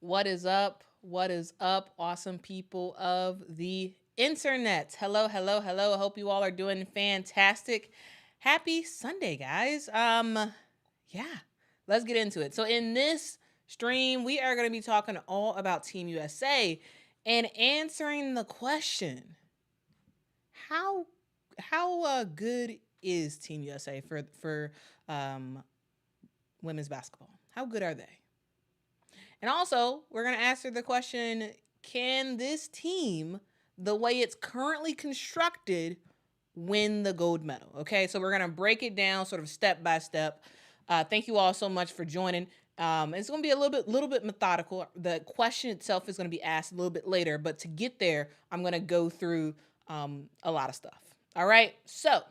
What is up? What is up, awesome people of the internet? Hello, hello, hello. I hope you all are doing fantastic. Happy Sunday, guys. Yeah, let's get into it. So in this stream, we are going to be talking all about Team USA and answering the question: How good is Team USA for um women's basketball? How good are they? And also, we're going to answer the question, can this team, the way it's currently constructed, win the gold medal? Okay, so we're going to break it down sort of step by step. Thank you all so much for joining. It's going to be a little bit methodical. The question itself is going to be asked a little bit later, but to get there, I'm going to go through a lot of stuff. All right, so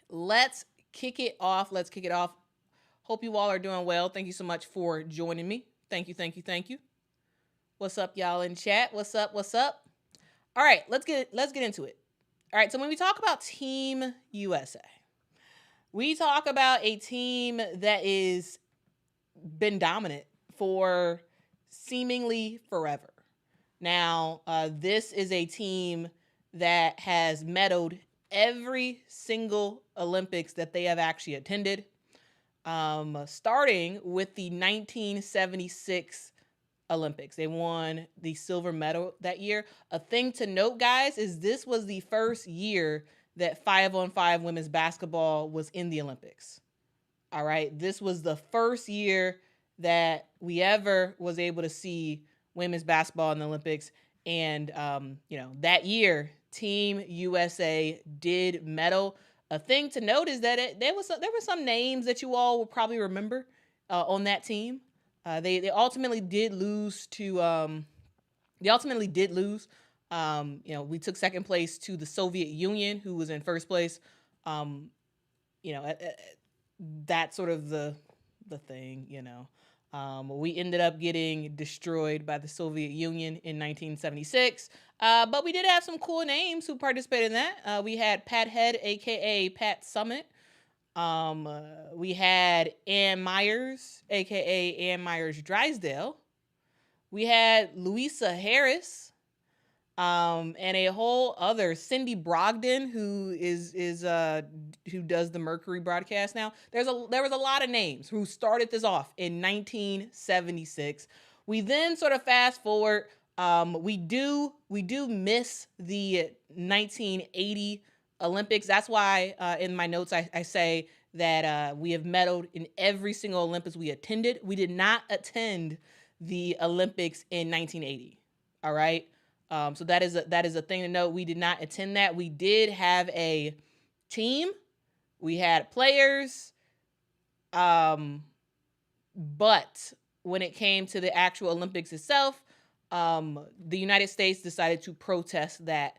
let's kick it off. Hope you all are doing well. Thank you so much for joining me. Thank you, thank you, thank you. What's up, y'all in chat? What's up? What's up? All right, let's get into it. All right, so when we talk about Team USA, we talk about a team that is been dominant for seemingly forever. Now, this is a team that has medaled every single Olympics that they have actually attended, starting with the 1976 Olympics. They won the silver medal that year. A thing to note, guys, is this was the first year that 5-on-5 women's basketball was in the Olympics. All right. This was the first year that we ever was able to see women's basketball in the Olympics. And, that year, Team USA did medal. A thing to note is that there were some names that you all will probably remember on that team. They ultimately did lose to. We took second place to the Soviet Union, who was in first place. That's sort of the thing. We ended up getting destroyed by the Soviet Union in 1976. But we did have some cool names who participated in that. We had Pat Head, aka Pat Summit. We had Ann Myers, aka Ann Myers Drysdale. We had Louisa Harris, and a whole other Cindy Brogdon, who who does the Mercury broadcast now. There was a lot of names who started this off in 1976. We then sort of fast forward. We do miss the 1980 Olympics. That's why in my notes I say that we have medaled in every single Olympics we attended. We did not attend the Olympics in 1980. All right. So that is a thing to note. We did not attend that. We did have a team. We had players. But when it came to the actual Olympics itself, the United States decided to protest that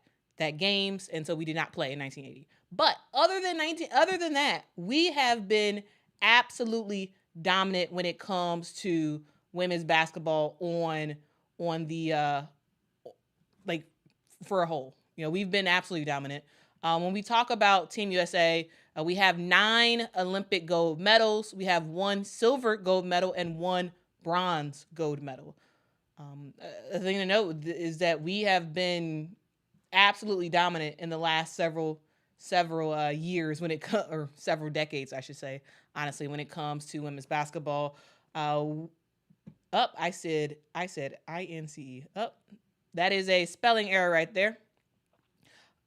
games, and so we did not play in 1980. But other than that, we have been absolutely dominant when it comes to women's basketball on the for a whole. We've been absolutely dominant. When we talk about Team USA, we have 9 Olympic gold medals. We have 1 silver gold medal and 1 bronze gold medal. A thing to note is that we have been absolutely dominant in the last several years or several decades, I should say, honestly, when it comes to women's basketball. I said INCE. That is a spelling error right there.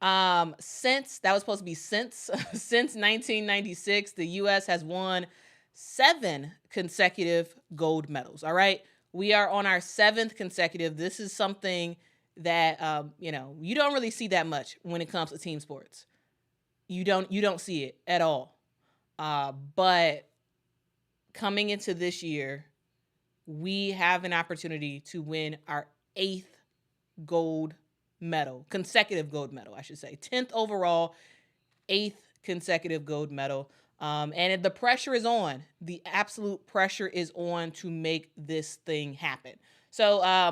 Since 1996, the U.S. has won 7 consecutive gold medals. All right. We are on our 7th consecutive. This is something that, you don't really see that much when it comes to team sports. You don't see it at all. But coming into this year, we have an opportunity to win our 8th consecutive gold medal, I should say. 10th overall, 8th consecutive gold medal. And the pressure is on. The absolute pressure is on to make this thing happen. So I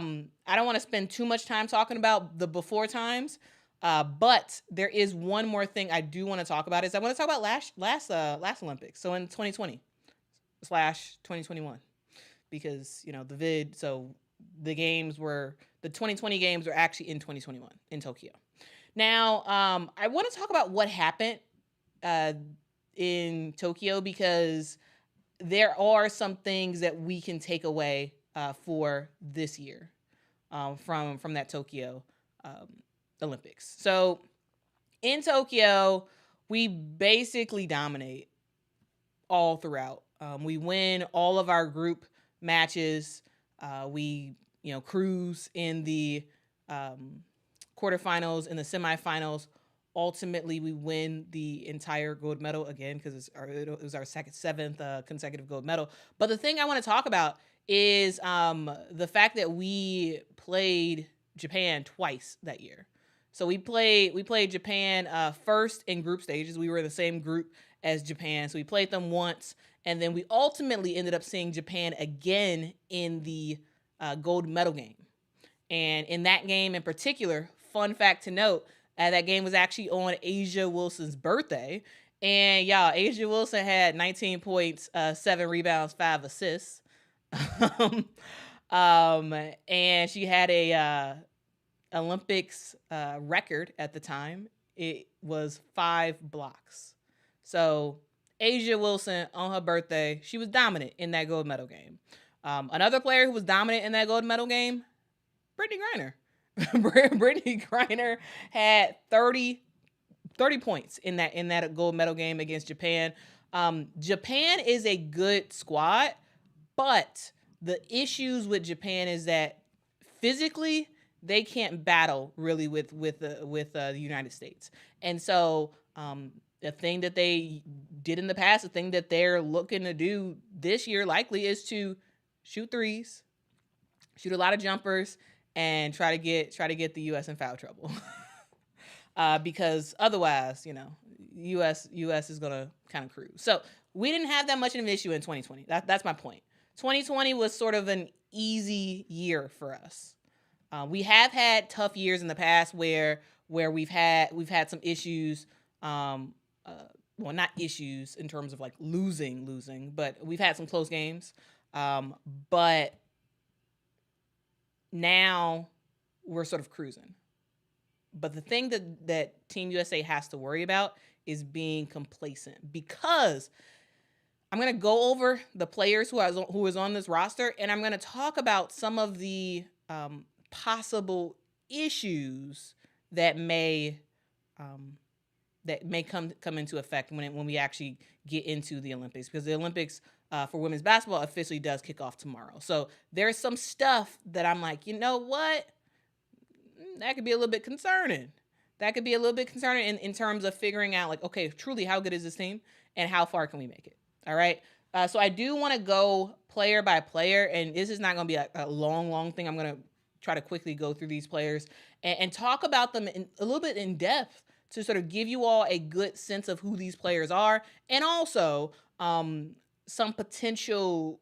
don't want to spend too much time talking about the before times, but there is one more thing I do want to talk about. I want to talk about last Olympics. So in 2020/2021, because the vid. So the 2020 games were actually in 2021 in Tokyo. Now, I want to talk about what happened in Tokyo, because there are some things that we can take away for this year from that Tokyo Olympics. So in Tokyo, we basically dominate all throughout. We win all of our group matches. We cruise in the quarterfinals and the semifinals. Ultimately, we win the entire gold medal again, because it was our seventh consecutive gold medal. But the thing I want to talk about is the fact that we played Japan twice that year. So we played Japan first in group stages. We were in the same group as Japan, so we played them once, and then we ultimately ended up seeing Japan again in the gold medal game. And in that game in particular, fun fact to note, that game was actually on A'ja Wilson's birthday. And y'all, A'ja Wilson had 19 points, 7 rebounds, 5 assists. And she had a Olympics record at the time. It was 5 blocks. So A'ja Wilson, on her birthday, she was dominant in that gold medal game. Another player who was dominant in that gold medal game, Brittany Griner. Brittany Griner had 30 points in that gold medal game against Japan. Japan is a good squad, but the issues with Japan is that physically they can't battle really with the United States. And so the thing that they did in the past, the thing that they're looking to do this year likely, is to shoot threes, shoot a lot of jumpers, and try to get the U.S. in foul trouble. Because otherwise, U.S. is gonna kind of cruise. So we didn't have that much of an issue in 2020. That's my point. 2020 was sort of an easy year for us. We have had tough years in the past where we've had some issues. Well, not issues in terms of like losing, but we've had some close games. But now we're sort of cruising. But the thing that Team USA has to worry about is being complacent, because I'm going to go over the players who is on this roster, and I'm going to talk about some of the possible issues that may come into effect when we actually get into the Olympics, because the Olympics for women's basketball officially does kick off tomorrow. So there's some stuff that I'm like, you know what? That could be a little bit concerning. In terms of figuring out, like, okay, truly, how good is this team and how far can we make it? All right. So I do want to go player by player, and this is not going to be a long thing. I'm going to try to quickly go through these players and talk about them a little bit in depth to sort of give you all a good sense of who these players are, and also some potential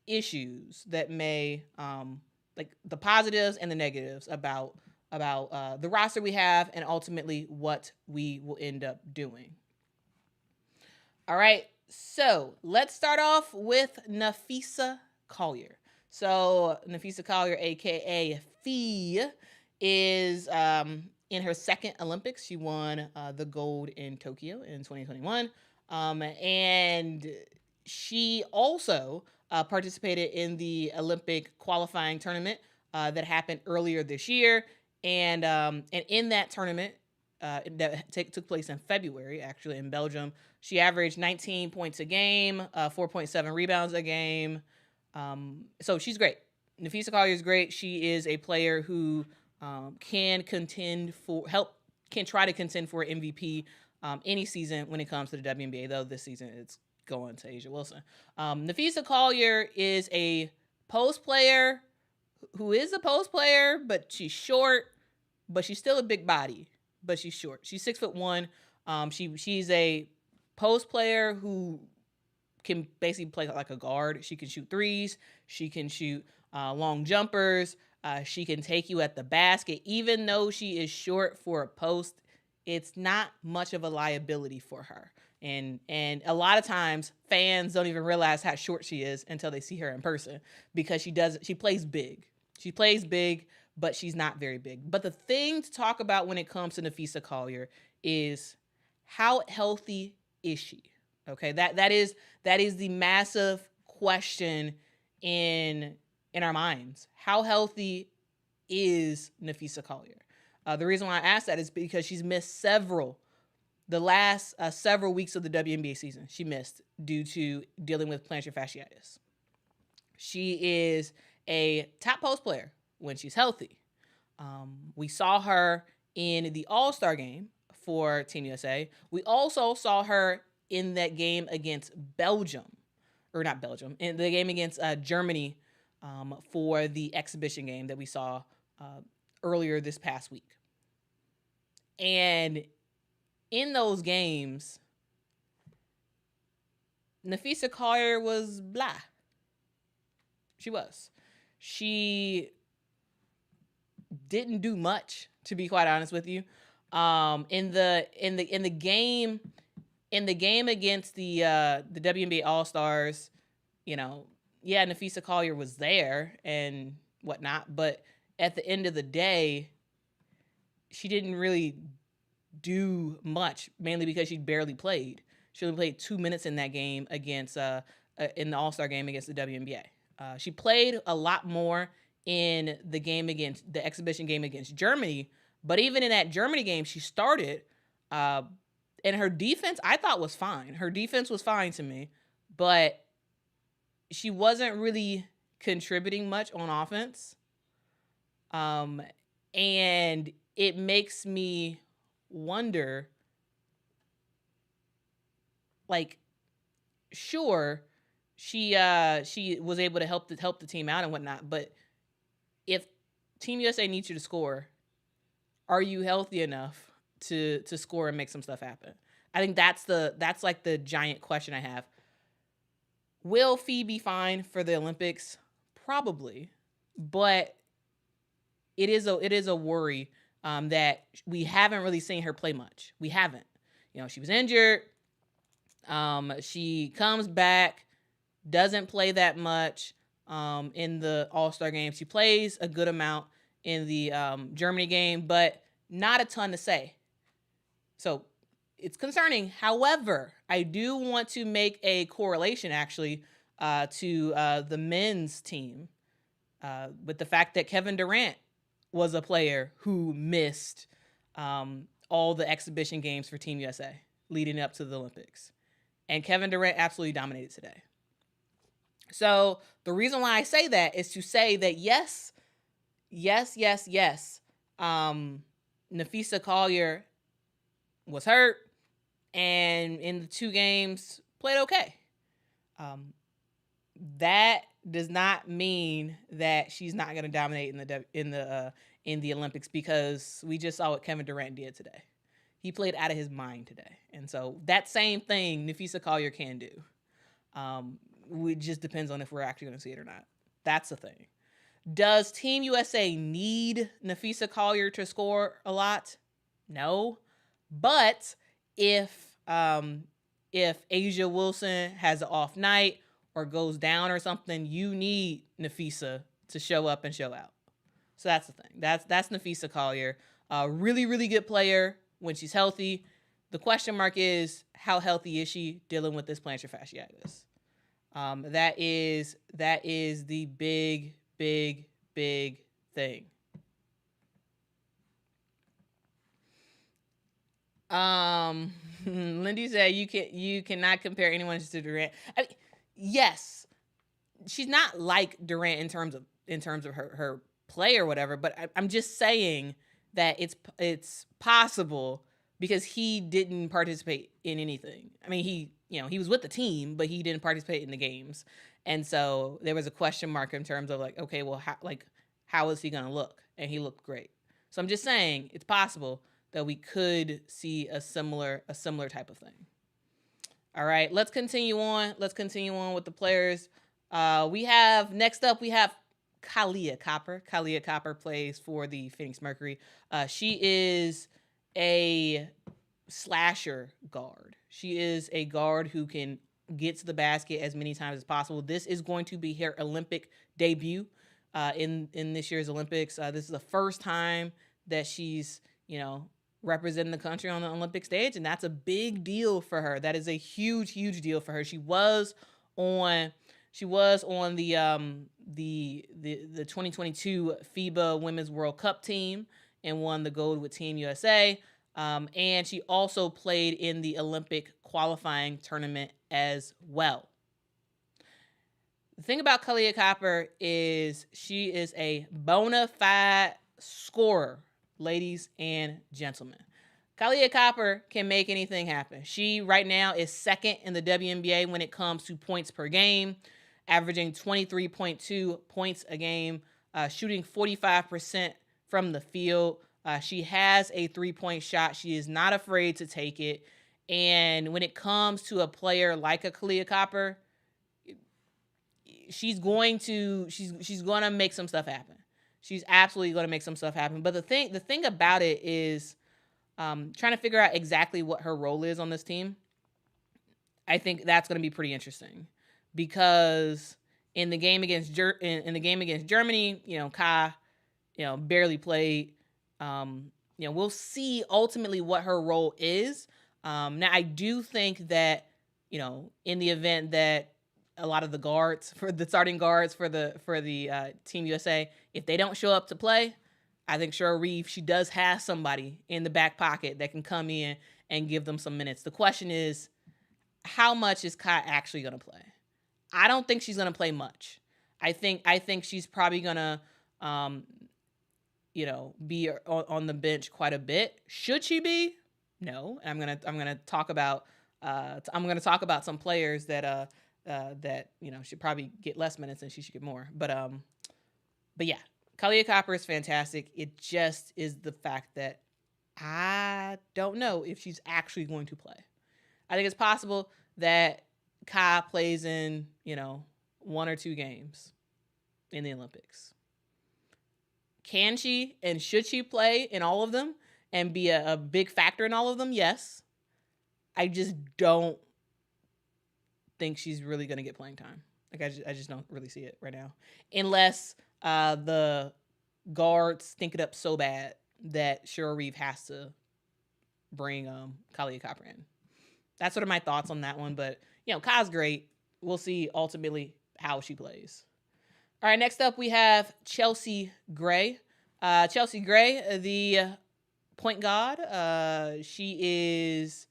issues that may, like the positives and the negatives about the roster we have, and ultimately what we will end up doing. All right, so let's start off with Napheesa Collier. So Napheesa Collier, aka Fee, is in her second Olympics. She won the gold in Tokyo in 2021, and she also participated in the Olympic qualifying tournament that happened earlier this year. And in that tournament that took place in February, actually in Belgium, she averaged 19 points a game, 4.7 rebounds a game. So she's great. Napheesa Collier is great. She is a player who can try to contend for MVP any season when it comes to the WNBA, though this season it's going to A'ja Wilson. Napheesa Collier is a post player who is a post player, but she's short, but she's still a big body, but she's short. She's 6'1". She's a post player who can basically play like a guard. She can shoot threes. She can shoot long jumpers. She can take you at the basket. Even though she is short for a post, it's not much of a liability for her. And a lot of times fans don't even realize how short she is until they see her in person, because she plays big. She plays big, but she's not very big. But the thing to talk about when it comes to Napheesa Collier is how healthy is she? Okay, that is the massive question in our minds. How healthy is Napheesa Collier? The reason why I asked that is because she's missed the last several weeks of the WNBA season. She missed due to dealing with plantar fasciitis. She is a top post player when she's healthy. We saw her in the All-Star game for Team USA. We also saw her in that game against Belgium, or not Belgium, in the game against Germany for the exhibition game that we saw earlier this past week. And in those games, Napheesa Collier was blah. She was. She didn't do much, to be quite honest with you. In the game against the WNBA All Stars, Napheesa Collier was there and whatnot, but at the end of the day, she didn't really do much, mainly because she barely played. She only played 2 minutes in that game against in the All-Star game against the WNBA. She played a lot more in the exhibition game against Germany, but even in that Germany game, she started, and her defense I thought was fine. Her defense was fine to me, but she wasn't really contributing much on offense. And it makes me wonder, like, sure, she was able to help the team out and whatnot, but if Team USA needs you to score, are you healthy enough to score and make some stuff happen? I think that's like the giant question I have. Will Fee be fine for the Olympics? Probably, but it is a worry that we haven't really seen her play much. We haven't. She was injured. She comes back, doesn't play that much in the All-Star game. She plays a good amount in the Germany game, but not a ton to say. So it's concerning. However, I do want to make a correlation actually to the men's team with the fact that Kevin Durant was a player who missed all the exhibition games for Team USA leading up to the Olympics. And Kevin Durant absolutely dominated today. So the reason why I say that is to say that yes. Napheesa Collier was hurt, and in the 2 games played okay. That does not mean that she's not going to dominate in the Olympics, because we just saw what Kevin Durant did today. He played out of his mind today, and so that same thing Napheesa Collier can do. It just depends on if we're actually going to see it or not. That's the thing. Does Team USA need Napheesa Collier to score a lot? No. But if Asia Wilson has an off night or goes down or something, you need Napheesa to show up and show out. So that's the thing. That's Napheesa Collier. Really, really good player when she's healthy. The question mark is, how healthy is she dealing with this plantar fasciitis? That is the big thing. Lindy said you cannot compare anyone to Durant. Yes, she's not like Durant in terms of her play or whatever, but I'm just saying that it's possible, because he didn't participate in anything. I mean, he was with the team, but he didn't participate in the games. And so there was a question mark in terms of like, okay, well, how is he going to look? And he looked great. So I'm just saying it's possible that we could see a similar type of thing. All right, let's continue on. Let's continue on with the players. Next up, we have Kahleah Copper. Kahleah Copper plays for the Phoenix Mercury. She is a slasher guard. She is a guard who can get to the basket as many times as possible. This is going to be her Olympic debut. in this year's Olympics. This is the first time that she's representing the country on the Olympic stage, and that's a big deal for her. That is a huge deal for her. She was on the 2022 FIBA Women's World Cup team and won the gold with Team USA. And she also played in the Olympic qualifying tournament as well. The thing about Kahleah Copper is she is a bona fide scorer, ladies and gentlemen. Kahleah Copper can make anything happen. She right now is second in the WNBA when it comes to points per game, averaging 23.2 points a game, shooting 45% from the field. She has a three-point shot. She is not afraid to take it. And when it comes to a player like a Kahleah Copper, she's going to make some stuff happen. She's absolutely going to make some stuff happen. But the thing about it is trying to figure out exactly what her role is on this team. I think that's going to be pretty interesting because in the game against Germany, Ka, barely played. We'll see ultimately what her role is. Now I do think that in the event that a lot of the starting guards for the Team USA, if they don't show up to play, I think Cheryl Reeve, she does have somebody in the back pocket that can come in and give them some minutes. The question is, how much is Kai actually going to play? I don't think she's going to play much. I think she's probably going to, be on the bench quite a bit. Should she be? No. I'm gonna talk about some players that should probably get less minutes and she should get more. But yeah, Kahleah Copper is fantastic. It just is the fact that I don't know if she's actually going to play. I think it's possible that Ka plays in, one or two games in the Olympics. Can she and should she play in all of them and be a big factor in all of them? Yes. I just don't think she's really going to get playing time. Like I just don't really see it right now. Unless the guards stink it up so bad that Cheryl Reeve has to bring Kahleah Copper in. That's sort of my thoughts on that one. But, Ka's great. We'll see ultimately how she plays. All right, next up we have Chelsea Gray. Chelsea Gray, the point guard. She is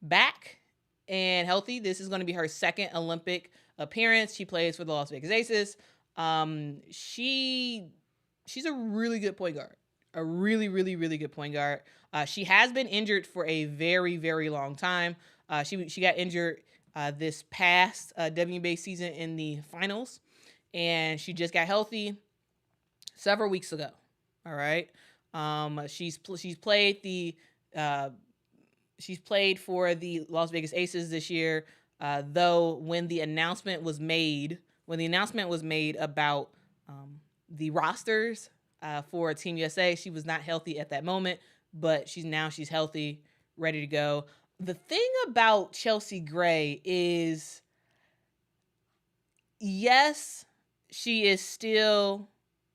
back and healthy. This is going to be her second Olympic appearance. She plays for the Las Vegas Aces. She's a really good point guard. A really good point guard. She has been injured for a very, very long time. She got injured this past WNBA season in the finals, and she just got healthy several weeks ago. All right. She's played for the Las Vegas Aces this year. Though when the announcement was made about the rosters for Team USA, she was not healthy at that moment, but she's healthy, ready to go. The thing about Chelsea Gray is, yes, she is still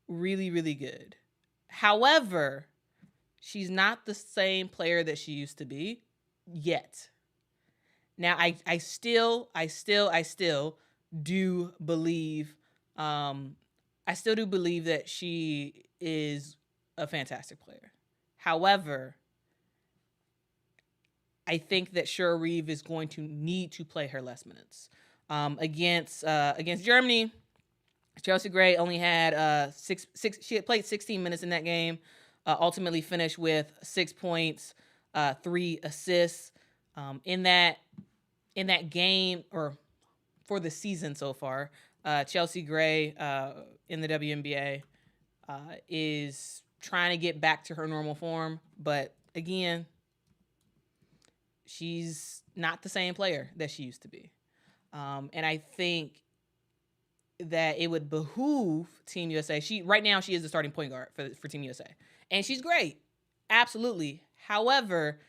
really, really good. However, she's not the same player that she used to be yet. Now, I still do believe, that she is a fantastic player. However, I think that Cheryl Reeve is going to need to play her less minutes. Against Germany, Chelsea Gray only had she had played 16 minutes in that game. Ultimately finished with 6 points, 3 assists. In that game, or for the season so far, Chelsea Gray in the WNBA is trying to get back to her normal form, but again, she's not the same player that she used to be. And I think that it would behoove Team USA. Right now she is the starting point guard for Team USA, and she's great, absolutely. However,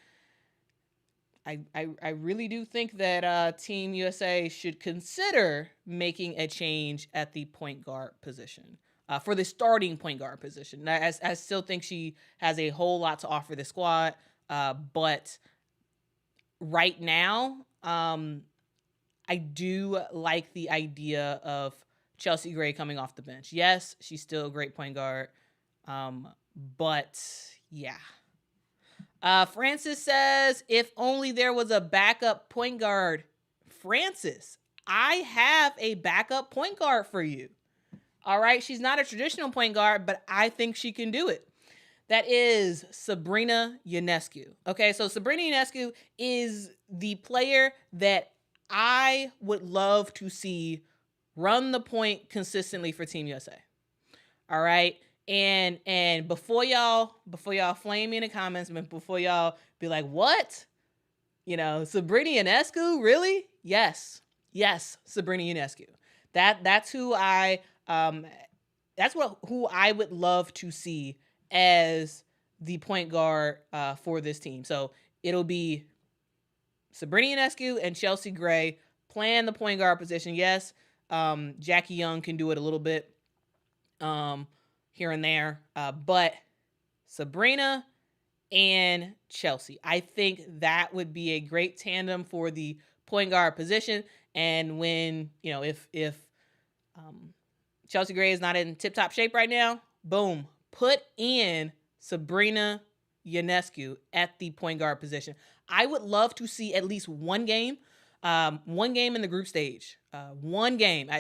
I really do think that Team USA should consider making a change at the point guard position. for the starting point guard position. I still think she has a whole lot to offer the squad, but right now, I do like the idea of Chelsea Gray coming off the bench. Yes, she's still a great point guard, but yeah. Francis says, if only there was a backup point guard. Francis, I have a backup point guard for you. All right, she's not a traditional point guard, but I think she can do it. That is Sabrina Ionescu. Okay, so Sabrina Ionescu is the player that I would love to see run the point consistently for Team USA. All right. And before y'all flame me in the comments, before y'all be like, what? Sabrina Ionescu, really? Yes, Sabrina Ionescu. That's who who I would love to see as the point guard for this team. So it'll be Sabrina Ionescu and Chelsea Gray playing the point guard position. Yes, Jackie Young can do it a little bit here and there, but Sabrina and Chelsea, I think that would be a great tandem for the point guard position. And when if Chelsea Gray is not in tip-top shape right now, boom, put in Sabrina Ionescu at the point guard position. I would love to see at least one game in the group stage. One game.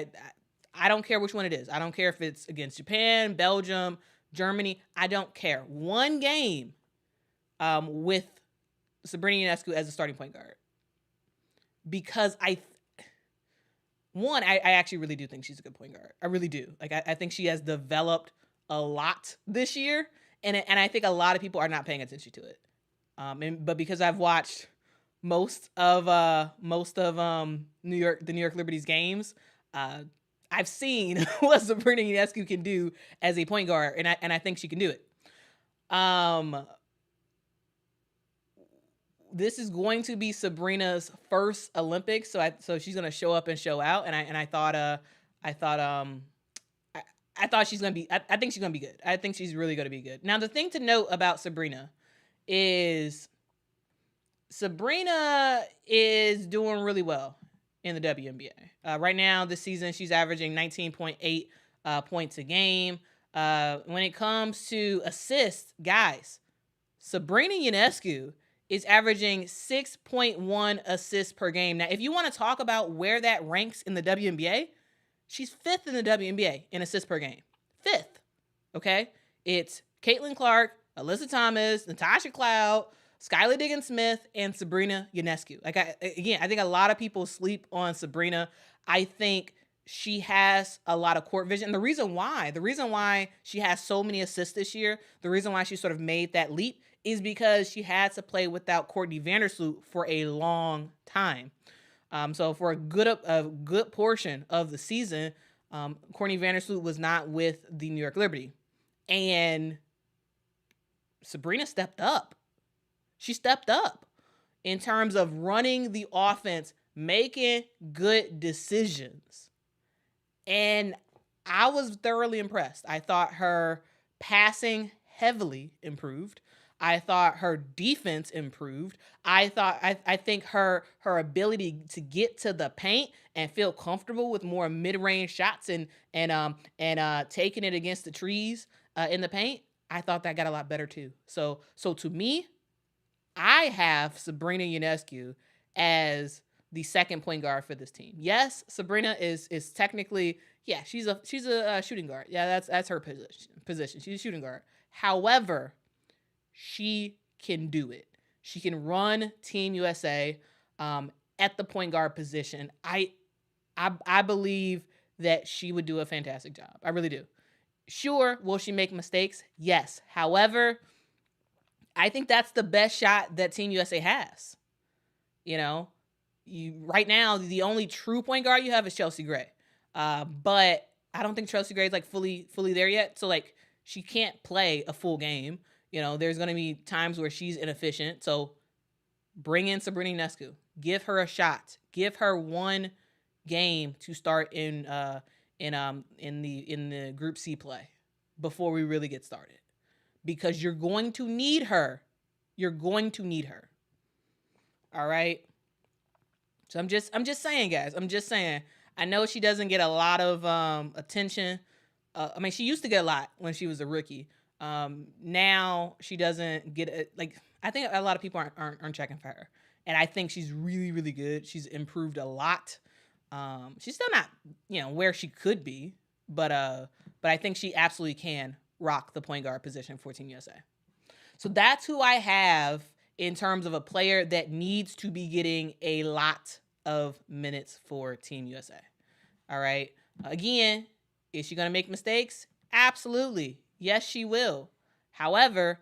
I don't care which one it is. I don't care if it's against Japan, Belgium, Germany. I don't care. One game with Sabrina Ionescu as a starting point guard. Because I actually really do think she's a good point guard. I really do. Like, I think she has developed a lot this year, and I think a lot of people are not paying attention to it. But because I've watched most of the New York Liberty's games, I've seen what Sabrina Ionescu can do as a point guard, and I think she can do it. This is going to be Sabrina's first Olympics, so she's gonna show up and show out, and I thought she's gonna be. I think she's gonna be good. I think she's really gonna be good. Now, the thing to note about Sabrina is Sabrina is doing really well in the WNBA. Right now, this season, she's averaging 19.8 points a game. When it comes to assists, guys, Sabrina Ionescu is averaging 6.1 assists per game. Now, if you want to talk about where that ranks in the WNBA, she's 5th in the WNBA in assists per game. 5th, okay? It's Caitlin Clark, Alyssa Thomas, Natasha Cloud, Skylar Diggins-Smith, and Sabrina Ionescu. I think a lot of people sleep on Sabrina. I think she has a lot of court vision. The reason why she has so many assists this year, the reason why she sort of made that leap is because she had to play without Courtney Vandersloot for a long time. So for a good portion of the season, Courtney Vandersloot was not with the New York Liberty. And Sabrina stepped up. She stepped up in terms of running the offense, making good decisions. And I was thoroughly impressed. I thought her passing heavily improved. I thought her defense improved. I think her ability to get to the paint and feel comfortable with more mid-range shots and taking it against the trees in the paint, I thought that got a lot better too. So to me, I have Sabrina Ionescu as the second point guard for this team. Yes, Sabrina is technically, she's a shooting guard. Yeah, that's her position. She's a shooting guard. However, she can do it. She can run Team USA at the point guard position. I believe that she would do a fantastic job. I really do. Sure, will she make mistakes? Yes. However, I think that's the best shot that Team USA has. Right now, the only true point guard you have is Chelsea Gray. But I don't think Chelsea Gray is like fully there yet. So like she can't play a full game. There's going to be times where she's inefficient. So bring in Sabrina Ionescu. Give her a shot. Give her one game to start in in the Group C play before we really get started, because you're going to need her. You're going to need her. All right. So I'm just saying, guys. I'm just saying. I know she doesn't get a lot of attention. I mean, she used to get a lot when she was a rookie. Now she doesn't get it. Like, I think a lot of people aren't checking for her, and I think she's really, really good. She's improved a lot. She's still not, where she could be, but I think she absolutely can rock the point guard position for Team USA. So that's who I have in terms of a player that needs to be getting a lot of minutes for Team USA. All right. Again, is she going to make mistakes? Absolutely. Yes, she will. However,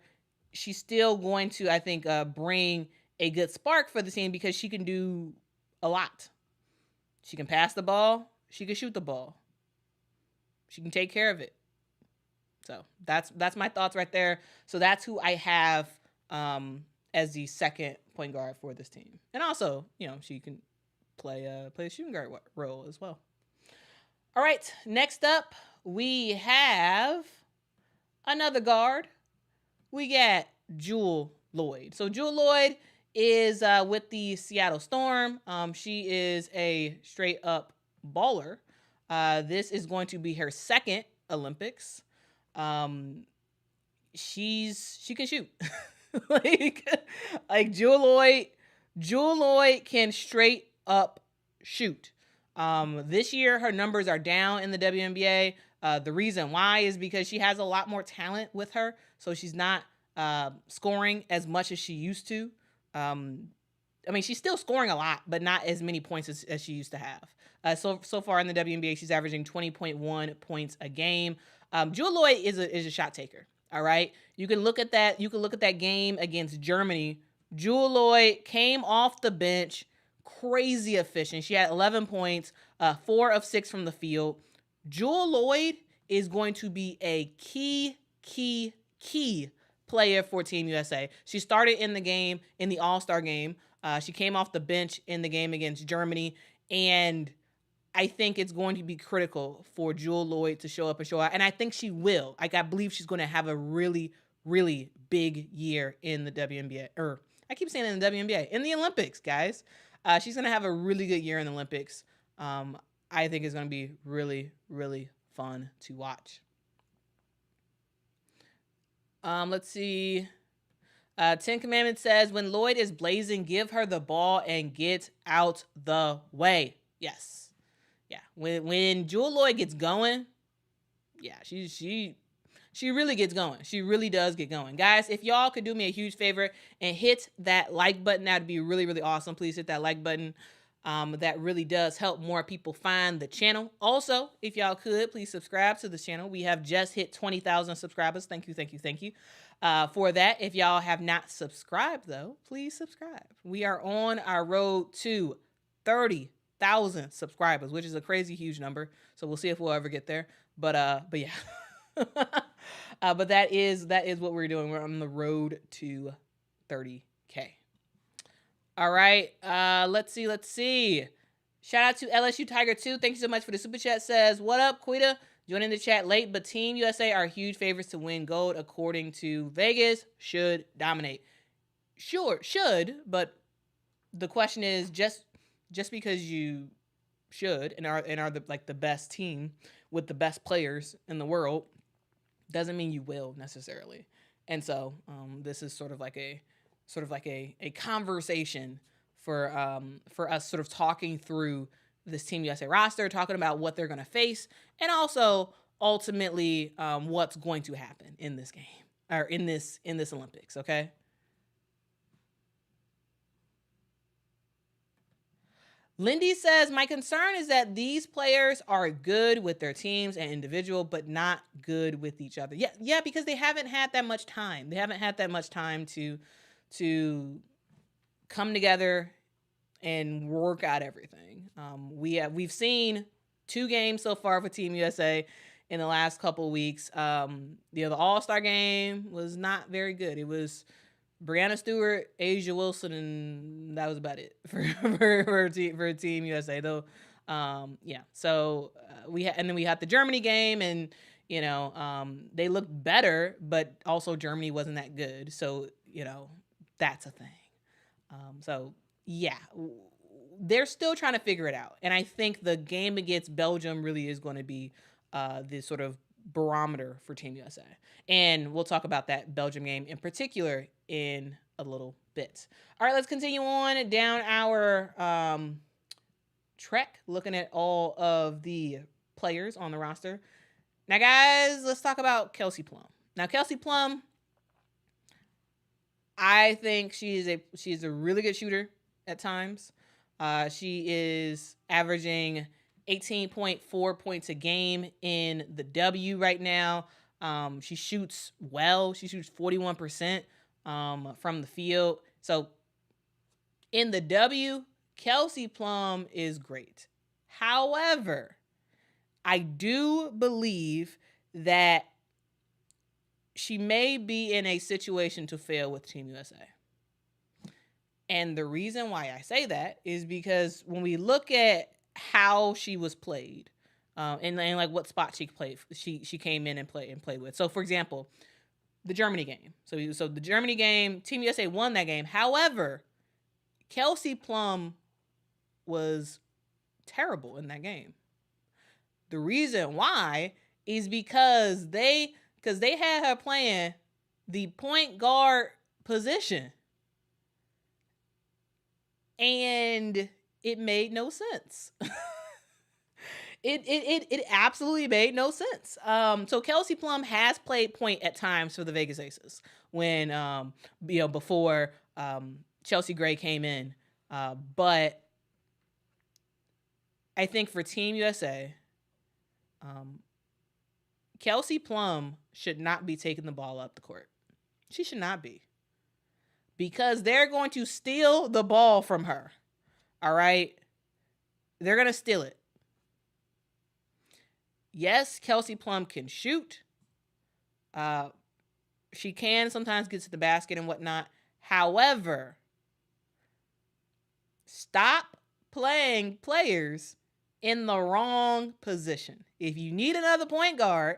she's still going to, I think, bring a good spark for the team because she can do a lot. She can pass the ball. She can shoot the ball. She can take care of it. So that's my thoughts right there. So that's who I have as the second point guard for this team. And also, she can play a shooting guard role as well. All right, next up, we have another guard. We got Jewell Loyd. So Jewell Loyd is with the Seattle Storm. She is a straight up baller. This is going to be her second Olympics. She can shoot. like Jewell Loyd can straight up shoot. This year her numbers are down in the WNBA. The reason why is because she has a lot more talent with her, so she's not scoring as much as she used to. I mean, she's still scoring a lot, but not as many points as she used to have. So far in the WNBA, she's averaging 20.1 points a game. Jewell Loyd is a shot taker. All right, you can look at that. You can look at that game against Germany. Jewell Loyd came off the bench, crazy efficient. She had 11 points, 4 of 6 from the field. Jewell Loyd is going to be a key player for Team USA. She started in the game, in the All-Star game. She came off the bench in the game against Germany, and I think it's going to be critical for Jewell Loyd to show up and show out, and I think she will. I believe she's going to have a really, really big year in the WNBA. I keep saying in the WNBA, in the Olympics, guys. She's going to have a really good year in the Olympics. I think it's going to be really, really fun to watch. Let's see. 10 Commandments says, when Loyd is blazing, give her the ball and get out the way. Yes. Yeah. When Jewell Loyd gets going, yeah, she really gets going. She really does get going. Guys, if y'all could do me a huge favor and hit that like button, that'd be really, really awesome. Please hit that like button. That really does help more people find the channel. Also, if y'all could, please subscribe to the channel. We have just hit 20,000 subscribers. Thank you. For that. If y'all have not subscribed, though, please subscribe. We are on our road to 30,000 subscribers, which is a crazy huge number. So we'll see if we'll ever get there. But yeah. But that is what we're doing. We're on the road to 30K. All right. Let's see. Shout out to LSU Tiger 2. Thank you so much for the super chat. Says, what up, Quita? Joining the chat late, but Team USA are huge favorites to win gold according to Vegas. Should dominate. Sure, should, but the question is just because you should and are the best team with the best players in the world doesn't mean you will necessarily. And so this is sort of like a conversation for us sort of talking through this Team USA roster, talking about what they're going to face, and also ultimately what's going to happen in this game or in this Olympics. Okay. Lindy says, my concern is that these players are good with their teams and individual, but not good with each other. Yeah, because they haven't had that much time. They haven't had that much time to come together and work out everything. We've seen 2 games so far for Team USA in the last couple of weeks. The All-Star game was not very good. It was Brianna Stewart, Asia Wilson, and that was about it for Team USA. Though, yeah. So and then we had the Germany game, and they looked better, but also Germany wasn't that good. So that's a thing. So yeah, they're still trying to figure it out, and I think the game against Belgium really is going to be the sort of barometer for Team USA. And we'll talk about that Belgium game in particular in a little bit. All right, let's continue on down our trek, looking at all of the players on the roster. Now, guys, let's talk about Kelsey Plum. Now, Kelsey Plum, I think she's a really good shooter at times. She is averaging 18.4 points a game in the W right now. She shoots well. She shoots 41% from the field. So in the W, Kelsey Plum is great. However, I do believe that she may be in a situation to fail with Team USA. And the reason why I say that is because when we look at how she was played, and like what spot she played, she came in and played with. So, for example, the Germany game. So the Germany game, Team USA won that game. However, Kelsey Plum was terrible in that game. The reason why is because they had her playing the point guard position. And it made no sense. It absolutely made no sense. So Kelsey Plum has played point at times for the Vegas Aces when before Chelsea Gray came in. But I think for Team USA, Kelsey Plum should not be taking the ball up the court. She should not be. Because they're going to steal the ball from her. All right? They're going to steal it. Yes, Kelsey Plum can shoot. She can sometimes get to the basket and whatnot. However, stop playing players in the wrong position. If you need another point guard,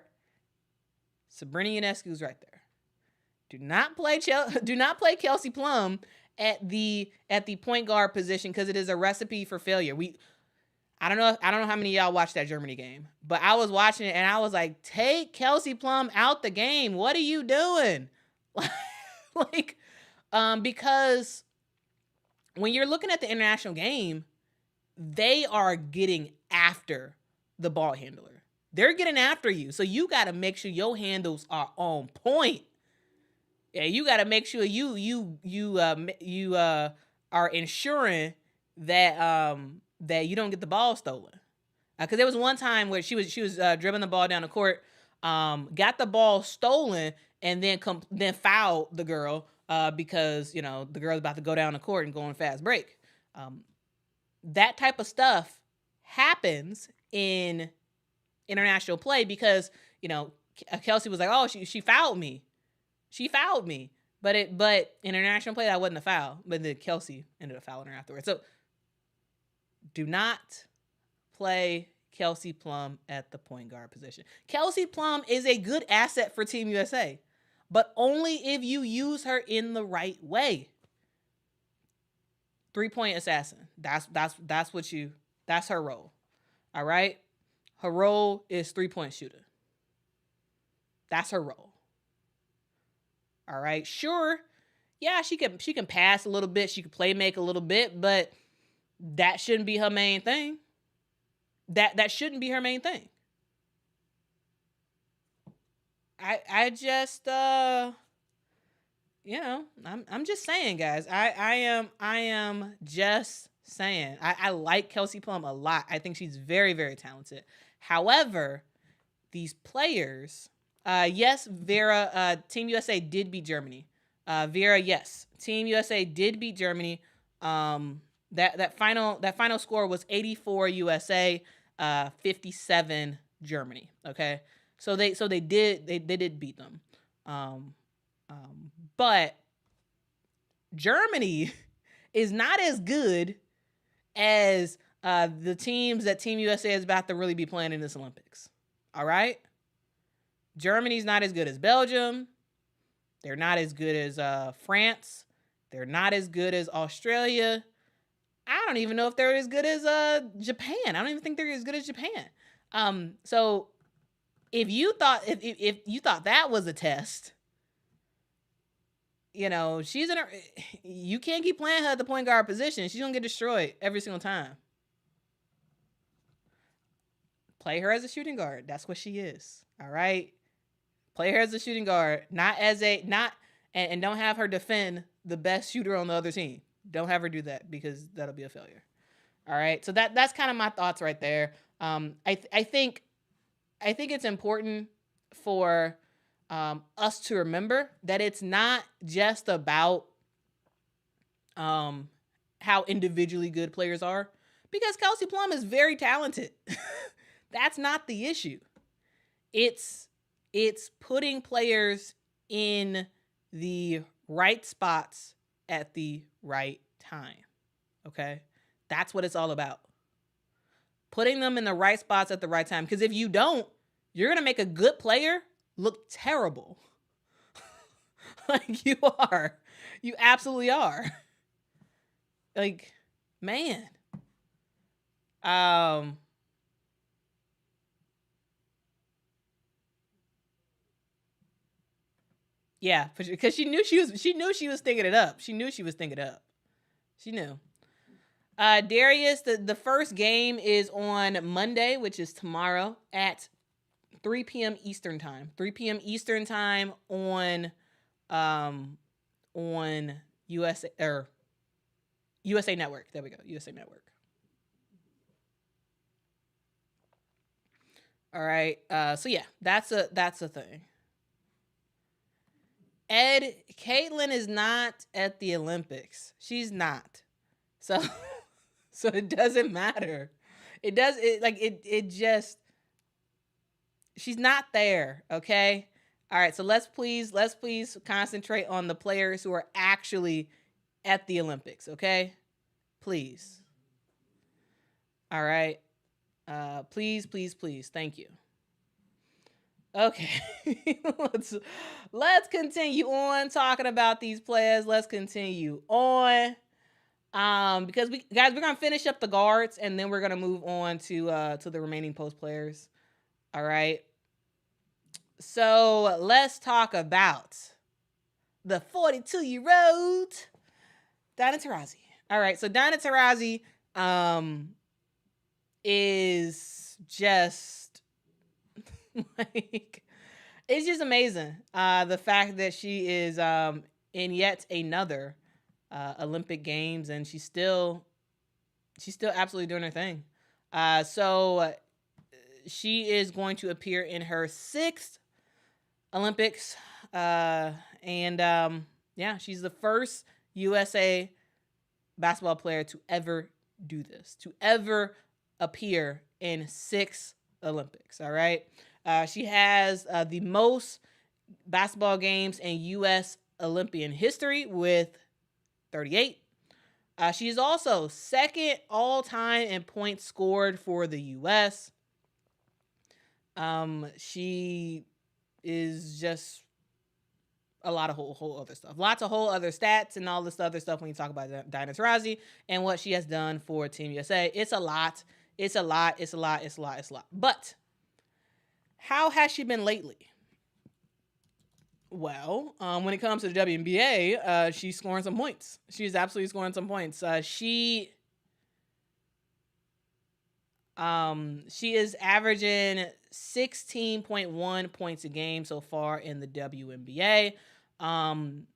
Sabrina Ionescu's right there. Do not play Kelsey Plum at the point guard position because it is a recipe for failure. I don't know how many of y'all watched that Germany game, but I was watching it and I was like, take Kelsey Plum out the game. What are you doing? Because when you're looking at the international game, they are getting after the ball handler. They're getting after you. So you got to make sure your handles are on point. Yeah, you got to make sure you are ensuring that that you don't get the ball stolen. Because there was one time where she was dribbling the ball down the court, got the ball stolen, and then fouled the girl because the girl's about to go down the court and go on a fast break. That type of stuff happens in international play because Kelsey was like, oh, she fouled me. She fouled me. But in international play, that wasn't a foul. But then Kelsey ended up fouling her afterwards. So do not play Kelsey Plum at the point guard position. Kelsey Plum is a good asset for Team USA, but only if you use her in the right way. 3-point assassin. That's her role. All right? Her role is 3-point shooter. That's her role. All right, sure. Yeah, she can pass a little bit. She can play make a little bit, but that shouldn't be her main thing. That shouldn't be her main thing. I just I'm just saying, guys. I am just saying. I like Kelsey Plum a lot. I think she's very, very talented. However, these players. Yes, Vera, Team USA did beat Germany. Vera, yes, Team USA did beat Germany. That final score was 84 USA, 57 Germany. Okay, so they did beat them. But Germany is not as good as the teams that Team USA is about to really be playing in this Olympics. All right? Germany's not as good as Belgium. They're not as good as France. They're not as good as Australia. I don't even know if they're as good as Japan. I don't even think they're as good as Japan. So if you thought if you thought that was a test, you know, you can't keep playing her at the point guard position. She's gonna get destroyed every single time. Play her as a shooting guard. That's what she is. All right. Play her as a shooting guard, and don't have her defend the best shooter on the other team. Don't have her do that because that'll be a failure. All right. So that's kind of my thoughts right there. I think it's important for us to remember that it's not just about how individually good players are, because Kelsey Plum is very talented. That's not the issue. It's putting players in the right spots at the right time. Okay? That's what it's all about. Putting them in the right spots at the right time. Because if you don't, you're going to make a good player look terrible. Like you are. You absolutely are. Like, man. Yeah, because she knew she was thinking it up. She knew she was thinking it up. She knew. Darius, the first game is on Monday, which is tomorrow at 3 p.m. Eastern time. 3 p.m. Eastern time on USA Network. There we go. USA Network. All right. So yeah, that's a thing. Ed, Caitlin is not at the Olympics. She's not. So it doesn't matter. It just, she's not there, okay? All right, so let's please concentrate on the players who are actually at the Olympics, okay? Please. All right. Please. Thank you. Okay. let's continue on talking about these players. Let's continue on. Because we're gonna finish up the guards and then we're gonna move on to the remaining post players. All right. So let's talk about the 42-year-old Diana Taurasi. All right. So Diana Taurasi is just like, it's just amazing. The fact that she is in yet another Olympic Games, and she's still absolutely doing her thing. So she is going to appear in her 6th Olympics, and she's the first USA basketball player to ever do this, to ever appear in 6 Olympics. All right. She has the most basketball games in U.S. Olympian history with 38. She is also 2nd all-time in points scored for the U.S. She is just a lot of whole other stuff. Lots of whole other stats and all this other stuff when you talk about Diana Taurasi and what she has done for Team USA. It's a lot. But how has she been lately? Well, when it comes to the WNBA, she's scoring some points. She's absolutely scoring some points. She is averaging 16.1 points a game so far in the WNBA. And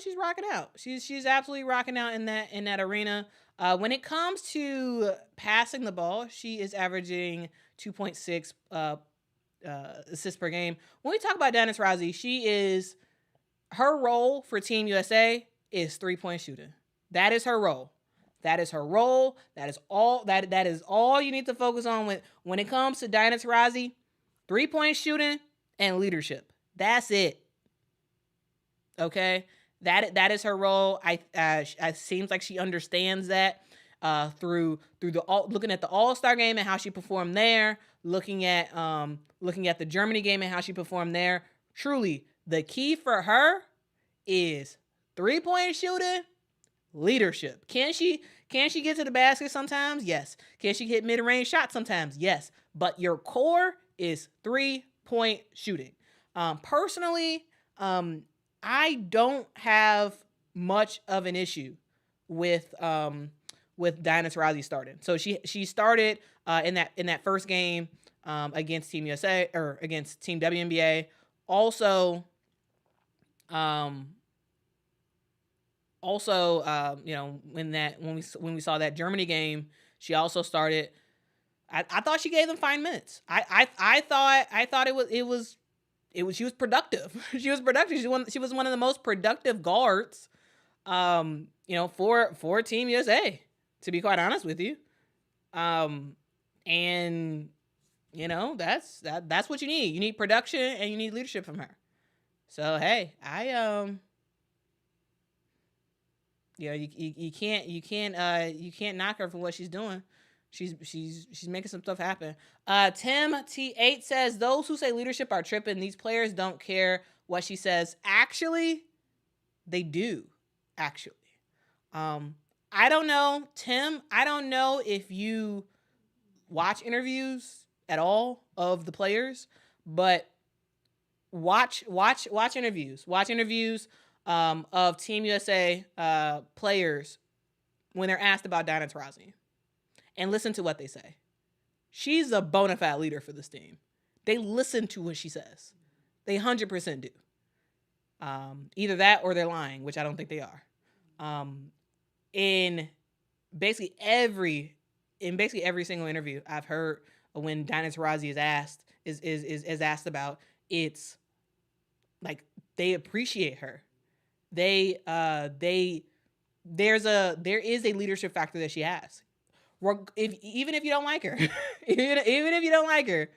she's rocking out. She's absolutely rocking out in that arena. When it comes to passing the ball, she is averaging 2.6 assists per game. When we talk about Diana Taurasi, her role for Team USA is 3-point shooting. That is her role. That is all you need to focus on when it comes to Diana Taurasi. 3-point shooting and leadership. That's it. Okay? That is her role. It seems like she understands that. looking at the All-Star game and how she performed there, looking at the Germany game and how she performed there. Truly, the key for her is 3-point shooting, leadership. Can she get to the basket sometimes? Yes. Can she hit mid-range shots sometimes? Yes. But your core is 3-point shooting. Personally, I don't have much of an issue with Diana Taurasi starting. So she started in that first game against Team USA or against Team WNBA. Also, when we saw that Germany game, she also started. I thought she gave them fine minutes. I thought it was she was productive. She was productive. She was one of the most productive guards, for Team USA, to be quite honest with you. And that's what you need. You need production and you need leadership from her. So hey, you can't knock her for what she's doing. She's making some stuff happen. Tim T8 says those who say leadership are tripping. These players don't care what she says. Actually, they do. Actually, I don't know, Tim. I don't know if you watch interviews at all of the players, but watch interviews. Watch interviews of Team USA players when they're asked about Diana Taurasi, and listen to what they say. She's a bona fide leader for this team. They listen to what she says. They 100% do. Either that or they're lying, which I don't think they are. In basically every single interview I've heard when Diana Taurasi is asked about, it's like they appreciate her. There is a leadership factor that she has. Even if you don't like her, even if you don't like her,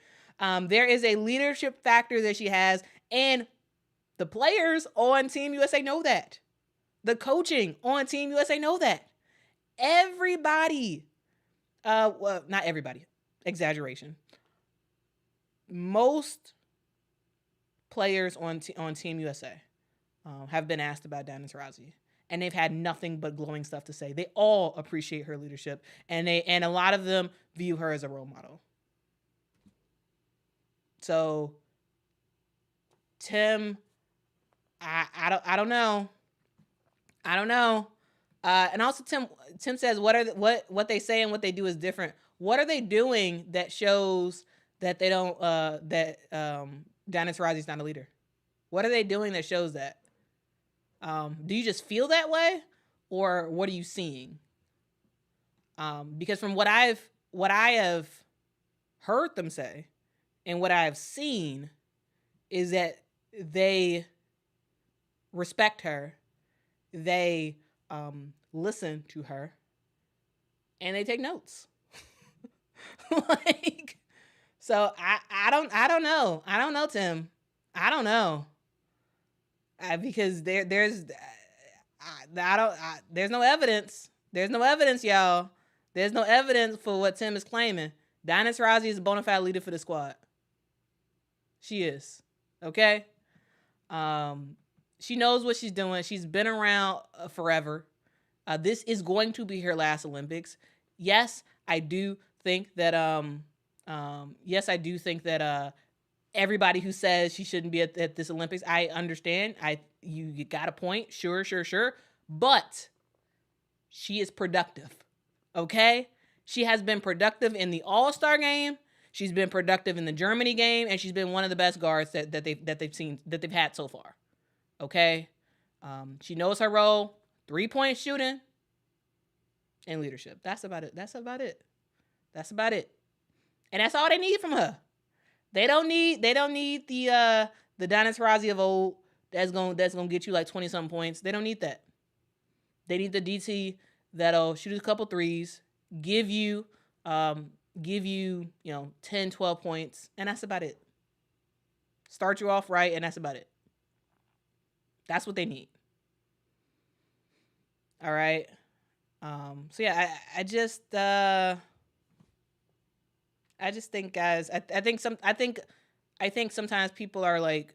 there is a leadership factor that she has, and the players on Team USA know that. The coaching on Team USA know that. Everybody, well, not everybody, exaggeration. Most players on Team USA have been asked about Diana Taurasi, and they've had nothing but glowing stuff to say. They all appreciate her leadership, and a lot of them view her as a role model. So, Tim, I don't know. And also Tim says what they say and what they do is different. What are they doing that shows that they don't that Diana Taurasi's not a leader? What are they doing that shows that? Do you just feel that way, or what are you seeing? Because from what I have heard them say and what I have seen is that they respect her, they listen to her, and they take notes. So I don't know, Tim. I don't know. Because there's no evidence. There's no evidence, y'all. There's no evidence for what Tim is claiming. Diana Taurasi is a bona fide leader for the squad. She is. Okay? She knows what she's doing. She's been around forever. This is going to be her last Olympics. Yes, I do think that everybody who says she shouldn't be at this Olympics, I understand. You got a point. Sure. But she is productive. Okay? She has been productive in the All-Star game. She's been productive in the Germany game, and she's been one of the best guards that they've had so far. Okay? She knows her role, 3-point shooting, and leadership. That's about it. And that's all they need from her. They don't need the Diana Taurasi of old that's gonna get you like 20-something points. They don't need that. They need the DT that'll shoot a couple threes, give you 10, 12 points, and that's about it. Start you off right, and that's about it. That's what they need. All right. So yeah, I just think, guys, I think sometimes people are like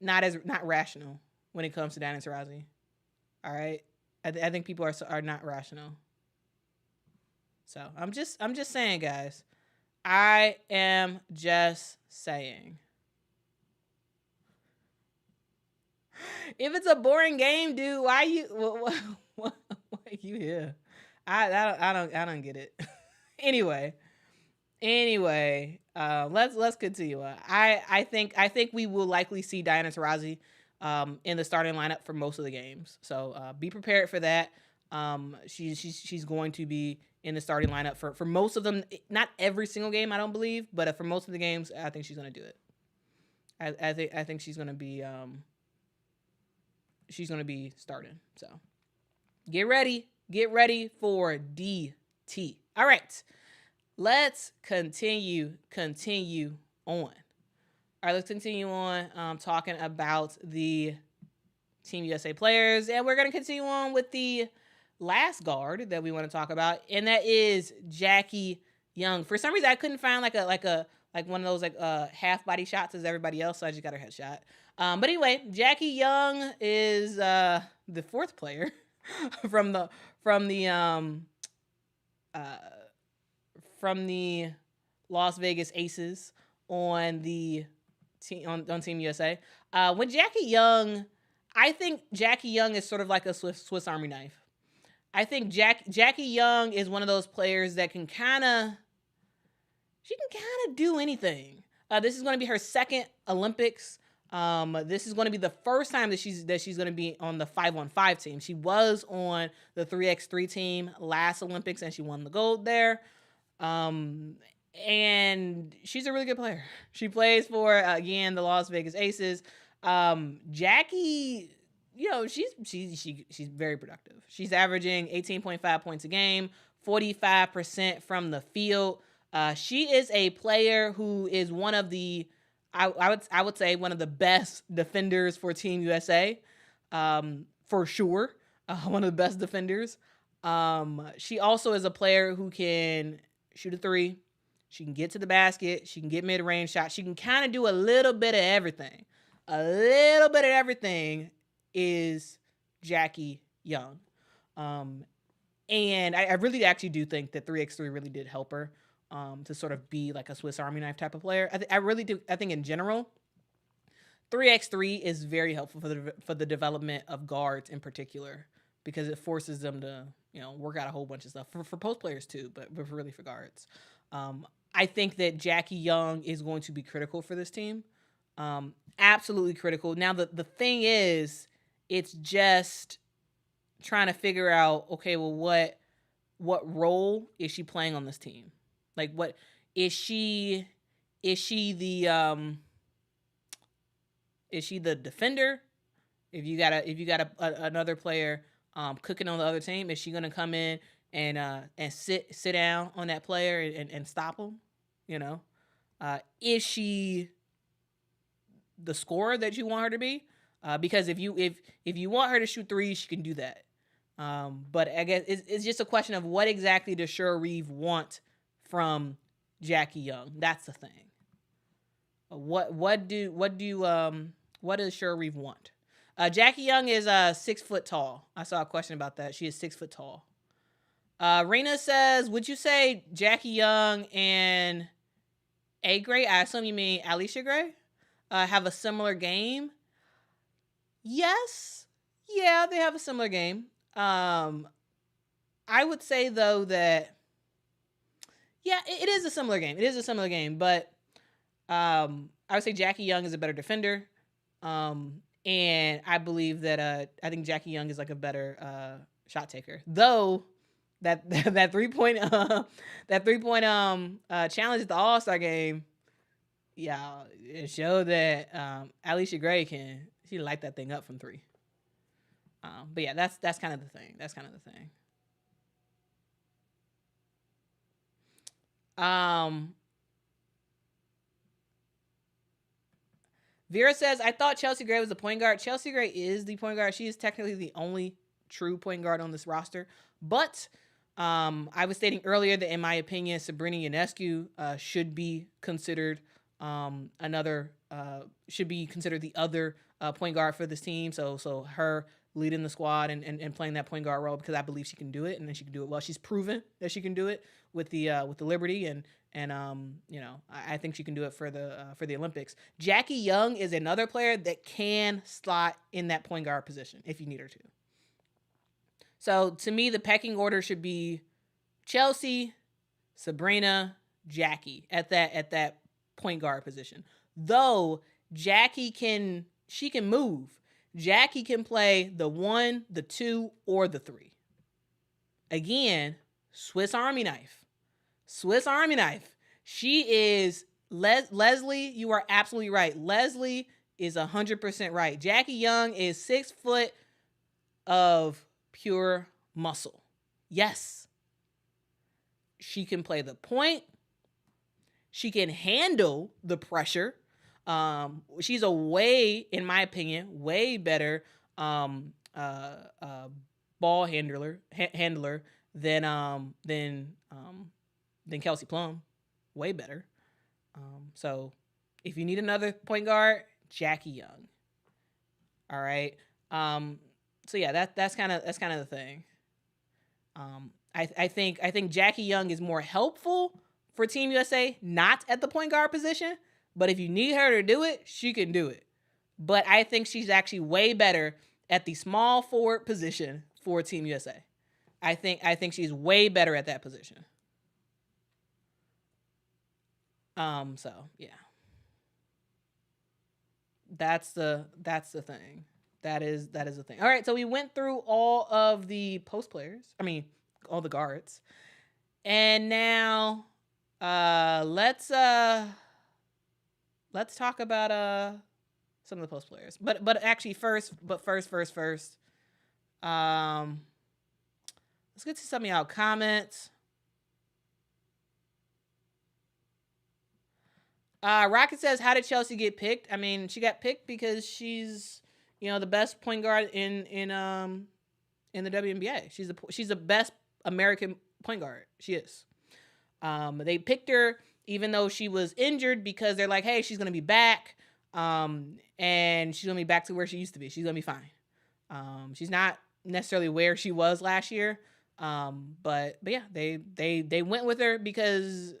not rational when it comes to Diana Taurasi. All right, I think people are not rational. So I'm just saying, guys. I am just saying. If it's a boring game, dude, why you what you here? I don't get it. anyway, let's continue. I think we will likely see Diana Taurasi in the starting lineup for most of the games. So be prepared for that. She's going to be in the starting lineup for most of them. Not every single game, I don't believe, but for most of the games, I think she's going to do it. I think she's going to be starting. So get ready for DT. All right, let's continue on. All right, let's continue on talking about the Team USA players, and we're going to continue on with the last guard that we want to talk about, and that is Jackie Young. For some reason, I couldn't find like one of those half body shots as everybody else, so I just got her headshot. But anyway, Jackie Young is the fourth player from the Las Vegas Aces on the team on Team USA. When Jackie Young, I think Jackie Young is sort of like a Swiss Army knife. I think Jackie Young is one of those players that can kind of do anything. This is going to be her second Olympics. This is going to be the first time that she's going to be on the 5-on-5 team. She was on the 3x3 team last Olympics and she won the gold there. And she's a really good player. She plays for again the Las Vegas Aces. Jackie, she's very productive. She's averaging 18.5 points a game, 45% from the field. She is a player who is one of the I would say one of the best defenders for Team USA, for sure. One of the best defenders. She also is a player who can shoot a three. She can get to the basket. She can get mid-range shots. She can kind of do a little bit of everything. A little bit of everything is Jackie Young. And I really actually do think that 3x3 really did help her to sort of be like a Swiss Army knife type of player. I really do. I think in general, 3x3 is very helpful for the development of guards in particular, because it forces them to work out a whole bunch of stuff for post players too, but really for guards. I think that Jackie Young is going to be critical for this team. Absolutely critical. Now the thing is, it's just trying to figure out, okay, well, what role is she playing on this team? Like, what is she the defender? If you got another player cooking on the other team, is she gonna come in and sit down on that player and stop him? Is she the scorer that you want her to be? Because if you want her to shoot threes, she can do that. But I guess it's just a question of what exactly does Cheryl Reeve want from Jackie Young. That's the thing. What does Cheryl Reeve want? Jackie Young is 6 foot tall. I saw a question about that. She is 6 foot tall. Raina says, would you say Jackie Young and A. Gray, I assume you mean Alicia Gray, have a similar game? Yes. Yeah, they have a similar game. I would say, though, that, yeah, it is a similar game. It is a similar game, but I would say Jackie Young is a better defender. And I believe that I think Jackie Young is like a better shot taker. Though that 3-point challenge at the All-Star game, yeah, it showed that Alicia Gray she light that thing up from 3. But yeah, that's kind of the thing. Vera says, I thought Chelsea Gray was the point guard. Chelsea Gray is the point guard. She is technically the only true point guard on this roster. But I was stating earlier that in my opinion, Sabrina Ionescu should be considered should be considered the other point guard for this team. So her leading the squad and playing that point guard role, because I believe she can do it, and then she can do it well. She's proven that she can do it with the Liberty, and I think she can do it for the Olympics. Jackie Young is another player that can slot in that point guard position if you need her to. So to me, the pecking order should be Chelsea, Sabrina, Jackie at that point guard position. Though Jackie can move. Jackie can play the 1, the 2, or the 3. Again, Swiss Army knife. Swiss Army knife. She is Leslie. You are absolutely right. Leslie is 100% right. Jackie Young is 6 foot of pure muscle. Yes. She can play the point. She can handle the pressure. She's in my opinion, way better ball handler than Kelsey Plum. Way better. So if you need another point guard, Jackie Young. All right. So yeah, that's kind of the thing. I think Jackie Young is more helpful for Team USA, not at the point guard position. But if you need her to do it, she can do it. But I think she's actually way better at the small forward position for Team USA. I think she's way better at that position. So yeah. That's the thing. That is the thing. All right, so we went through all of the post players. I mean, all the guards. And now let's talk about some of the post players. But actually first. Let's get to some of y'all comments. Rocket says, how did Chelsea get picked? I mean, she got picked because she's, the best point guard in the WNBA. She's the best American point guard. She is. They picked her even though she was injured, because they're like, hey, she's going to be back. And she's going to be back to where she used to be. She's going to be fine. She's not necessarily where she was last year. But yeah, they went with her because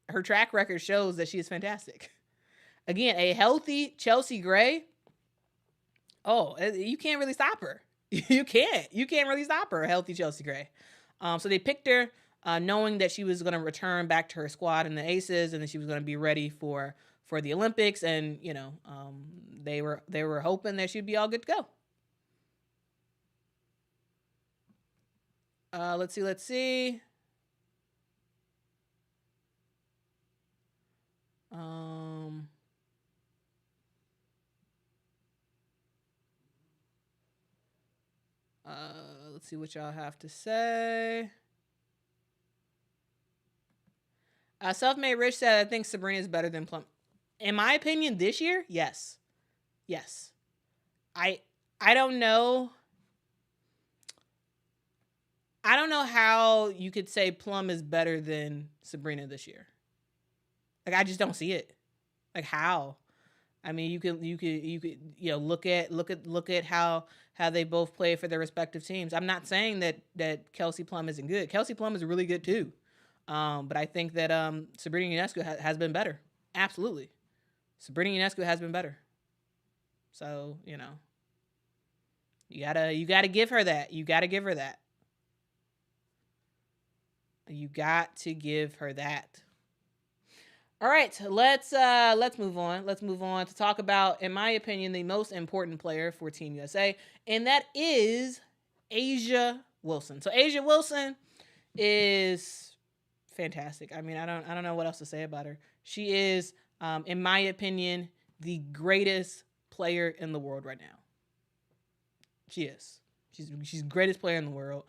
her track record shows that she is fantastic. Again, a healthy Chelsea Gray. Oh, you can't really stop her. You can't really stop her, a healthy Chelsea Gray. So they picked her knowing that she was going to return back to her squad in the Aces, and that she was going to be ready for the Olympics. And, they were hoping that she'd be all good to go. Let's see. Let's see what y'all have to say. Self-Made Rich said, I think Sabrina is better than Plum. In my opinion, this year, yes. I don't know. I don't know how you could say Plum is better than Sabrina this year. Like, I just don't see it. Like, how? I mean, you could look at how they both play for their respective teams. I'm not saying that Kelsey Plum isn't good. Kelsey Plum is really good too. But I think that Sabrina Ionescu has been better. Absolutely. Sabrina Ionescu has been better. So, you gotta give her that. You got to give her that. You got to give her that. All right, let's move on. Let's move on to talk about, in my opinion, the most important player for Team USA, and that is A'ja Wilson. So A'ja Wilson is fantastic. I mean, I don't know what else to say about her. She is, in my opinion, the greatest player in the world right now. She is. She's the greatest player in the world.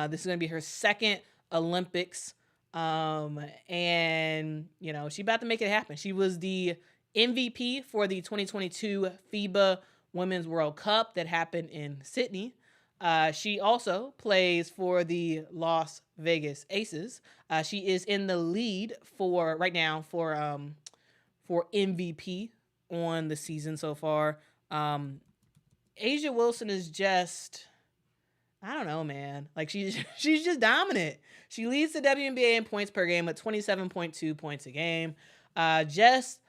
This is going to be her second Olympics. And she about to make it happen. She was the MVP for the 2022 FIBA Women's World Cup that happened in Sydney. She also plays for the Las Vegas Aces. She is in the lead for right now for MVP on the season so far. A'ja Wilson is just, I don't know, man. Like she's just dominant. She leads the WNBA in points per game with 27.2 points a game. Just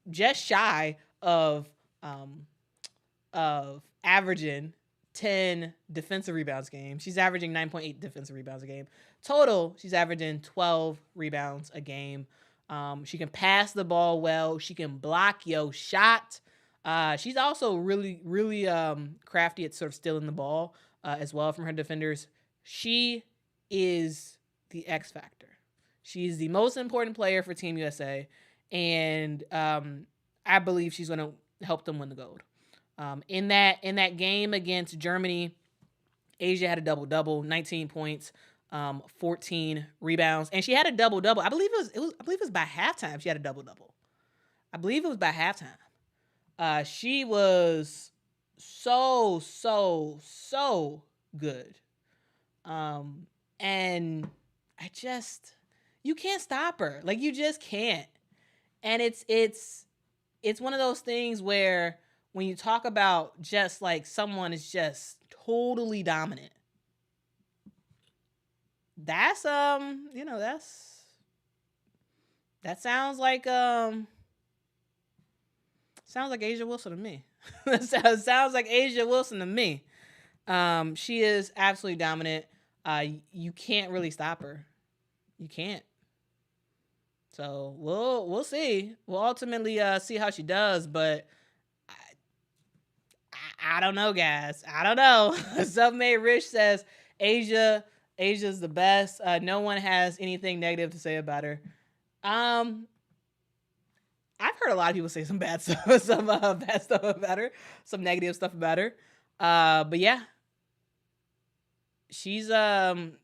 just shy of averaging 10 defensive rebounds a game. She's averaging 9.8 defensive rebounds a game. Total, she's averaging 12 rebounds a game. She can pass the ball well. She can block your shot. She's also really, really crafty at sort of stealing the ball as well from her defenders. She is the X factor. She's the most important player for Team USA, and I believe she's going to help them win the gold. In that game against Germany, A'ja had a double-double, 19 points, 14 rebounds, and she had a double-double. I believe it was by halftime she had a double-double. I believe it was by halftime. She was so good. And you can't stop her. Like, you just can't. And it's one of those things where when you talk about just like someone is just totally dominant, that's that sounds like A'ja Wilson to me. That sounds like A'ja Wilson to me. She is absolutely dominant. You can't really stop her. You can't. So we'll see. We'll ultimately see how she does, but I don't know, guys. I don't know. Submade Rich says Asia's the best. No one has anything negative to say about her. I've heard a lot of people say some bad stuff, some bad stuff about her, some negative stuff about her. But yeah, she's on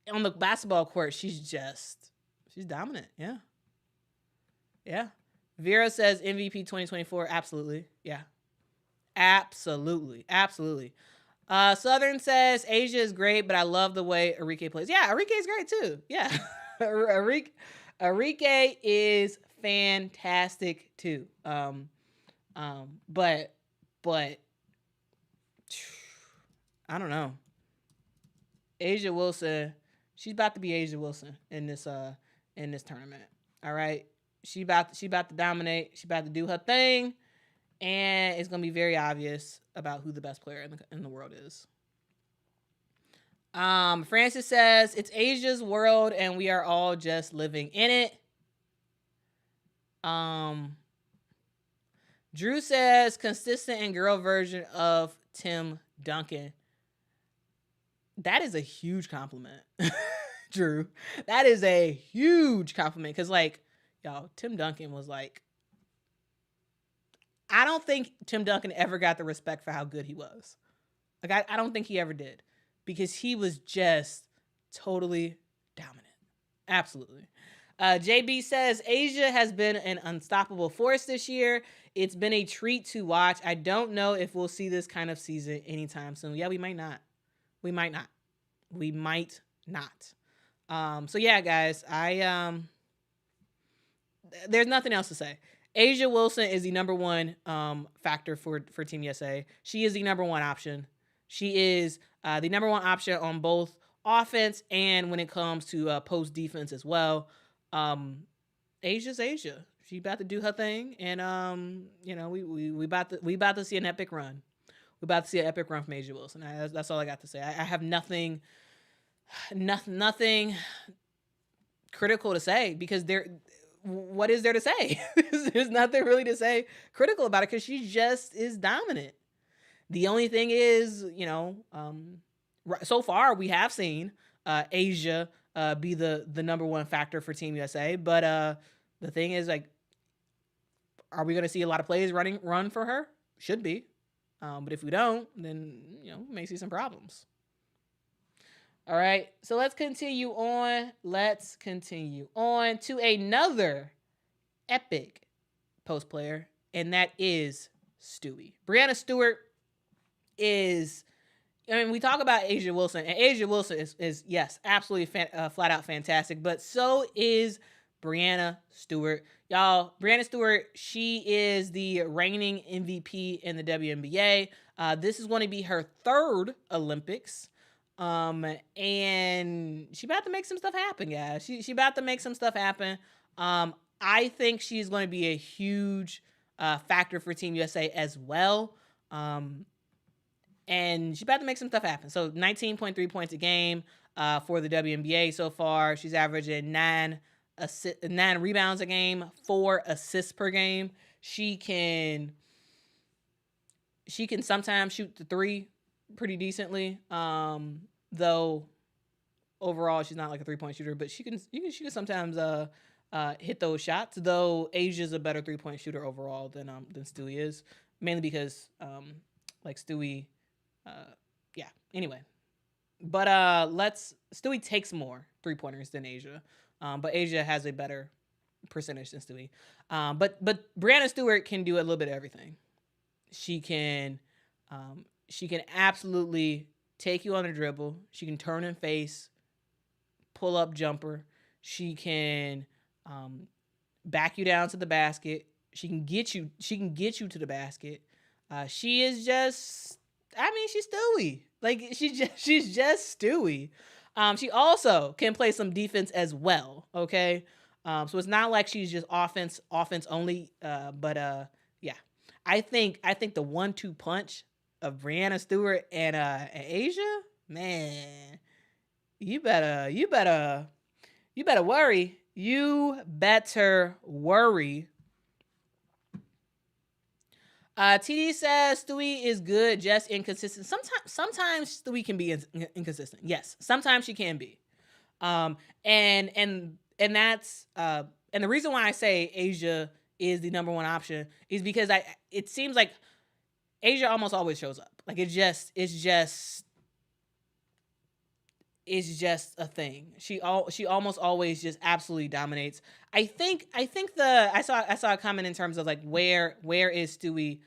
the basketball court. She's dominant. Yeah. Yeah. Vera says MVP 2024. Absolutely. Yeah. Absolutely. Southern says A'ja is great, but I love the way Arike plays. Yeah, Arike is great too. Yeah. Arike is fantastic too. But I don't know. A'ja Wilson, she's about to be A'ja Wilson in this tournament. All right. She about to dominate. She about to do her thing. And it's going to be very obvious about who the best player in the world is. Francis says, it's Asia's world and we are all just living in it. Drew says, consistent and girl version of Tim Duncan. That is a huge compliment, Drew. That is a huge compliment because, like, y'all, Tim Duncan was like, I don't think Tim Duncan ever got the respect for how good he was. Like, I don't think he ever did because he was just totally dominant. Absolutely. JB says, A'ja has been an unstoppable force this year. It's been a treat to watch. I don't know if we'll see this kind of season anytime soon. Yeah, we might not. So yeah, guys, there's nothing else to say. A'ja Wilson is the number one factor for Team USA. She is the number one option. She is the number one option on both offense and when it comes to post defense as well. A'ja's A'ja. She about to do her thing, and we about to see an epic run. We're about to see an epic run from A'ja Wilson. That's all I got to say. I have nothing critical to say because what is there to say? There's nothing really to say critical about it because she just is dominant. The only thing is, so far we have seen A'ja be the number one factor for Team USA. But the thing is, like, are we going to see a lot of plays run for her? Should be. But if we don't, then, we may see some problems. All right, so let's continue on. To another epic post player, and that is Stewie. Brianna Stewart is I mean, we talk about A'ja Wilson, and A'ja Wilson is yes, absolutely flat out fantastic, but so is Breanna Stewart. Y'all, Breanna Stewart, she is the reigning MVP in the WNBA. This is going to be her third Olympics. And she about to make some stuff happen, guys. She about to make some stuff happen. I think she's going to be a huge factor for Team USA as well. And she's about to make some stuff happen. So 19.3 points a game for the WNBA so far. She's averaging 9 rebounds a game, 4 assists per game. She can sometimes shoot the 3 pretty decently. Though overall she's not like a 3-point shooter, but she can sometimes hit those shots. Though Asia's a better 3-point shooter overall than Stewie is, mainly because like Stewie, yeah. Anyway, but Stewie takes more 3-pointers than A'ja, but A'ja has a better percentage than Stewie. But Breanna Stewart can do a little bit of everything. She can absolutely take you on a dribble. She can turn and face, pull up jumper. She can back you down to the basket. She can get you to the basket. She is just, I mean, she's Stewie. Like she's just Stewie. She also can play some defense as well. Okay. So it's not like she's just offense only. But yeah, I think the 1-2 punch of Breanna Stewart and A'ja, man, you better worry. You better worry. TD says Stewie is good, just inconsistent. Sometimes Stewie can be inconsistent. Yes, sometimes she can be. And that's and the reason why I say A'ja is the number one option is because it seems like A'ja almost always shows up. Like it's just a thing. She almost always just absolutely dominates. I think I saw a comment in terms of like where is Stewie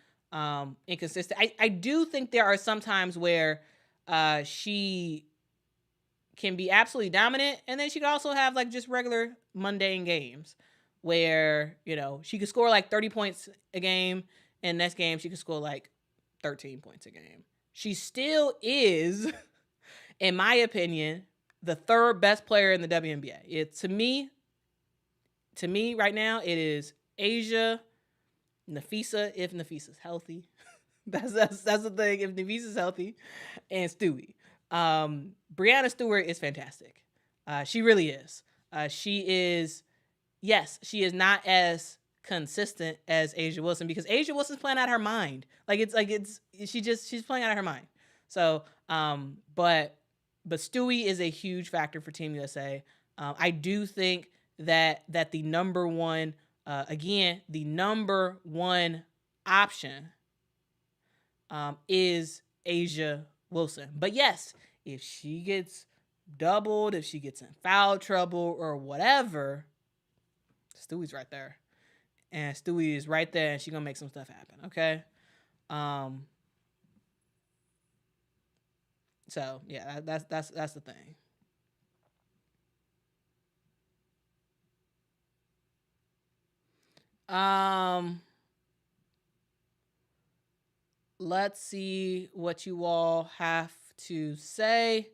inconsistent. I do think there are some times where she can be absolutely dominant, and then she could also have like just regular mundane games where, you know, she could score like 30 points a game, and next game she could score like 13 points a game. She still is, in my opinion, the third best player in the WNBA. To me right now, it is A'ja, Nafisa, if Nafisa's healthy. that's the thing, if Nafisa's healthy, and Stewie. Breanna Stewart is fantastic. She really is. She is not as consistent as A'ja Wilson, because A'ja Wilson's playing out of her mind. She's playing out of her mind. So, but Stewie is a huge factor for Team USA. I do think that the number one, the number one option is A'ja Wilson. But yes, if she gets doubled, if she gets in foul trouble or whatever, Stewie's right there. And Stewie is right there, and she's going to make some stuff happen, okay? So, yeah, that's the thing. Let's see what you all have to say.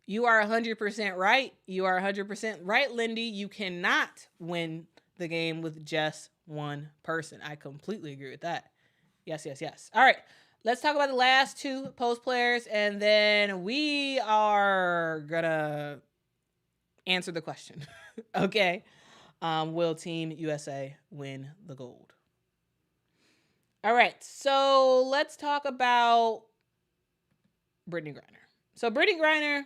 You are 100% right. You are 100% right, Lindy. You cannot win the game with just one person. I completely agree with that. Yes. All right. Let's talk about the last two post players, and then we are going to answer the question. Okay. Will Team USA win the gold? All right. So let's talk about Brittney Griner. So Brittney Griner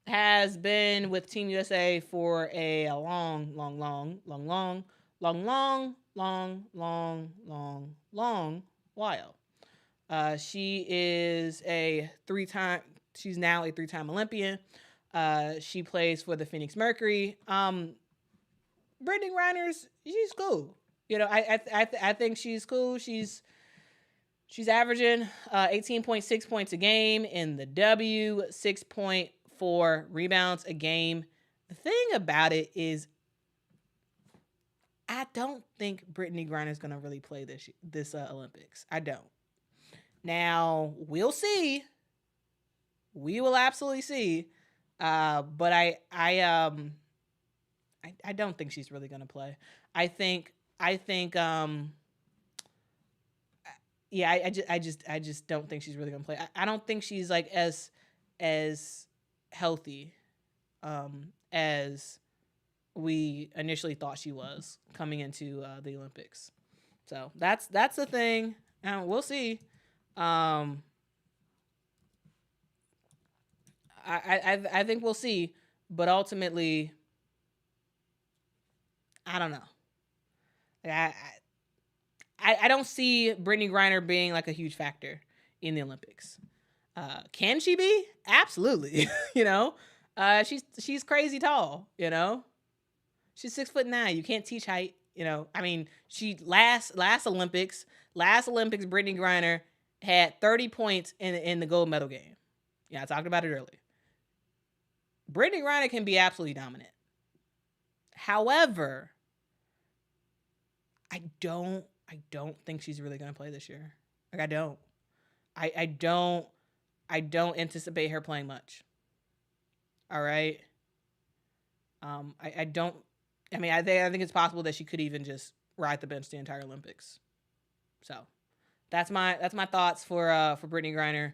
has been with Team USA for a long while. She is she's now a 3-time Olympian. She plays for the Phoenix Mercury. Brittney Griner, she's cool. I think she's cool. She's averaging 18.6 points a game in the W, 6.4 rebounds a game. The thing about it is, I don't think Brittany Griner is going to really play this Olympics. I don't. Now we'll see. We will absolutely see. But I don't think she's really going to play. I think yeah, I just don't think she's really going to play. I don't think she's like as healthy as we initially thought she was coming into the Olympics. So that's the thing. We'll see. I think we'll see, but ultimately, I don't know. I don't see Brittany Griner being like a huge factor in the Olympics. Can she be? Absolutely. She's crazy tall. She's 6'9". You can't teach height. I mean, she last Olympics, Brittany Griner had 30 points in the gold medal game. Yeah, I talked about it earlier. Brittany Griner can be absolutely dominant. However, I don't think she's really going to play this year. Like, I don't. I don't anticipate her playing much. All right. I don't. I mean, I think it's possible that she could even just ride the bench the entire Olympics. So, that's my thoughts for Brittany Griner.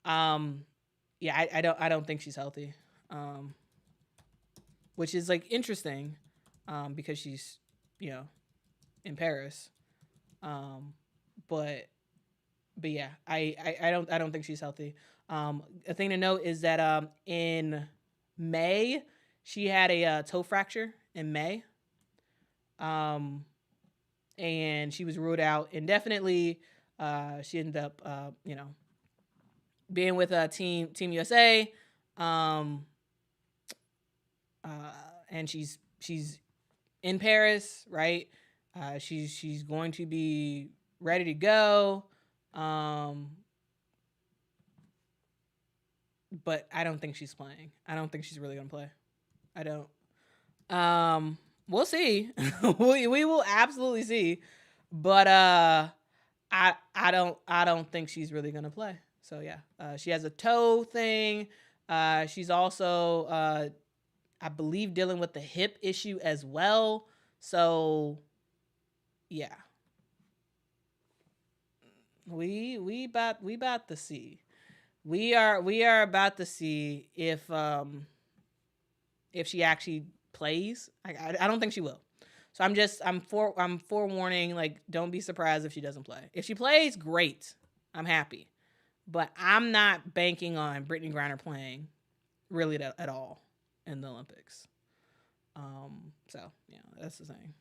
Yeah, I don't think she's healthy. Which is like interesting, because she's in Paris. But yeah, I don't think she's healthy. A thing to note is that in May she had a toe fracture in May. And she was ruled out indefinitely. She ended up being with Team USA. And she's in Paris, right? She's going to be ready to go. But I don't think she's playing. I don't think she's really gonna play. I don't. We'll see. we will absolutely see. But I don't think she's really gonna play. So yeah, she has a toe thing. She's also I believe dealing with the hip issue as well. So yeah, we about to see. We are about to see if she actually plays. I don't think she will. So I'm forewarning, like, don't be surprised if she doesn't play. If she plays, great. I'm happy. But I'm not banking on Brittany Griner playing really at all in the Olympics. So yeah, that's the thing.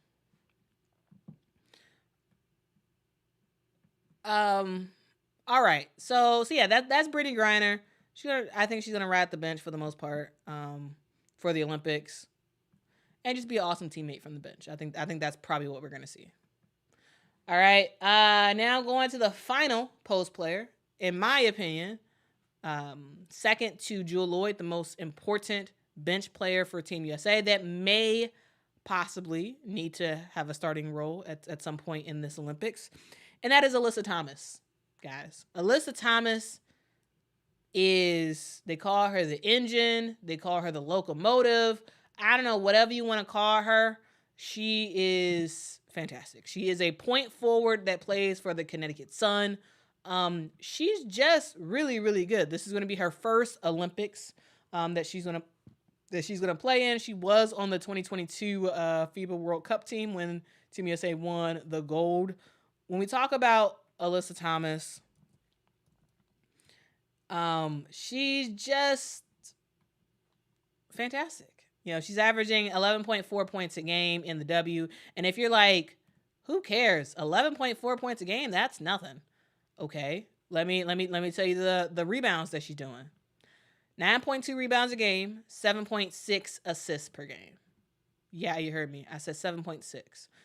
All right. So yeah, that's Brittany Griner. I think she's gonna ride the bench for the most part. For the Olympics, and just be an awesome teammate from the bench. I think that's probably what we're gonna see. All right. Now going to the final post player, in my opinion, second to Jewel Lloyd, the most important bench player for Team USA that may possibly need to have a starting role at some point in this Olympics. And that is Alyssa Thomas, guys. Alyssa Thomas they call her the engine. They call her the locomotive. I don't know, whatever you want to call her. She is fantastic. She is a point forward that plays for the Connecticut Sun. She's just really, really good. This is going to be her first Olympics that she's going to play in. She was on the 2022 FIBA World Cup team when Team USA won the gold. When we talk about Alyssa Thomas, she's just fantastic. She's averaging 11.4 points a game in the W. And if you're like, who cares? 11.4 points a game, that's nothing. Okay. Let me tell you the rebounds that she's doing. 9.2 rebounds a game, 7.6 assists per game. Yeah, you heard me. I said 7.6.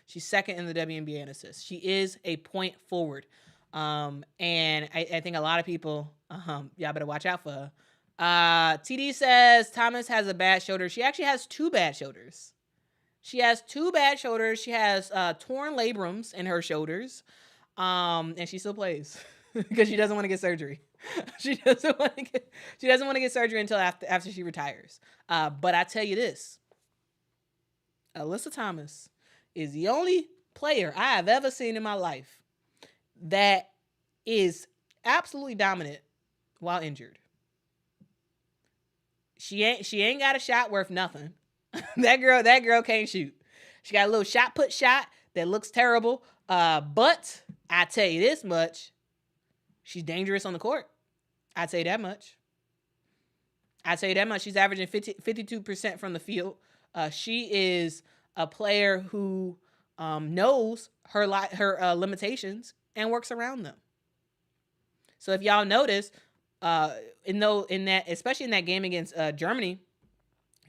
She's second in the WNBA in assists. She is a point forward. And I think a lot of people, y'all better watch out for her. TD says Thomas has a bad shoulder. She actually has two bad shoulders. She has two bad shoulders. She has torn labrums in her shoulders. And she still plays because she doesn't want to get surgery. She doesn't want to get surgery until after she retires. But I tell you this, Alyssa Thomas is the only player I have ever seen in my life that is absolutely dominant while injured. She ain't got a shot worth nothing. that girl can't shoot. She got a little shot put shot that looks terrible. But I tell you this much, she's dangerous on the court. I tell you that much. She's averaging 52% from the field. She is a player who knows her limitations and works around them. So if y'all notice, especially in that game against Germany,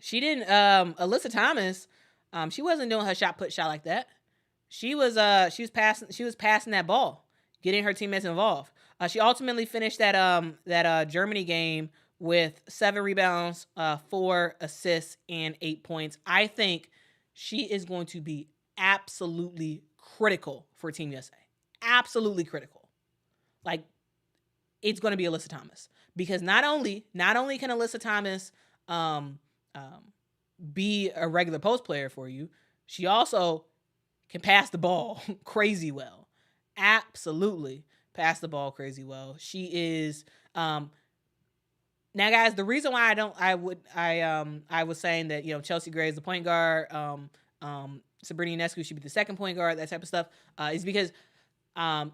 she didn't. Alyssa Thomas, she wasn't doing her shot put shot like that. She was passing that ball, getting her teammates involved. She ultimately finished that Germany game with 7 rebounds, 4 assists, and 8 points. I think she is going to be absolutely critical for Team USA. Absolutely critical. Like, it's going to be Alyssa Thomas, because not only can Alyssa Thomas be a regular post player for you, she also can pass the ball crazy well. Absolutely pass the ball crazy well. She is now, guys, the reason why I was saying that, Chelsea Gray is the point guard, Sabrina Ionescu should be the second point guard, that type of stuff, is because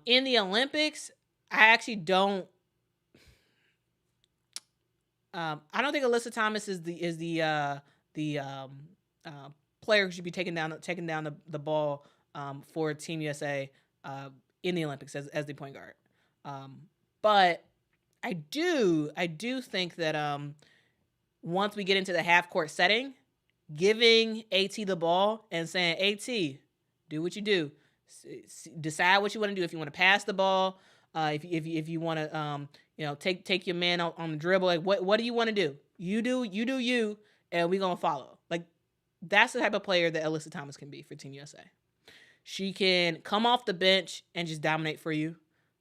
in the Olympics, I actually don't. I don't think Alyssa Thomas is the player who should be taking down the ball for Team USA in the Olympics as the point guard. But I do think that once we get into the half court setting, giving AT the ball and saying, AT, do what you do. Decide what you want to do. If you want to pass the ball, if you want to take your man on the dribble, like what do you want to do? You do you, and we're gonna follow. Like, that's the type of player that Alyssa Thomas can be for Team USA. She can come off the bench and just dominate for you.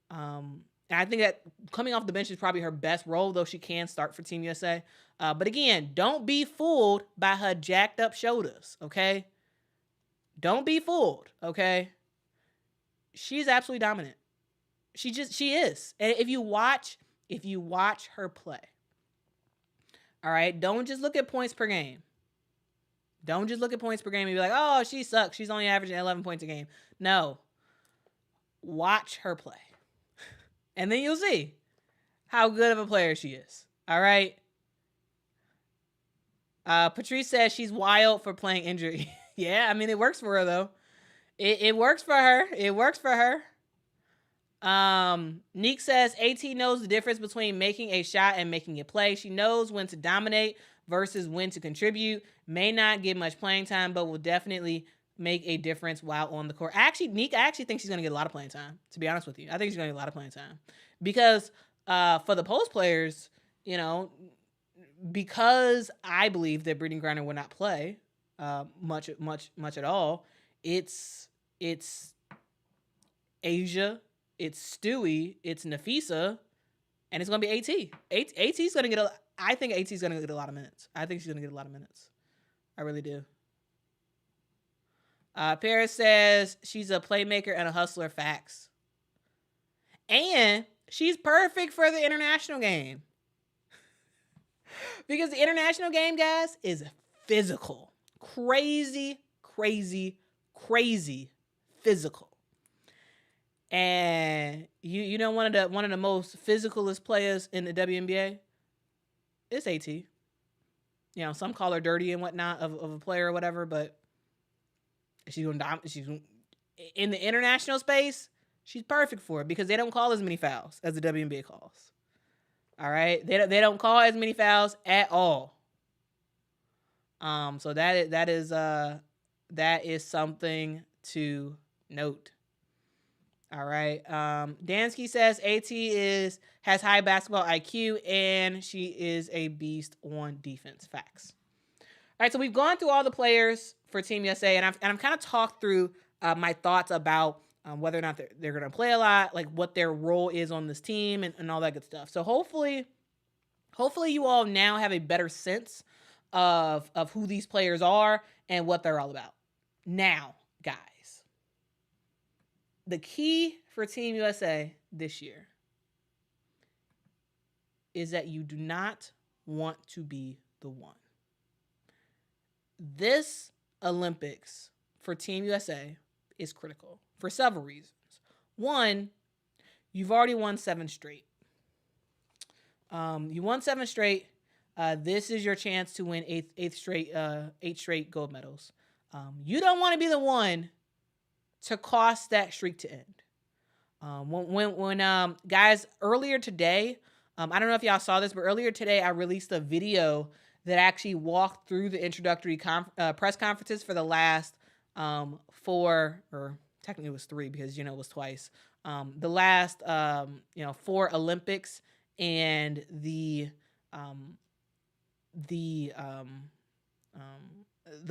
And I think that coming off the bench is probably her best role, though she can start for Team USA. But again, don't be fooled by her jacked up shoulders, okay? Don't be fooled, okay? She's absolutely dominant. She is. And if you watch her play, all right, don't just look at points per game. Don't just look at points per game and be like, oh, she sucks. She's only averaging 11 points a game. No. Watch her play. And then you'll see how good of a player she is. All right? Patrice says she's wild for playing injury. Yeah, I mean, it works for her, though. It works for her. It works for her. Neek says AT knows the difference between making a shot and making a play. She knows when to dominate versus when to contribute. May not get much playing time, but will definitely make a difference while on the court. Neek, I actually think she's going to get a lot of playing time, to be honest with you. I think she's going to get a lot of playing time. Because for the post players, because I believe that Brittany Griner will not play much at all, it's Asia, it's Stewie, it's Nafisa, and it's going to be AT. AT's going to get I think AT's going to get a lot of minutes. I think she's going to get a lot of minutes. I really do. Paris says she's a playmaker and a hustler. Facts. And she's perfect for the international game. Because the international game, guys, is physical. Crazy physical. And you know one of the most physicalest players in the WNBA? It's AT. Some call her dirty and whatnot of a player or whatever, but she's in the international space, she's perfect for it because they don't call as many fouls as the WNBA calls. All right? They don't call as many fouls at all. So that is That is something to note. All right. Dansky says AT has high basketball IQ and she is a beast on defense. Facts. All right, so we've gone through all the players for Team USA, and I've kind of talked through my thoughts about whether or not they're going to play a lot, like what their role is on this team, and all that good stuff. So hopefully you all now have a better sense of who these players are and what they're all about. Now, guys, the key for Team USA this year is that you do not want to be the one. This Olympics for Team USA is critical for several reasons. One, you've already won 7 straight. You won 7 straight. This is your chance to win 8 straight gold medals. You don't want to be the one to cost that streak to end. When guys, earlier today, I don't know if y'all saw this, but earlier today I released a video that actually walked through the introductory press conferences for the last 4, or technically it was 3 because it was twice. The last 4 Olympics and the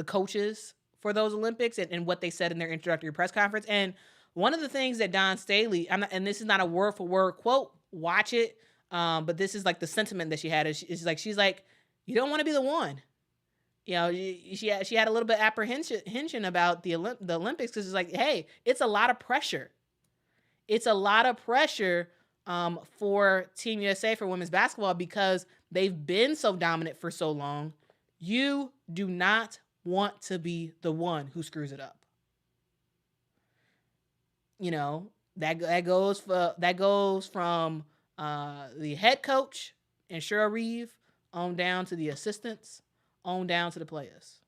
coaches for those Olympics and what they said in their introductory press conference. And one of the things that Dawn Staley, and this is not a word for word quote, watch it, but this is like the sentiment that she had. She's like, you don't want to be the one. She had a little bit of apprehension about the Olympics because it's like, hey, it's a lot of pressure. It's a lot of pressure for Team USA for women's basketball because they've been so dominant for so long. You do not want to be the one who screws it up. That goes from the head coach and Cheryl Reeve on down to the assistants, on down to the players.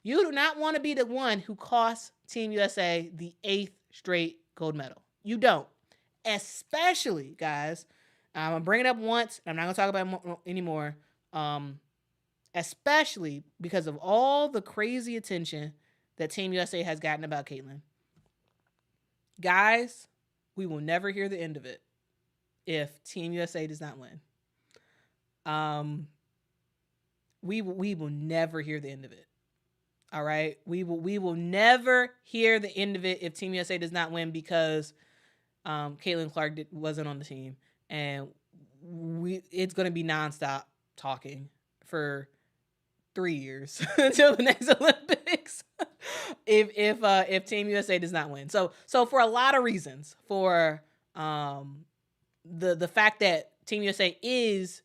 You do not want to be the one who costs Team USA the 8th straight gold medal. You don't. Especially, guys, I'm going to bring it up once, and I'm not going to talk about it anymore, especially because of all the crazy attention that Team USA has gotten about Caitlin. Guys, we will never hear the end of it if Team USA does not win. We will never hear the end of it. All right? We will never hear the end of it if Team USA does not win because Caitlin Clark wasn't on the team. And it's going to be nonstop talking for 3 years until the next Olympics if Team USA does not win. So for a lot of reasons, for the fact that Team USA has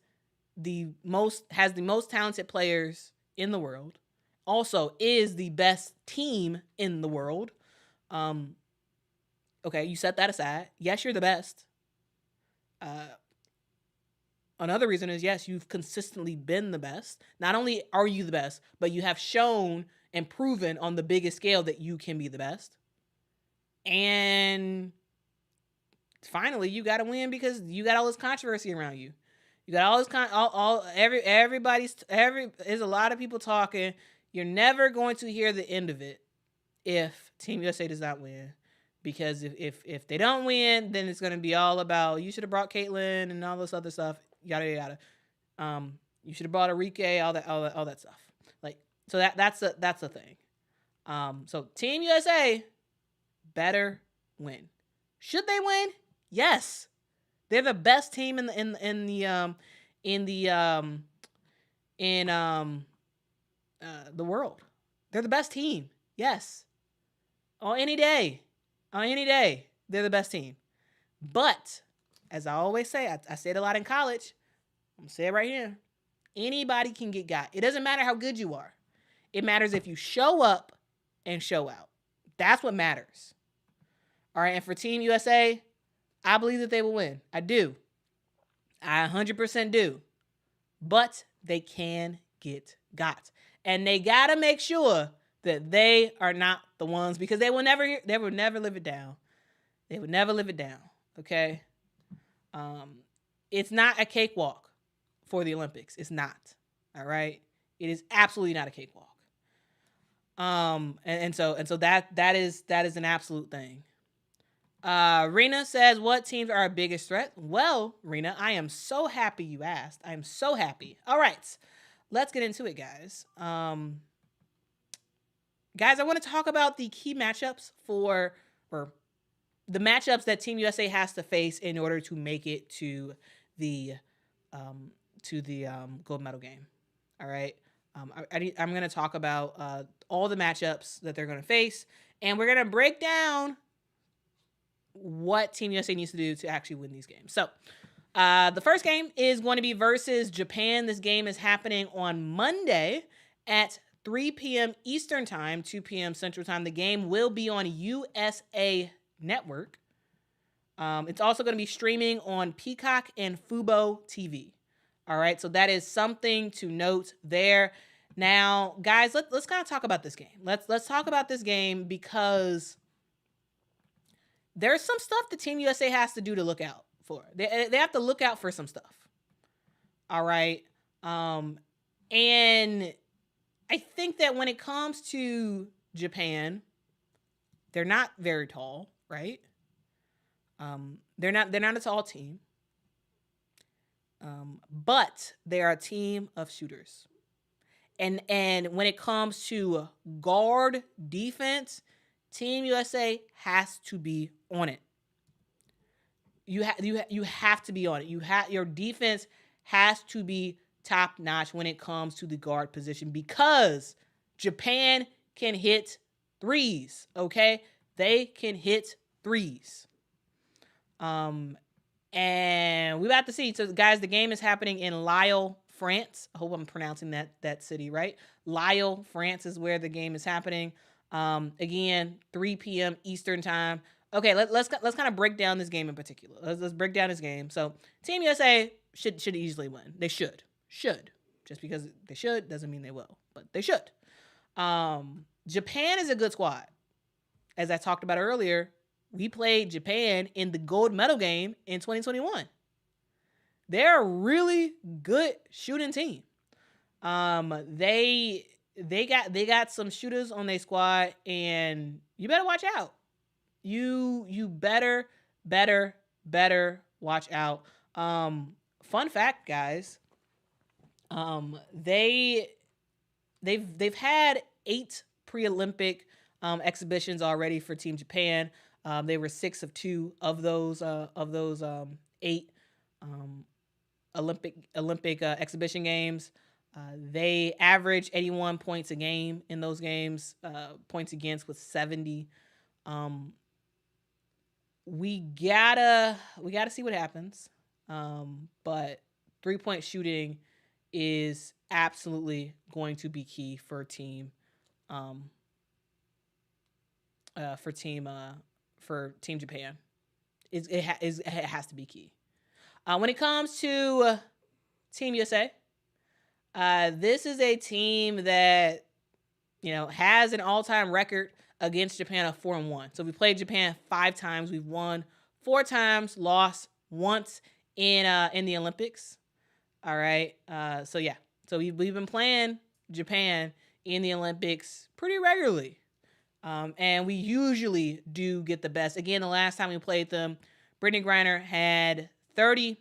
the most talented players in the world, also is the best team in the world. Okay, you set that aside. Yes, you're the best. Another reason is, yes, you've consistently been the best. Not only are you the best, but you have shown and proven on the biggest scale that you can be the best. And finally, you got to win because you got all this controversy around you. You got all this there's a lot of people talking. You're never going to hear the end of it if Team USA does not win. Because if they don't win, then it's going to be all about, you should have brought Caitlin and all this other stuff, yada yada. You should have brought Enrique, all that stuff. Like, so that's the thing. So Team USA better win. Should they win? Yes. They're the best team in the world. They're the best team. Yes. On any day, they're the best team. But as I always say, I say it a lot in college. I'm gonna say it right here. Anybody can get got. It doesn't matter how good you are. It matters if you show up and show out. That's what matters. All right. And for Team USA, I believe that they will win. I do. I 100% do. But they can get got. And they got to make sure that they are not the ones, because they will never live it down. They would never live it down. Okay? It's not a cakewalk for the Olympics. It's not. All right? It is absolutely not a cakewalk. And so that is an absolute thing. Rena says, what teams are our biggest threat? Well, Rena, I am so happy you asked. I am so happy. All right, let's get into it, guys. Guys, I want to talk about the key matchups or the matchups that Team USA has to face in order to make it to the gold medal game. All right. I'm going to talk about all the matchups that they're going to face, and we're going to break down what Team USA needs to do to actually win these games. So the first game is going to be versus Japan. This game is happening on Monday at 3 p.m. Eastern Time, 2 p.m. Central Time. The game will be on USA Network. It's also going to be streaming on Peacock and Fubo TV. All right, so that is something to note there. Now, guys, let's kind of talk about this game. Let's talk about this game because there's some stuff the Team USA has to do to look out for. They have to look out for some stuff. All right, and I think that when it comes to Japan, they're not very tall, right? They're not a tall team. But they are a team of shooters. And when it comes to guard defense, Team USA has to be on it. You have to be on it. Your defense has to be top notch when it comes to the guard position because Japan can hit threes, okay? They can hit threes. And we're about to see. So, guys, the game is happening in Lille, France. I hope I'm pronouncing that city right. Lille, France is where the game is happening. Again, 3 p.m. Eastern Time. Okay, let's kind of break down this game in particular. Let's break down this game. So, Team USA should easily win. They should. Just because they should doesn't mean they will, but they should. Japan is a good squad. As I talked about earlier, we played Japan in the gold medal game in 2021. They're a really good shooting team. They got some shooters on their squad, and you better watch out. You better watch out. Fun fact, guys. They've had 8 pre-Olympic exhibitions already for Team Japan. They were 6 of 2 of those 8 Olympic exhibition games. They averaged 81 points a game in those games. Points against was 70. We gotta see what happens. But 3-point shooting is absolutely going to be key for Team Japan. It has to be key. When it comes to Team USA, this is a team that has an all-time record against Japan of 4-1. So we played Japan 5 times. We've won 4 times, lost once in the Olympics. All right. So we've been playing Japan in the Olympics pretty regularly. And we usually do get the best. Again, the last time we played them, Brittany Griner had 30.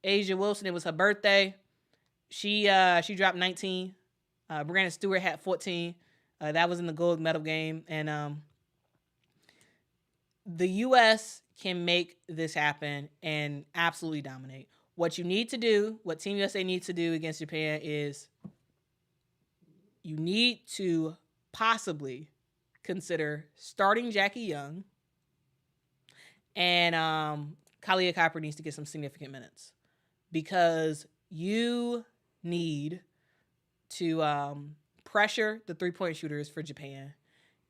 Asia Wilson, it was her birthday. She dropped 19. Brandon Stewart had 14. That was in the gold medal game. And the U.S. can make this happen and absolutely dominate. What Team USA needs to do against Japan is you need to possibly consider starting Jackie Young, and Kalia Copper needs to get some significant minutes because you need to pressure the 3-point shooters for Japan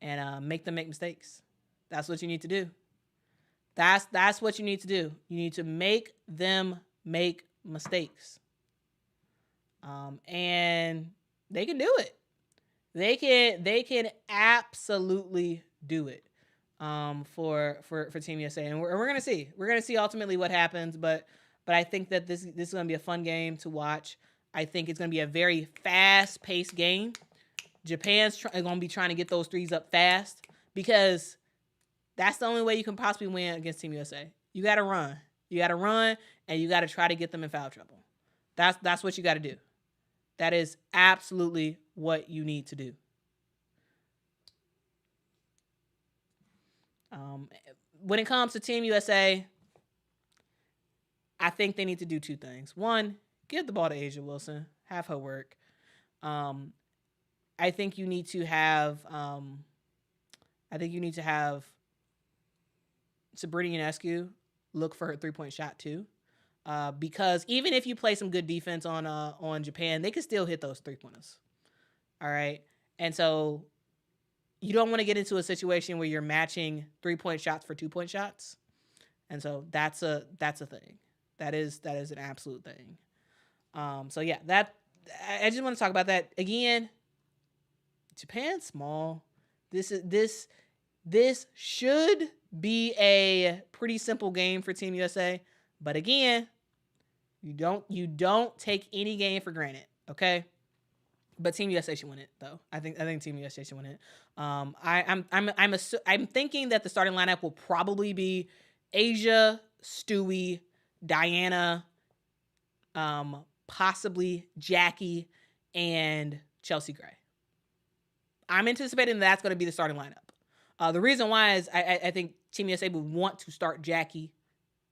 and make them make mistakes. That's what you need to do. That's what you need to do. You need to make them make mistakes. And they can do it. They can absolutely do it for Team USA, and we're gonna see. We're gonna see ultimately what happens, but I think that this is gonna be a fun game to watch. I think it's gonna be a very fast-paced game Japan's going to be trying to get those threes up fast because that's the only way you can possibly win against Team USA. You got to run. You got to run, and you got to try to get them in foul trouble. That's what you got to do. That is absolutely what you need to do. When it comes to Team USA, I think they need to do two things. One, give the ball to Asia Wilson. Have her work. I think you need to have Sabrina Ionescu look for her 3-point shot too. Because even if you play some good defense on Japan, they can still hit those 3-pointers. All right. And so you don't want to get into a situation where you're matching 3-point shots for 2-point shots. And so that's a thing. That is an absolute thing. So yeah, I just want to talk about that again. Japan's small. This should be a pretty simple game for Team USA, but again, you don't take any game for granted, okay? But Team USA should win it, though. I think Team USA should win it. I'm thinking that the starting lineup will probably be Asia, Stewie, Diana, possibly Jackie, and Chelsea Gray. I'm anticipating that's going to be the starting lineup. The reason why is I think Team USA would want to start Jackie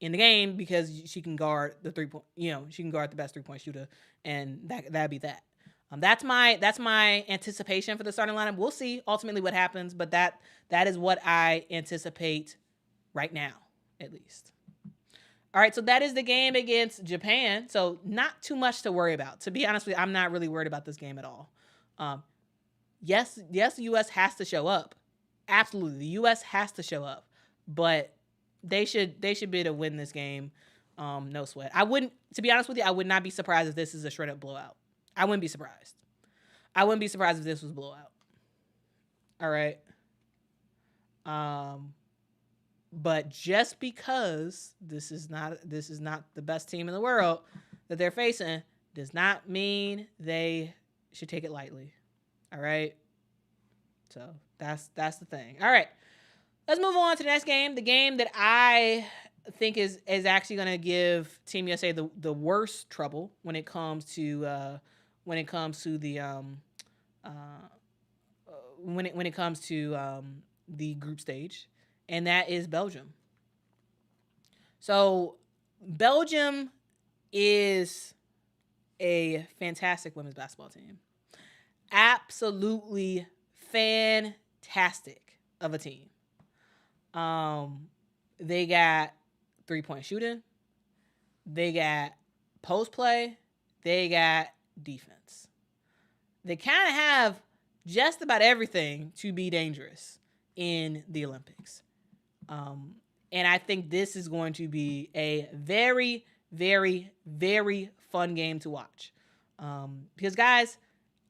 in the game because she can guard the 3-point. She can guard the best 3-point shooter, and that'd be that. That's my anticipation for the starting lineup. We'll see ultimately what happens, but that is what I anticipate right now, at least. All right, so that is the game against Japan. So not too much to worry about. To be honest with you, I'm not really worried about this game at all. Yes, the U.S. has to show up. Absolutely, the U.S. has to show up, but they should be able to win this game. No sweat. To be honest with you, I would not be surprised if this is a straight up blowout. I wouldn't be surprised. I wouldn't be surprised if this was a blowout. All right. But just because this is not the best team in the world that they're facing does not mean they should take it lightly. All right. So that's the thing. All right. Let's move on to the next game. The game that I think is actually going to give Team USA the worst trouble when it comes to the group stage, and that is Belgium. So Belgium is a fantastic women's basketball team. Absolutely fantastic of a team. They got 3-point shooting. They got post play. They got defense. They kind of have just about everything to be dangerous in the Olympics. And I think this is going to be a very, very, very fun game to watch. Because, guys,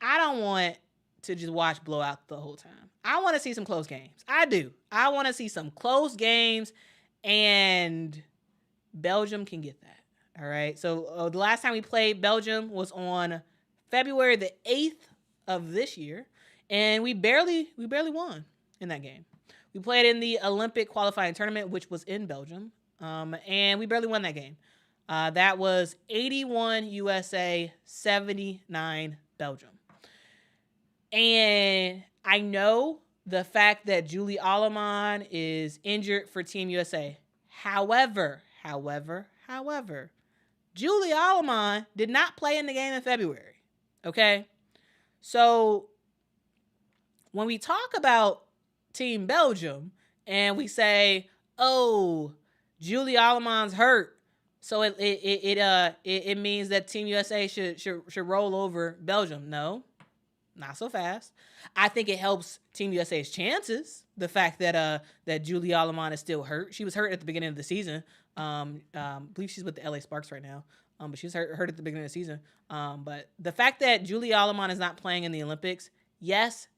I don't want to just watch blowout the whole time. I want to see some close games. I do. I want to see some close games, and Belgium can get that. All right. So the last time we played Belgium was on February the 8th of this year, and we barely won in that game. We played in the Olympic qualifying tournament, which was in Belgium, and we barely won that game. That was 81 USA, 79 Belgium. And I know the fact that Julie Alleman is injured for Team USA. However, Julie Alleman did not play in the game in February. Okay? So when we talk about Team Belgium and we say, oh, Julie Alleman's hurt, so it means that Team USA should roll over Belgium. No, not so fast. I think it helps Team USA's chances, the fact that Julie Alleman is still hurt. She was hurt at the beginning of the season. I believe she's with the LA Sparks right now. But she was hurt at the beginning of the season. But the fact that Julie Alleman is not playing in the Olympics, yes,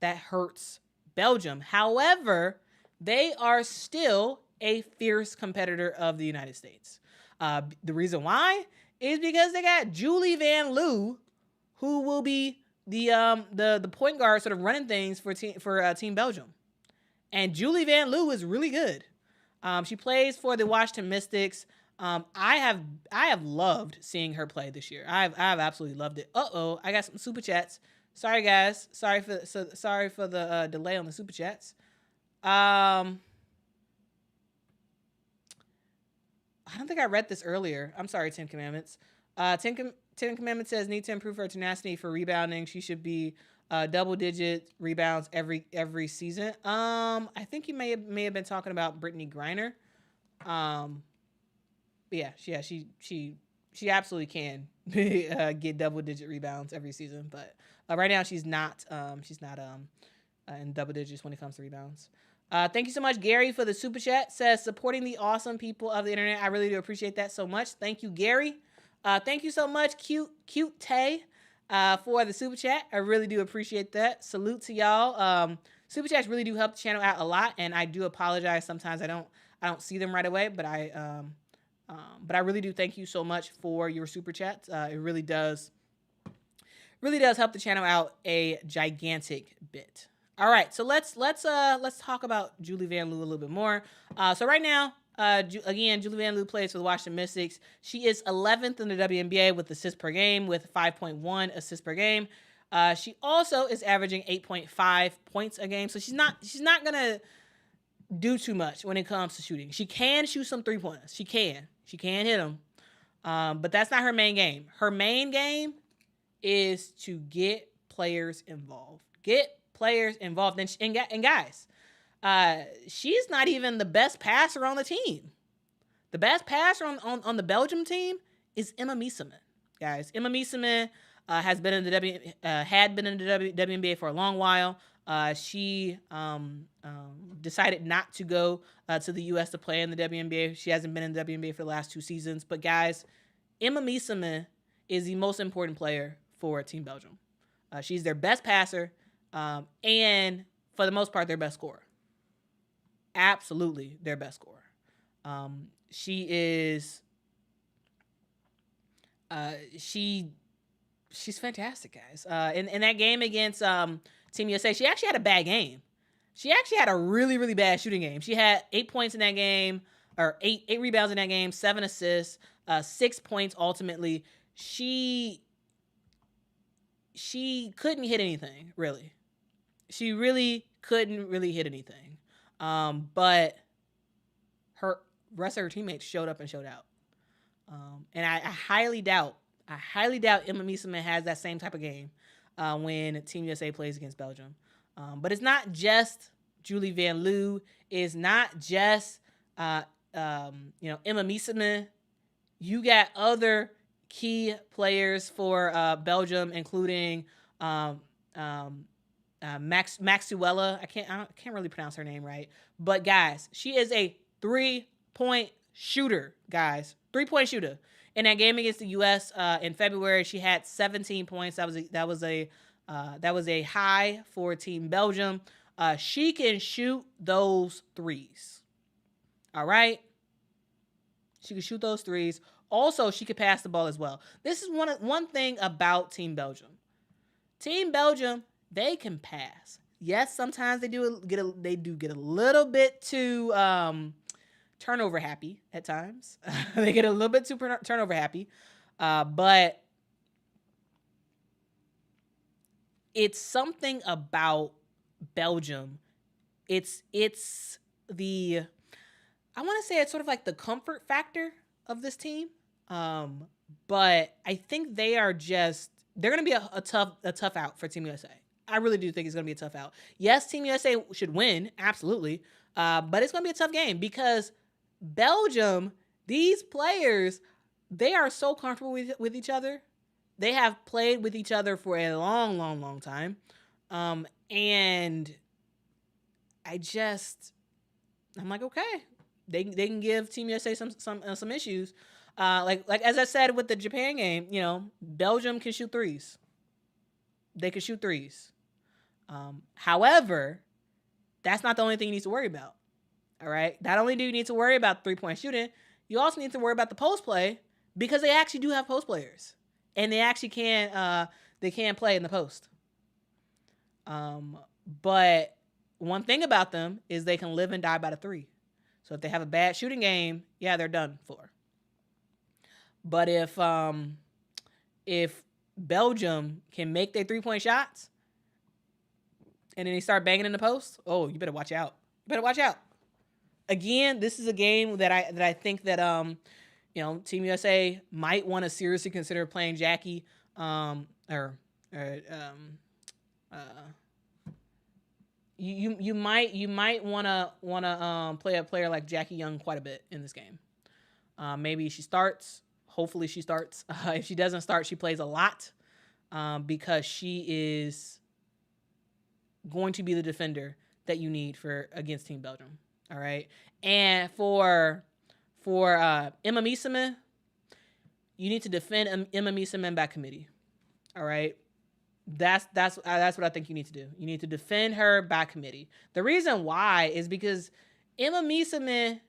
that hurts Belgium. However, they are still a fierce competitor of the United States. The reason why is because they got Julie Van Loo, who will be the point guard sort of running things for Team Belgium. And Julie Van Loo is really good. She plays for the Washington Mystics. I have loved seeing her play this year. I have absolutely loved it. I got some super chats. Sorry guys. Sorry for the delay on the super chats. I don't think I read this earlier. I'm sorry, Ten Commandments. Ten Commandments says need to improve her tenacity for rebounding. She should be double-digit rebounds every season. I think you may have been talking about Brittany Griner. She absolutely can get double-digit rebounds every season, but right now she's not in double digits when it comes to rebounds. Thank you so much, Gary, for the super chat. Says supporting the awesome people of the internet. I really do appreciate that so much. Thank you, Gary. Thank you so much, cute Tay, for the super chat. I really do appreciate that. Salute to y'all. Super chats really do help the channel out a lot, and I do apologize sometimes I don't see them right away, but I really do thank you so much for your super chats. It really does help the channel out a gigantic bit. All right, so let's talk about Julie Van Loo a little bit more. So right now, again, Julie Van Loo plays for the Washington Mystics. She is 11th in the WNBA with assists per game, with 5.1 assists per game. She also is averaging 8.5 points a game. So she's not gonna do too much when it comes to shooting. She can shoot some 3-pointers. She can hit them, but that's not her main game. Her main game is to get players involved. And guys, she's not even the best passer on the team. The best passer on the Belgium team is Emma Mieseman. Guys, Emma Mieseman had been in the WNBA for a long while. She decided not to go to the U.S. to play in the WNBA. She hasn't been in the WNBA for the last 2 seasons. But guys, Emma Mieseman is the most important player for Team Belgium. She's their best passer, and for the most part, their best scorer. Absolutely their best scorer. She's fantastic, guys. In that game against Team USA, she actually had a bad game. She actually had a really, really bad shooting game. She had 8 points in that game, or eight rebounds in that game, 7 assists, 6 points ultimately. She couldn't hit anything, really. She really couldn't really hit anything. But her rest of her teammates showed up and showed out. And I highly doubt Emma Mieseman has that same type of game when Team USA plays against Belgium. But it's not just Julie Van Loo. It's not just Emma Mieseman. You got other key players for Belgium, including Maxuela. I can't really pronounce her name right. But guys, she is a 3-point shooter, guys. 3-point shooter. In that game against the U.S. In February, she had 17 points. That was a high for Team Belgium. She can shoot those threes. All right, she can shoot those threes. Also, she could pass the ball as well. This is one thing about Team Belgium. Team Belgium, they can pass. Yes, sometimes they do get a little bit too turnover happy at times. They get a little bit too turnover happy, but it's something about Belgium. It's the, I want to say it's sort of like the comfort factor of this team. But I think they're going to be a tough out for Team USA. I really do think it's going to be a tough out. Yes, Team USA should win, absolutely. But it's going to be a tough game because Belgium, these players, they are so comfortable with each other. They have played with each other for a long, long, long time. And I'm like, okay, they can give Team USA some issues. Like as I said with the Japan game, Belgium can shoot threes. They can shoot threes. However, that's not the only thing you need to worry about. All right. Not only do you need to worry about 3-point shooting, you also need to worry about the post play because they actually do have post players, and they actually can play in the post. But one thing about them is they can live and die by the three. So if they have a bad shooting game, yeah, they're done for. But if Belgium can make their 3-point shots and then they start banging in the post, oh, you better watch out. You better watch out. Again, this is a game that I think that Team USA might want to seriously consider playing Jackie you might want to play a player like Jackie Young quite a bit in this game. Maybe she starts. Hopefully she starts. If she doesn't start, she plays a lot because she is going to be the defender that you need for against Team Belgium. All right, and for Emma Miesemann, you need to defend Emma Miesemann by committee. All right. That's what I think you need to do. You need to defend her by committee. The reason why is because Emma Miesemann,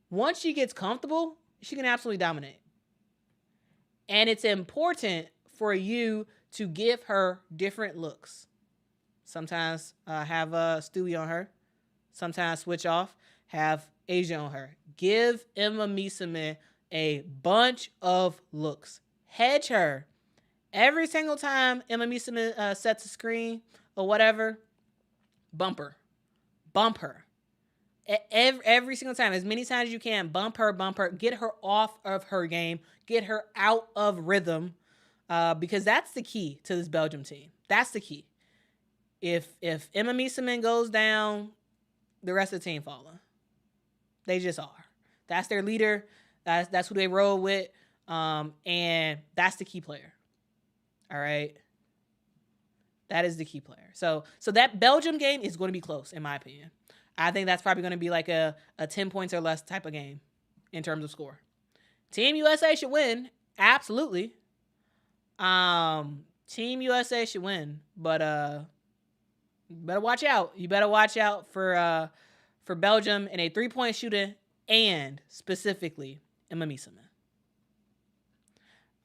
once she gets comfortable, she can absolutely dominate. And it's important for you to give her different looks. Sometimes have Stewie on her. Sometimes switch off, have Asia on her. Give Emma Miesemann a bunch of looks. Hedge her. Every single time Emma Miesemann sets a screen or whatever, bump her. Bump her. Every single time, as many times as you can, bump her, get her off of her game, get her out of rhythm, because that's the key to this Belgium team. That's the key. If Emma Miesemann goes down, the rest of the team falling. They just are. That's their leader. That's who they roll with, and that's the key player. All right. That is the key player. So that Belgium game is going to be close, in my opinion. I think that's probably going to be like a 10 points or less type of game in terms of score. Team USA should win. Absolutely. Team USA should win. But you better watch out. You better watch out for Belgium in a 3-point shooting and specifically Emma Miesemann.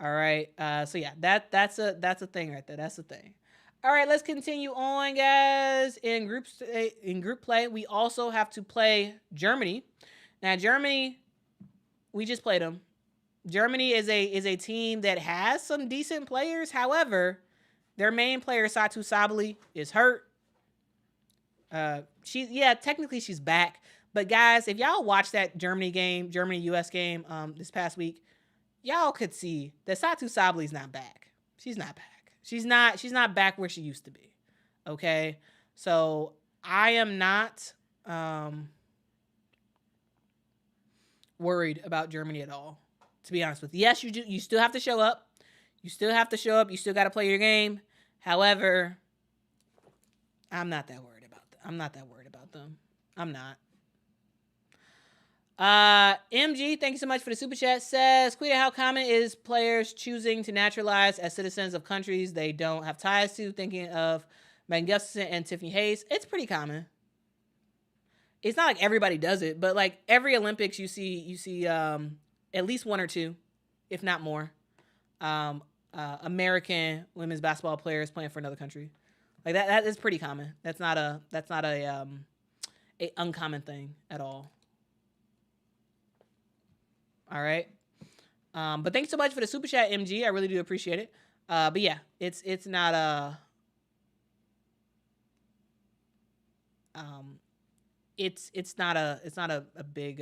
All right. So yeah, that's a thing right there. That's the thing. All right, let's continue on, guys. In group play, we also have to play Germany. Now, Germany, we just played them. Germany is a team that has some decent players. However, their main player, Satu Sabali, is hurt. Technically she's back. But guys, if y'all watched that Germany-US game this past week, y'all could see that Satu Sabali's not back. She's not back. She's not back where she used to be. Okay? So I am not worried about Germany at all, to be honest with you. Yes, you do. You still have to show up. You still got to play your game. However, I'm not that worried about them. I'm not. MG, thank you so much for the super chat. Says, Quita, how common is players choosing to naturalize as citizens of countries they don't have ties to? Thinking of Megan Gustafson and Tiffany Hayes. It's pretty common. It's not like everybody does it, but like every Olympics, you see at least one or two, if not more, American women's basketball players playing for another country. Like that is pretty common. That's not a uncommon thing at all. All right. But thanks so much for the super chat, MG. I really do appreciate it. But yeah, it's not a big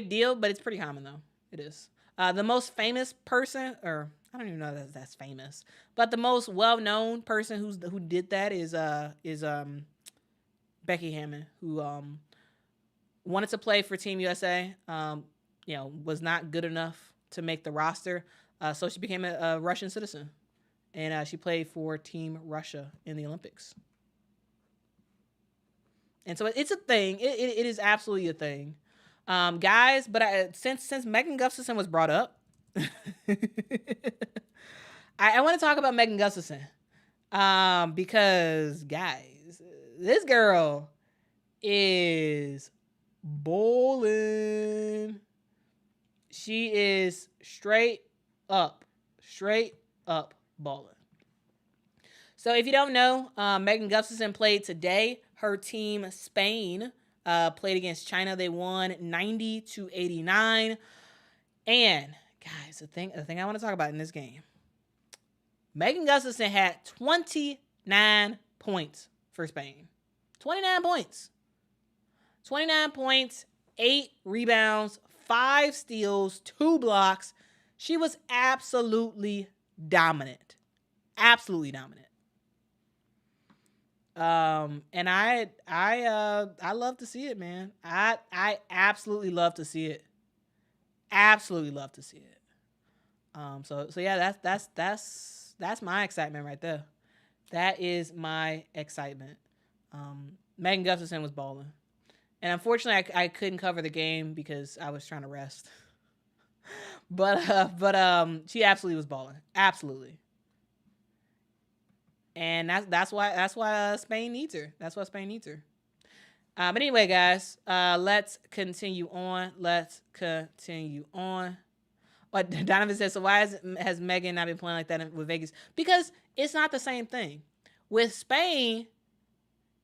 deal, but it's pretty common though. It is. The most famous person, or I don't even know that that's famous, but the most well-known person who did that is Becky Hammond, who wanted to play for Team USA, was not good enough to make the roster, so she became a Russian citizen, and she played for Team Russia in the Olympics. And so it's a thing. It is absolutely a thing, guys. But since Megan Gustafson was brought up, I want to talk about Megan Gustafson, because guys, this girl is bowling. She is straight up balling. So if you don't know, Megan Gustafson played today. Her team, Spain, played against China. They won 90-89. And guys, the thing I want to talk about in this game, Megan Gustafson had 29 points for Spain. 29 points. 29 points, 8 rebounds, 5 steals, 2 blocks. She was absolutely dominant. Absolutely dominant. And I love to see it, man. I absolutely love to see it. Absolutely love to see it. So yeah, that's my excitement right there. That is my excitement. Megan Gustafson was balling. And unfortunately, I couldn't cover the game because I was trying to rest. but she absolutely was balling, absolutely. And that's why Spain needs her. That's why Spain needs her. But anyway, guys, let's continue on. But Donovan says, so why has Megan not been playing like that with Vegas? Because it's not the same thing. With Spain,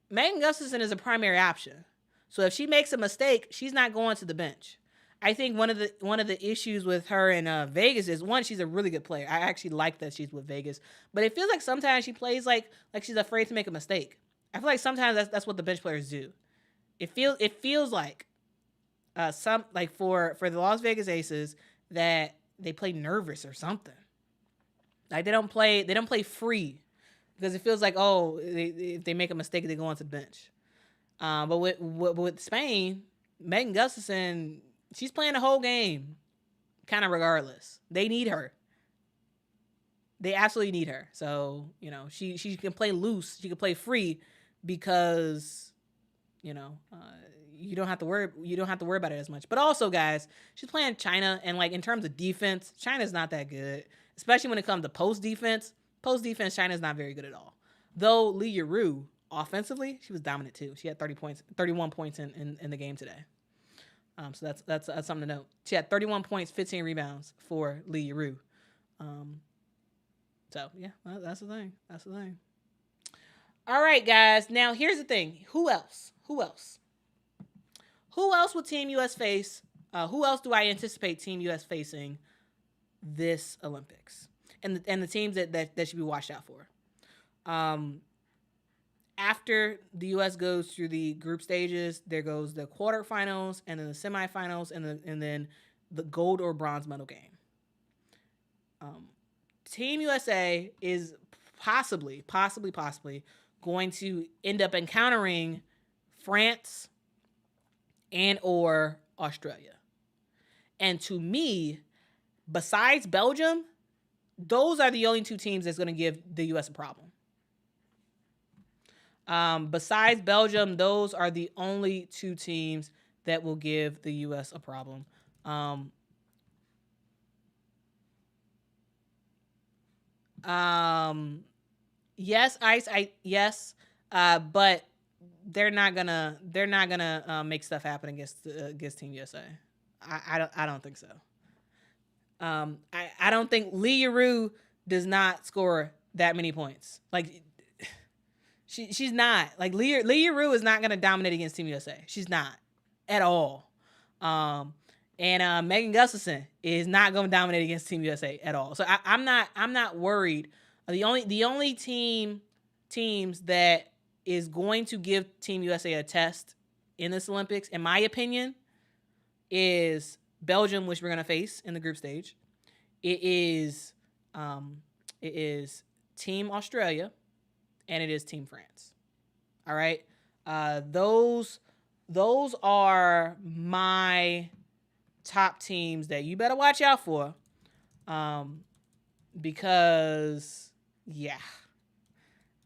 Megan Gustafson is a primary option. So if she makes a mistake, she's not going to the bench. I think one of the issues with her in Vegas is, one, she's a really good player. I actually like that she's with Vegas, but it feels like sometimes she plays like she's afraid to make a mistake. I feel like sometimes that's what the bench players do. It feels like some, like for the Las Vegas Aces, that they play nervous or something. Like they don't play free because it feels like, oh, if they make a mistake, they go onto the bench. But with Spain, Megan Gustafson, she's playing the whole game, kind of regardless. They need her. They absolutely need her. So, she can play loose. She can play free because, you don't have to worry about it as much. But also, guys, she's playing China, and like in terms of defense, China's not that good, especially when it comes to post defense. Post defense, China's not very good at all. Though Li Yuru, offensively, she was dominant too. She had 31 points in the game today. So that's something to note. She had 31 points, 15 rebounds for Li Yuru. So yeah, that's the thing. All right, guys. Now here's the thing. Who else will Team US face? Who else do I anticipate Team US facing this Olympics? And the teams that should be watched out for. After the U.S. goes through the group stages, there goes the quarterfinals, and then the semifinals, and then the gold or bronze medal game. Team USA is possibly going to end up encountering France and or Australia. And to me, besides Belgium, those are the only two teams that's going to give the U.S. a problem. Besides Belgium, those are the only two teams that will give the U.S. a problem. Yes, Ice, yes, but they're not gonna make stuff happen against Team USA. I don't think so. I don't think Li Yuru does not score that many points. Like she's not. Like Li Yuru is not gonna dominate against Team USA. She's not at all. And Megan Gustafson is not going to dominate against Team USA at all. So I'm not worried. The only teams that is going to give Team USA a test in this Olympics, in my opinion, is Belgium, which we're going to face in the group stage. It is Team Australia, and it is Team France. All right, those are my top teams that you better watch out for, because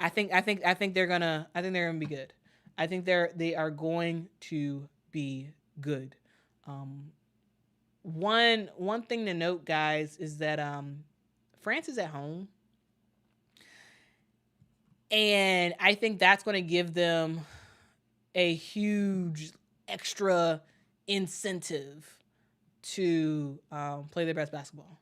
I think they're gonna be good. I think they are going to be good. One thing to note, guys, is that France is at home, and I think that's going to give them a huge extra incentive to play their best basketball.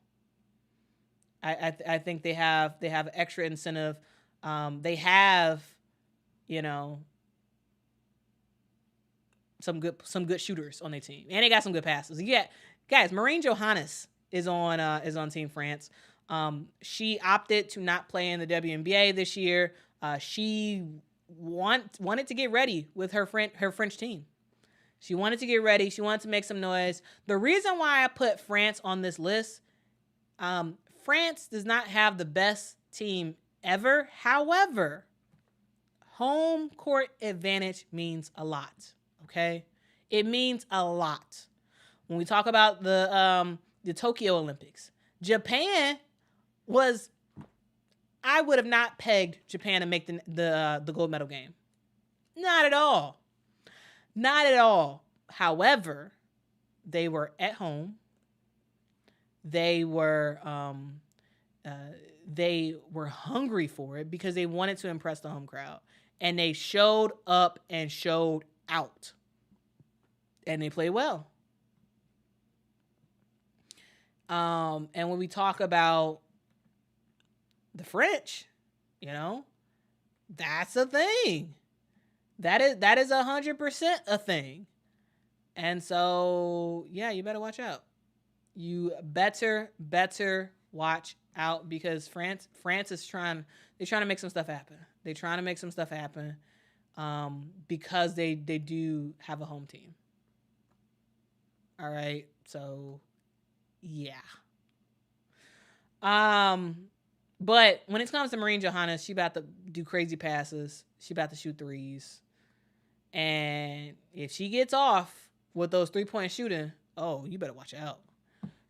I think they have extra incentive They have, you know, some good shooters on their team, and they got some good passes. Yeah, guys, Marine Johannes is on Team France. She opted to not play in the WNBA this year. She wanted to get ready with her French team. She wanted to get ready. She wanted to make some noise. The reason why I put France on this list, France does not have the best team ever. However, home court advantage means a lot. Okay, it means a lot. When we talk about the Tokyo Olympics, Japan was, I would have not pegged Japan to make the gold medal game. Not at all. Not at all. However, they were at home. They were hungry for it because they wanted to impress the home crowd, and they showed up and showed out, and they played well. And when we talk about the French, that's a thing. That is 100% a thing. And so, yeah, you better watch out. You better watch out, because France is trying to make some stuff happen. They're trying to make some stuff happen because they do have a home team. All right. So, yeah. But when it comes to Marine Johannes, she about to do crazy passes. She about to shoot threes. And if she gets off with those 3-point shooting, oh, you better watch out.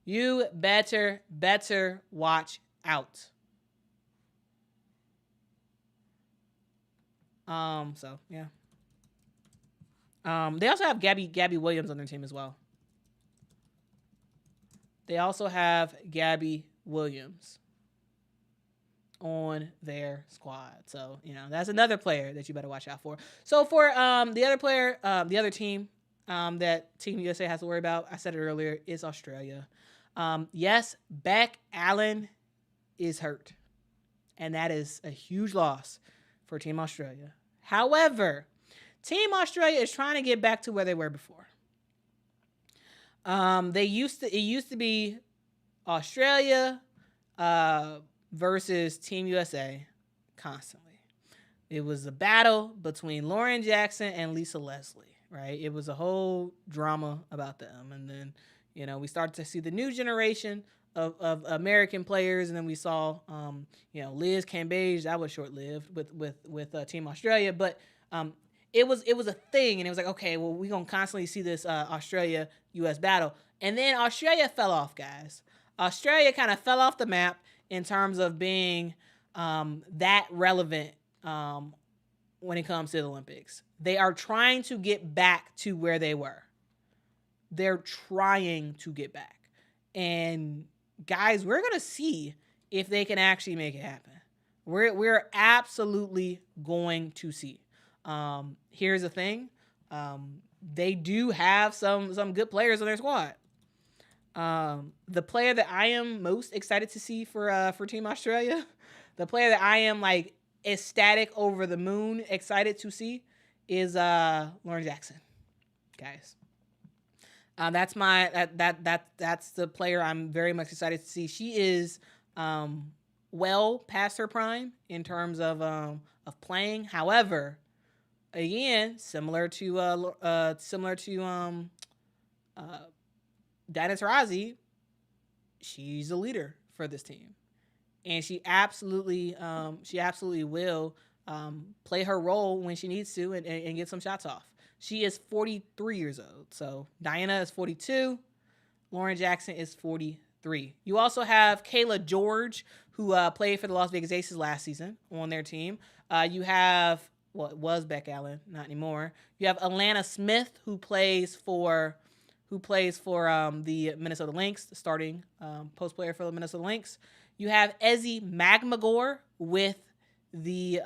You better watch out. So yeah. They also have Gabby Williams on their team as well. They also have Gabby Williams on their squad. So, that's another player that you better watch out for. So for the other player, the other team that Team USA has to worry about, I said it earlier, is Australia. Yes, Beck Allen is hurt, and that is a huge loss for Team Australia. However, Team Australia is trying to get back to where they were before. It used to be Australia versus Team USA constantly. It was a battle between Lauren Jackson and Lisa Leslie, right? It was a whole drama about them. And then, we started to see the new generation of American players, and then we saw, Liz Cambage. That was short-lived with Team Australia, but it was a thing, and it was like, okay, well, we're gonna constantly see this Australia-US battle, and then Australia fell off, guys. Australia kind of fell off the map in terms of being that relevant when it comes to the Olympics. They are trying to get back to where they were. They're trying to get back. And guys, we're going to see if they can actually make it happen. We're absolutely going to see. Here's the thing. They do have some good players on their squad. The player that I am most excited to see for Team Australia, the player that I am like ecstatic, over the moon excited to see, is Lauren Jackson, guys. That's the player I'm very much excited to see. She is well past her prime in terms of playing. However, again, similar to Diana Taurasi, she's a leader for this team, and she absolutely will play her role when she needs to and get some shots off. She is 43 years old. So Diana is 42. Lauren Jackson is 43. You also have Kayla George, who played for the Las Vegas Aces last season on their team. You have, it was Beck Allen, not anymore. You have Alana Smith, who plays for the Minnesota Lynx, the starting post player for the Minnesota Lynx. You have Ezzy Magmagor with the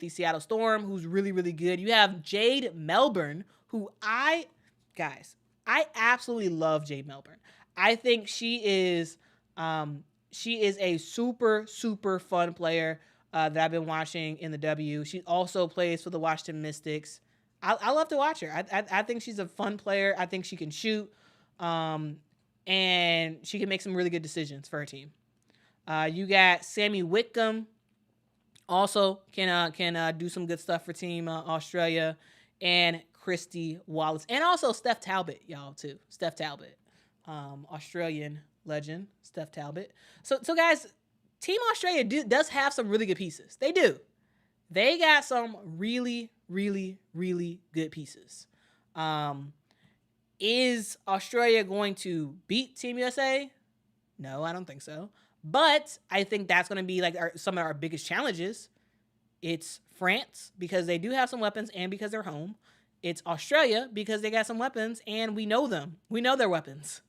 Seattle Storm, who's really, really good. You have Jade Melbourne, who I absolutely love Jade Melbourne. I think she is a super, super fun player that I've been watching in the W. She also plays for the Washington Mystics. I love to watch her. I think she's a fun player. I think she can shoot, and she can make some really good decisions for her team. You got Sammy Whitcomb, also can do some good stuff for Team Australia, and Christy Wallace, and also Steph Talbot, y'all too. Steph Talbot, Australian legend, Steph Talbot. So guys, Team Australia does have some really good pieces. They do. They got some really, really, really good pieces. Is Australia going to beat Team USA? No, I don't think so. But I think that's going to be like some of our biggest challenges. It's France because they do have some weapons and because they're home. It's Australia because they got some weapons and we know them. We know their weapons.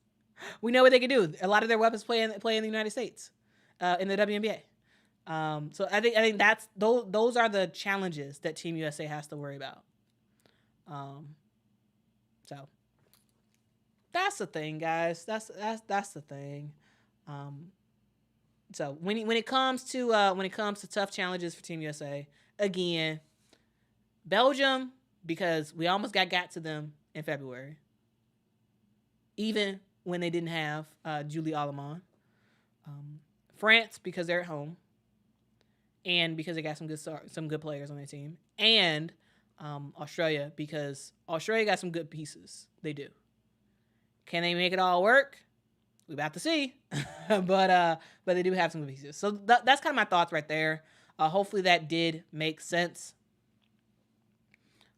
We know what they can do. A lot of their weapons play in the United States, in the WNBA. So I think that's those are the challenges that Team USA has to worry about. So that's the thing, guys. That's the thing. So when it comes to tough challenges for Team USA, again, Belgium, because we almost got to them in February, even when they didn't have Julie Allemand. France, because they're at home, and because they got some good players on their team, and Australia, because Australia got some good pieces. They do. Can they make it all work? We about to see, but they do have some good pieces. So that's kind of my thoughts right there. Hopefully that did make sense.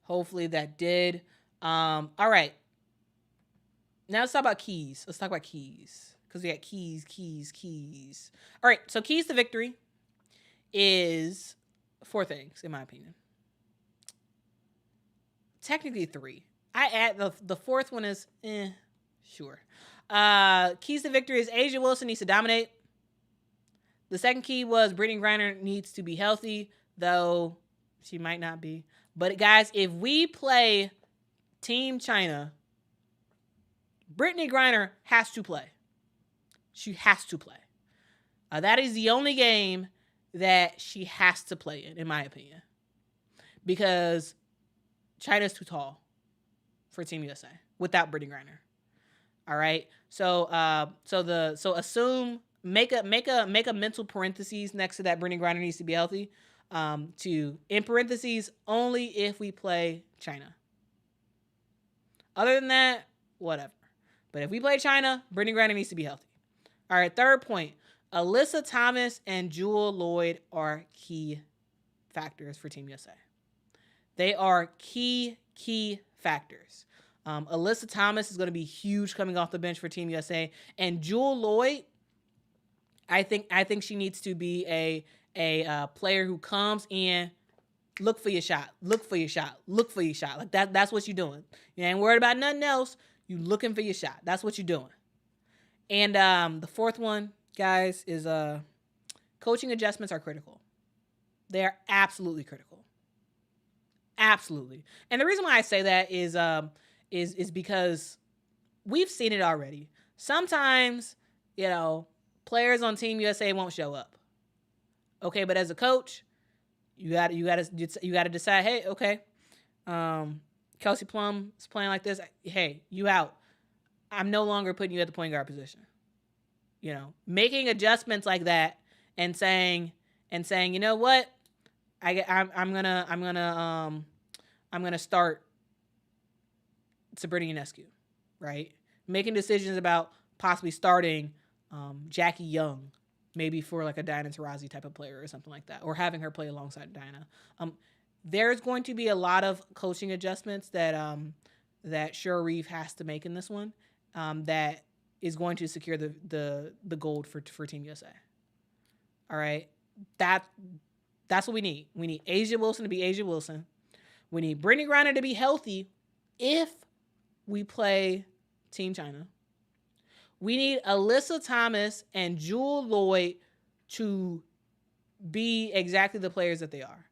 Hopefully that did. All right. Now let's talk about keys. Because we got keys. All right. So keys to victory is 4 things, in my opinion. Technically 3. I add the 4th one is sure. Keys to victory is A'ja Wilson needs to dominate. The second key was Brittany Griner needs to be healthy, though she might not be. But guys, if we play Team China, Brittany Griner has to play. She has to play. That is the only game that she has to play in my opinion. Because China's too tall for Team USA without Brittany Griner. All right. So assume make a mental parentheses next to that Brittany Griner needs to be healthy. To in parentheses only if we play China. Other than that, whatever. But if we play China, Brittany Griner needs to be healthy. All right. 3rd point: Alyssa Thomas and Jewel Lloyd are key factors for Team USA. They are key factors. Alyssa Thomas is going to be huge coming off the bench for Team USA, and Jewel Lloyd, I think she needs to be a player who comes in, look for your shot. Like that's what you're doing. You ain't worried about nothing else. You looking for your shot. That's what you're doing. And the 4th one, guys, is coaching adjustments are critical. They are absolutely critical. Absolutely. And the reason why I say that is because we've seen it already. Sometimes, players on Team USA won't show up. Okay, but as a coach, you got to decide, hey, okay, Kelsey Plum is playing like this. Hey, you out. I'm no longer putting you at the point guard position. Making adjustments like that and saying, you know what, I'm gonna start Sabrina Ionescu, right? Making decisions about possibly starting Jackie Young, maybe for like a Diana Taurasi type of player or something like that, or having her play alongside Diana. There's going to be a lot of coaching adjustments that Cheryl Reeve has to make in this one, that is going to secure the gold for Team USA. All right, that's what we need. We need A'ja Wilson to be A'ja Wilson. We need Brittany Griner to be healthy if we play Team China. We need Alyssa Thomas and Jewel Lloyd to be exactly the players that they are.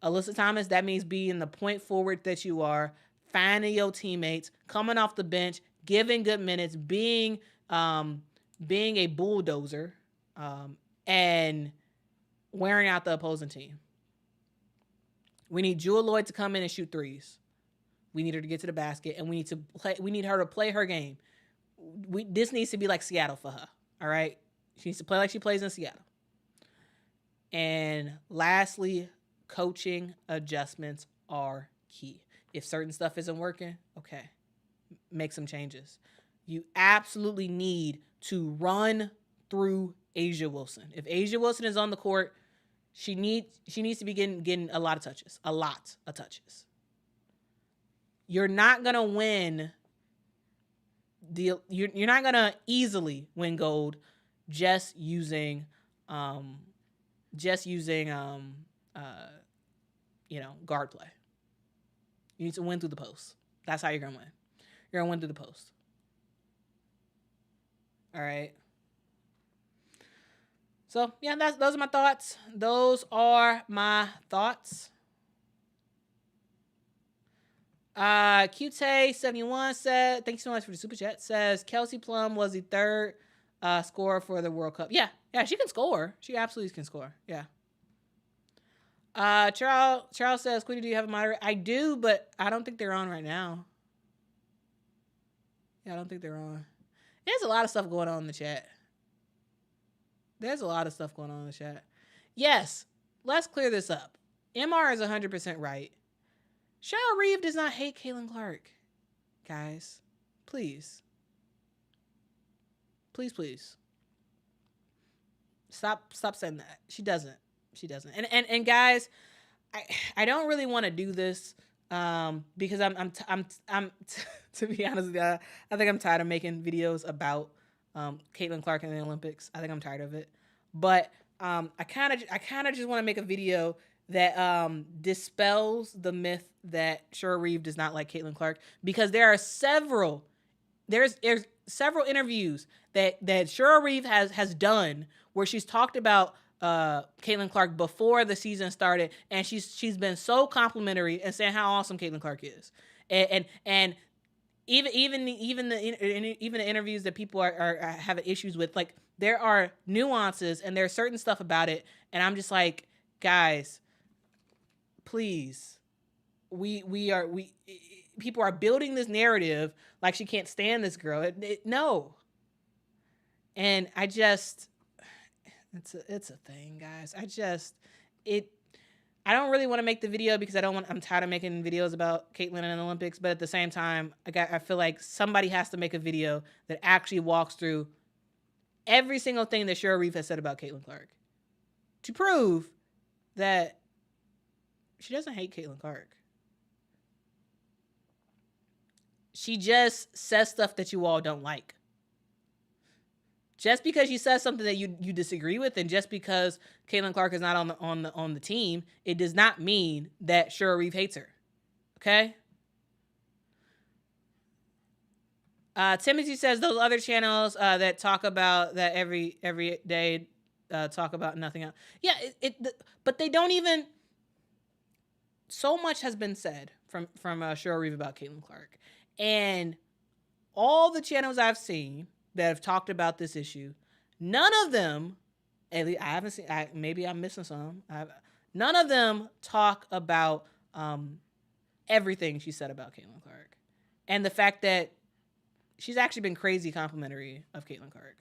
Alyssa Thomas, that means being the point forward that you are, finding your teammates, coming off the bench, giving good minutes, being being a bulldozer, and wearing out the opposing team. We need Jewel Lloyd to come in and shoot threes. We need her to get to the basket, and we need her to play her game. This needs to be like Seattle for her. All right, she needs to play like she plays in Seattle. And lastly, coaching adjustments are key. If certain stuff isn't working, okay, make some changes. You absolutely need to run through A'ja Wilson. If A'ja Wilson is on the court, she needs to be getting a lot of touches. A lot of touches. You're not gonna win. You're not gonna easily win gold just using guard play. You need to win through the post. That's how you're gonna win. You're gonna win through the post. All right. So yeah, those are my thoughts. Qt71 said, thanks so much for the super chat. Says Kelsey Plum was the third scorer for the World Cup. Yeah, she can score. She absolutely can score. Yeah. Charles says, Quita, do you have a moderator? I do, but I don't think they're on right now. Yeah, I don't think they're on. There's a lot of stuff going on in the chat. Yes, let's clear this up. MR is 100% right. Cheryl Reeve does not hate Caitlin Clark. Guys, please. Please. Stop saying that. She doesn't. And guys, I don't really want to do this because I'm to be honest with you, I think I'm tired of making videos about Caitlin Clark in the Olympics. I think I'm tired of it. But I kind of just want to make a video that dispels the myth that Cheryl Reeve does not like Caitlin Clark, because there's several interviews that Cheryl Reeve has done where she's talked about Caitlin Clark before the season started, and she's been so complimentary and saying how awesome Caitlin Clark is, and even the interviews that people are having issues with, like, there are nuances and there's certain stuff about it, and I'm just like, guys, please, people are building this narrative like she can't stand this girl. No, and I just. It's a thing, guys. I don't really want to make the video because I'm tired of making videos about Caitlin in the Olympics, but at the same time, I feel like somebody has to make a video that actually walks through every single thing that Cheryl Reeve has said about Caitlin Clark to prove that she doesn't hate Caitlin Clark. She just says stuff that you all don't like. Just because she says something that you disagree with, and just because Caitlin Clark is not on the team, it does not mean that Cheryl Reeve hates her. Okay? Timothy says those other channels that talk about that every day talk about nothing else. Yeah, but they don't even. So much has been said from Cheryl Reeve about Caitlin Clark, and all the channels I've seen that have talked about this issue, none of them, at least I haven't seen, maybe I'm missing some, none of them talk about everything she said about Caitlin Clark, and the fact that she's actually been crazy complimentary of Caitlin Clark.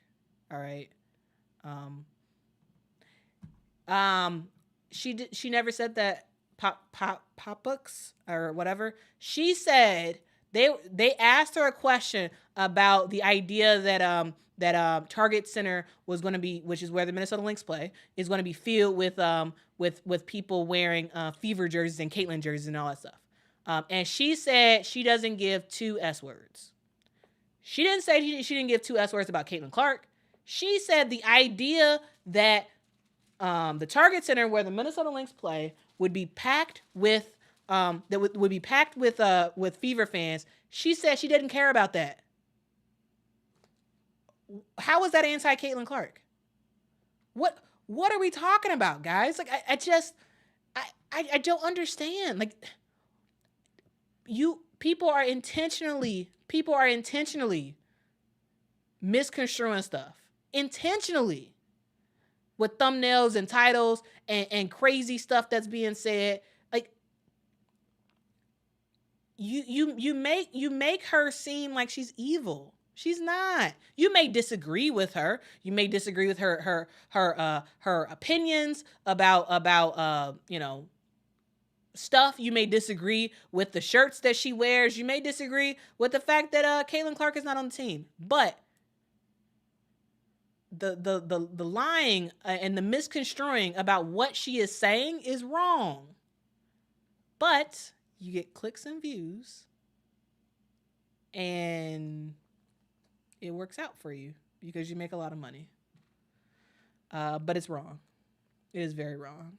All right. She never said that pop-books or whatever. She said they asked her a question about the idea that Target Center was going to be, which is where the Minnesota Lynx play, is going to be filled with people wearing Fever jerseys and Caitlin jerseys and all that stuff. And she said she doesn't give two S words. She didn't say she didn't give two S words about Caitlin Clark. She said the idea that the Target Center where the Minnesota Lynx play would be packed with would be packed with Fever fans. She said she didn't care about that. How is that anti-Caitlin Clark? What are we talking about, guys? Like, I don't understand. Like, people are intentionally misconstruing stuff intentionally with thumbnails and titles and crazy stuff that's being said. Like, you make her seem like she's evil. She's not. You may disagree with her. You may disagree with her opinions about stuff. You may disagree with the shirts that she wears. You may disagree with the fact that Caitlin Clark is not on the team. But the lying and the misconstruing about what she is saying is wrong. But you get clicks and views, and it works out for you because you make a lot of money. But it's wrong. It is very wrong.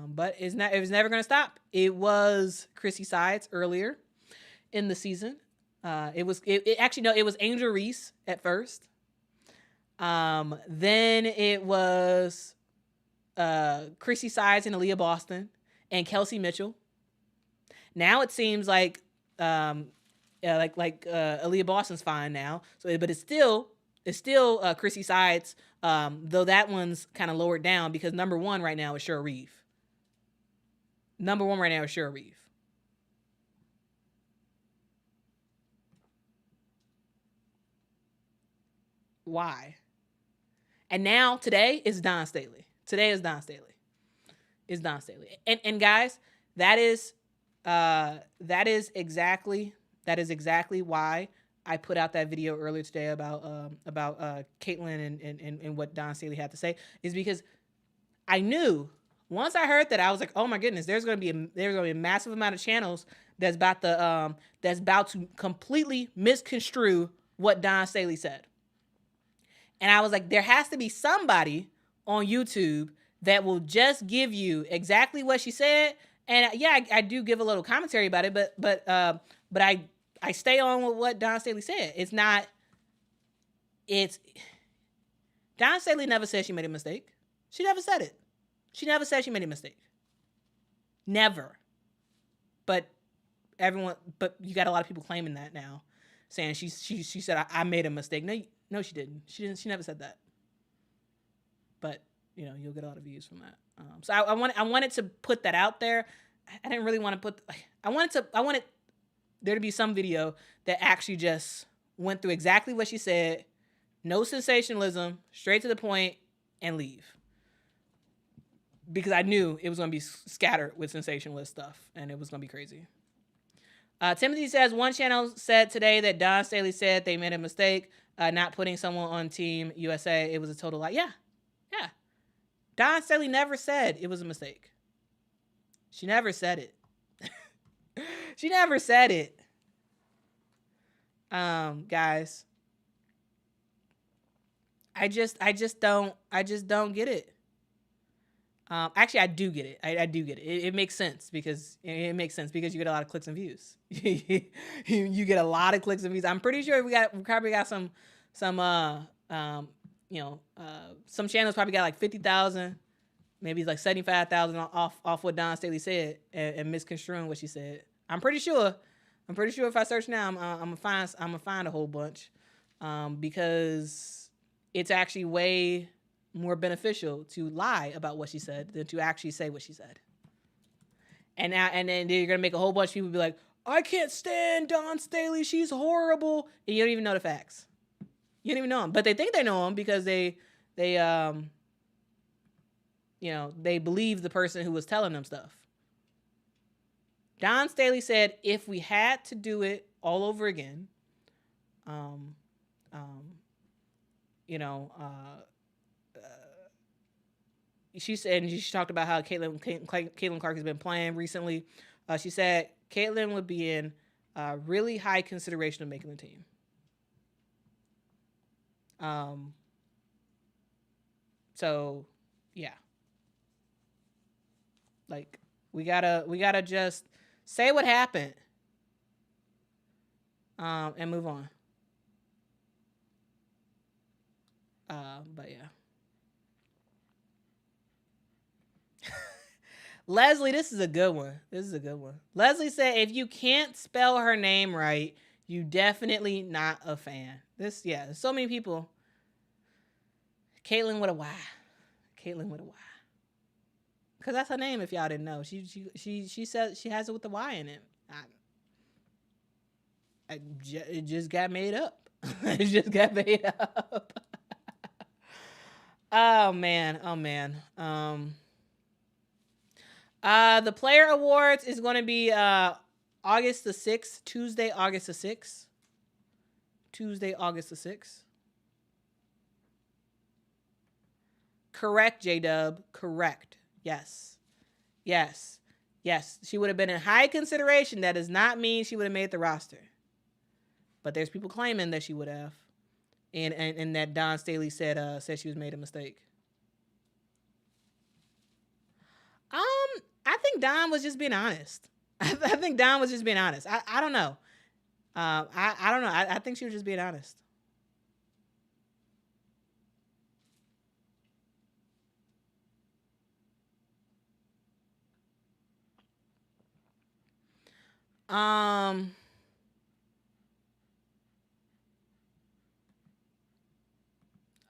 But it was never going to stop. It was Chrissy Sides earlier in the season. It was Angel Reese at first. Then it was Chrissy Sides and Aaliyah Boston and Kelsey Mitchell. Now it seems like Aaliyah Boston's fine now. So, but it's still Chrissy Sides. Though that one's kind of lowered down because number one right now is Shura Reeve. Why? And now today is Dawn Staley. And guys, that is exactly why I put out that video earlier today about Caitlin and what Dawn Staley had to say, is because I knew once I heard that, I was like, oh my goodness, there's going to be a massive amount of channels that's about to completely misconstrue what Dawn Staley said. And I was like, there has to be somebody on YouTube that will just give you exactly what she said. And yeah, I do give a little commentary about it, but I stay on with what Dawn Staley said. Dawn Staley never said she made a mistake. She never said it. She never said she made a mistake. Never. But you got a lot of people claiming that now, saying she said I made a mistake. No, she didn't. She never said that. But you'll get a lot of views from that. So I wanted to put that out there. I didn't really want to put. I wanted there to be some video that actually just went through exactly what she said, no sensationalism, straight to the point, and leave. Because I knew it was going to be scattered with sensationalist stuff, and it was going to be crazy. Timothy says, one channel said today that Dawn Staley said they made a mistake not putting someone on Team USA. It was a total lie. Yeah. Dawn Staley never said it was a mistake. She never said it. She never said it. Guys, I just don't get it. Actually, I do get it. I do get it. It makes sense because you get a lot of clicks and views. You get a lot of clicks and views. I'm pretty sure we probably got some channels probably got like 50,000, maybe like 75,000 off what Dawn Staley said and misconstruing what she said. I'm pretty sure if I search now, I'm gonna find a whole bunch, because it's actually way more beneficial to lie about what she said than to actually say what she said. And then you're gonna make a whole bunch of people be like, I can't stand Dawn Staley, she's horrible, and you don't even know the facts. You don't even know them, but they think they know them because they believe the person who was telling them stuff. Dawn Staley said, if we had to do it all over again, she said, and she talked about how Caitlin Clark has been playing recently. She said Caitlin would be in really high consideration of making the team. So yeah, like we gotta just say what happened, and move on. But yeah. Leslie, this is a good one. Leslie said, if you can't spell her name right, you definitely not a fan. There's so many people Caitlin with a Y. Caitlin with a Y. Because that's her name. If y'all didn't know, she says she has it with the Y in it. It just got made up. It just got made up. Oh man. The player awards is going to be August the 6th, Tuesday, August the 6th. Tuesday, August the 6th. Correct, J-Dub. Correct. Yes. She would have been in high consideration. That does not mean she would have made the roster. But there's people claiming that she would have. And that Dawn Staley said she was made a mistake. I think Dawn was just being honest. I think Dawn was just being honest. I don't know. I don't know. I think she was just being honest.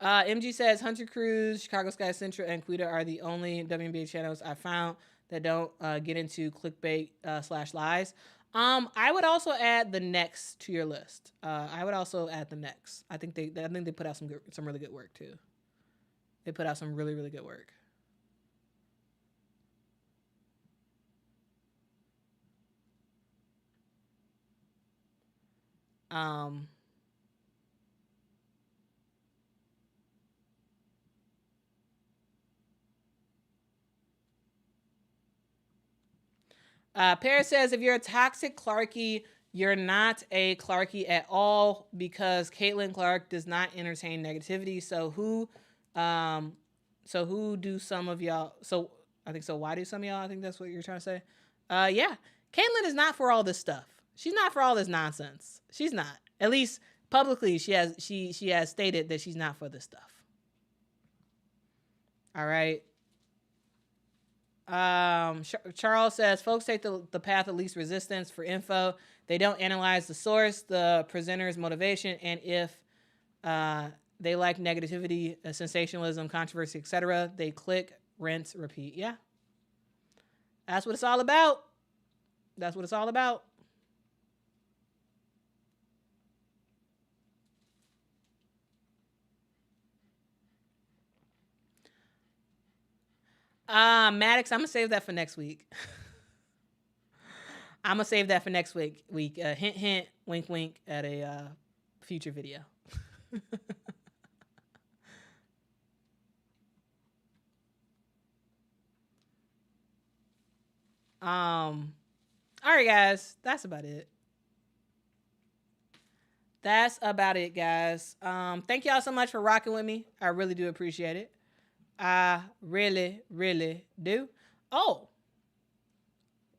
MG says Hunter Cruz, Chicago Sky Central, and Quita are the only WNBA channels I found that don't get into clickbait / lies. I would also add the next to your list. I would also add the next. I think they put out some really good work too. They put out some really, really good work. Paris says, if you're a toxic Clarkie, you're not a Clarkie at all, because Caitlin Clark does not entertain negativity. So who do some of y'all? So I think so. Why do some of y'all? I think that's what you're trying to say. Yeah, Caitlin is not for all this stuff. She's not for all this nonsense. She's not. At least publicly, she has stated that she's not for this stuff. All right. Charles says, folks take the path of least resistance for info. They don't analyze the source, the presenter's motivation, and if they like negativity, sensationalism, controversy, etc., they click, rinse, repeat. Yeah. That's what it's all about. That's what it's all about. Maddox, I'm gonna save that for next week. I'm gonna save that for next week. Hint, hint, wink, wink at a future video. All right, guys, that's about it. That's about it, guys. Thank y'all so much for rocking with me. I really do appreciate it. I really, really do. Oh,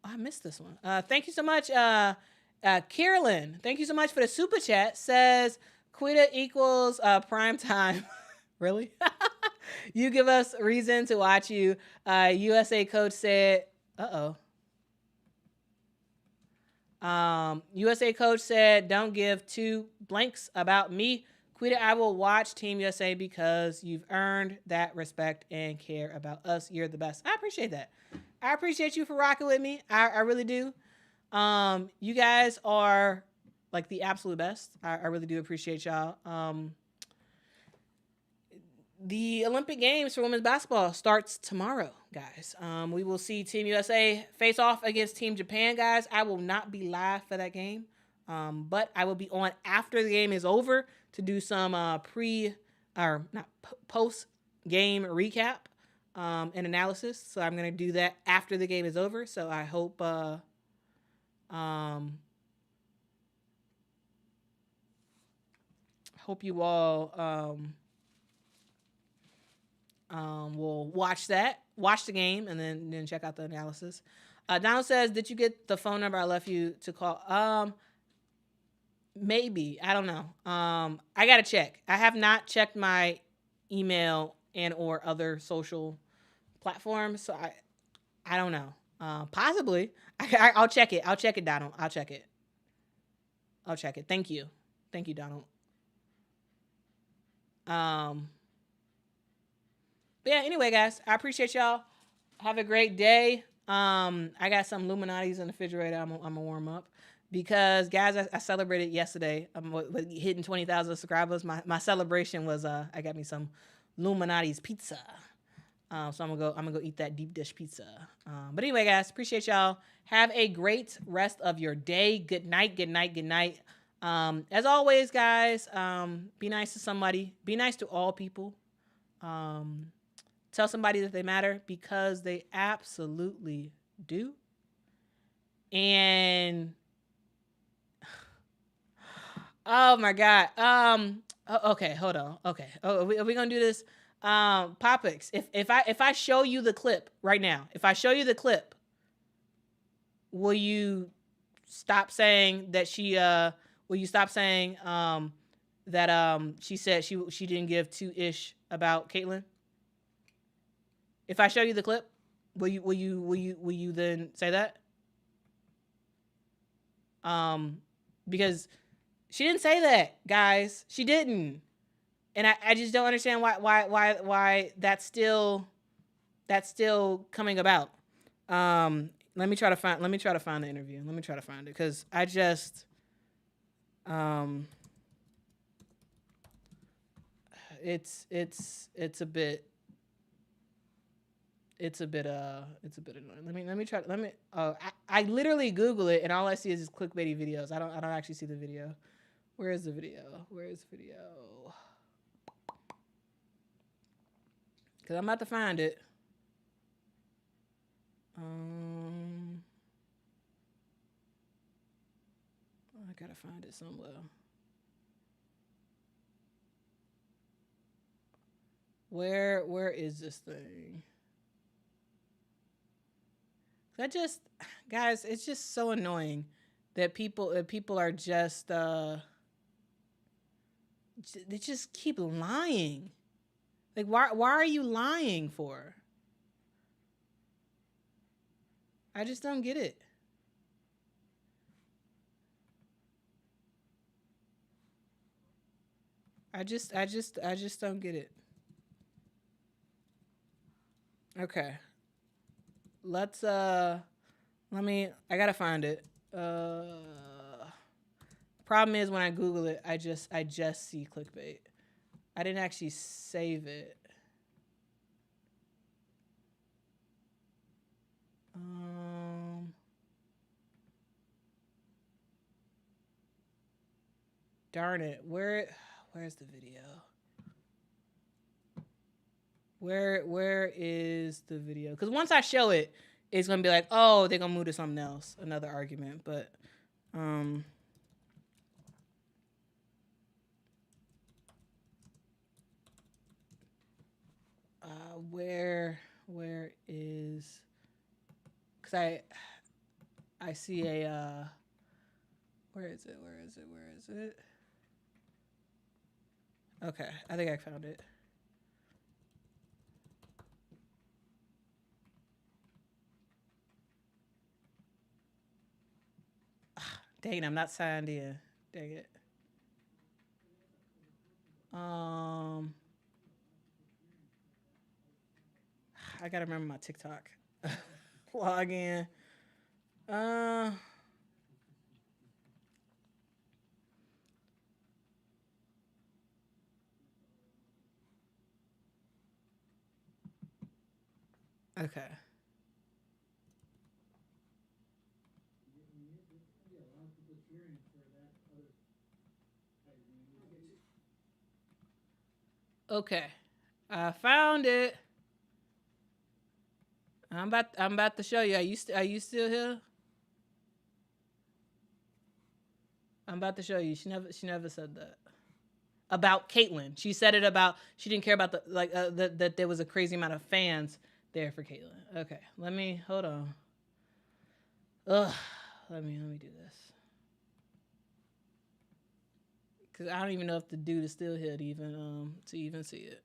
I missed this one. Thank you so much, Kierlin. Thank you so much for the super chat. Says Quita equals prime time. Really? You give us reason to watch you. USA coach said, USA coach said, don't give two blanks about me. Quita, I will watch Team USA because you've earned that respect and care about us. You're the best. I appreciate that. I appreciate you for rocking with me. I really do. You guys are like the absolute best. I really do appreciate y'all. The Olympic Games for women's basketball starts tomorrow, guys. We will see Team USA face off against Team Japan, guys. I will not be live for that game, but I will be on after the game is over to do some post game recap and analysis. So I'm gonna do that after the game is over. So I hope you all will watch the game, and then check out the analysis. Donald says, did you get the phone number I left you to call? Maybe. I don't know. I got to check. I have not checked my email and or other social platforms, so I don't know. Possibly. I'll check it. Donald. I'll check it. Thank you, Donald. But yeah, anyway, guys, I appreciate y'all. Have a great day. I got some Illuminati's in the refrigerator. I'm gonna warm up because, guys, I celebrated yesterday. With hitting 20,000 subscribers. My celebration was I got me some Illuminati's pizza. So I'm gonna go eat that deep dish pizza. But anyway, guys, appreciate y'all. Have a great rest of your day. Good night. Good night. Good night. As always, guys, be nice to somebody. Be nice to all people. Tell somebody that they matter because they absolutely do. And oh my God. Okay, hold on. Okay. Oh, are we gonna do this? Popix, if I show you the clip right now, if I show you the clip, will you stop saying that will you stop saying that she said she didn't give two-ish about Caitlyn? If I show you the clip, will you then say that? Because she didn't say that, guys. She didn't. And I just don't understand why that's still coming about. Let me try to find the interview. Let me try to find it because I just it's a bit annoying. Let me try. I literally Google it and all I see is just clickbaity videos. I don't actually see the video. Where is the video? Because I'm about to find it. I gotta find it somewhere. Where is this thing? Guys, it's just so annoying that people are just they just keep lying. Like why are you lying for? I just don't get it. I just don't get it. Okay. Let's I gotta find it. Problem is when I Google it, I just see clickbait. I didn't actually save it. Darn it. Where's the video? Where is the video? Because once I show it, it's gonna be like, oh, they're gonna move to something else, another argument. But where is? Because I see a where is it? Okay, I think I found it. Dang it, I'm not signed in. Dang it. I gotta remember my TikTok. Log in. Okay. Okay. I found it. I'm about to show you. Are you still here? I'm about to show you. She never said that about Caitlyn. She said it about she didn't care about that there was a crazy amount of fans there for Caitlyn. Okay, hold on. Ugh, let me do this because I don't even know if the dude is still here to even see it.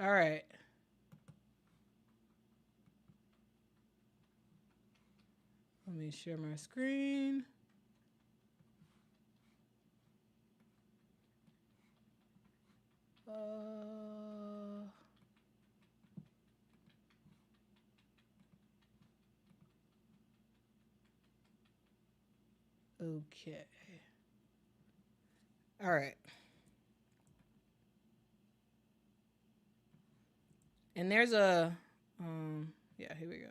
All right. Let me share my screen. Okay. All right. And there's a, yeah, here we go.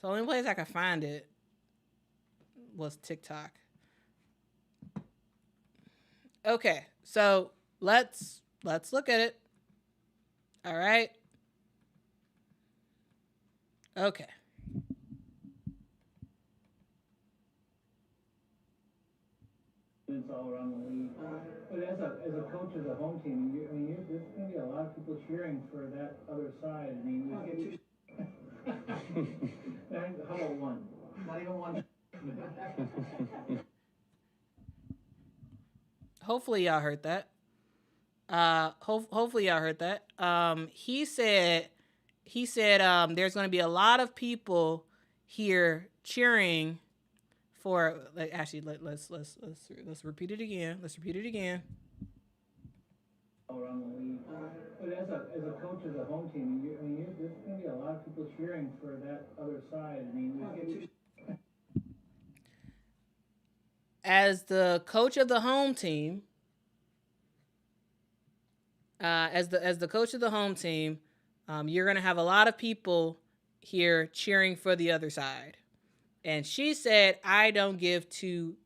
So the only place I could find it was TikTok. Okay, so let's look at it. All right. Okay. All around the league, but as a coach of the home team, there's going to be a lot of people cheering for that other side. I mean, how about one? Not even one. Hopefully y'all heard that. Hopefully y'all heard that. He said there's going to be a lot of people here cheering for. Like, actually, let's repeat it again. Let's repeat it again. All around the league, but as a coach of the home team, there's going to be a lot of people cheering for that other side. I mean, as the coach of the home team, as the coach of the home team, you're going to have a lot of people here cheering for the other side. And she said, I don't give two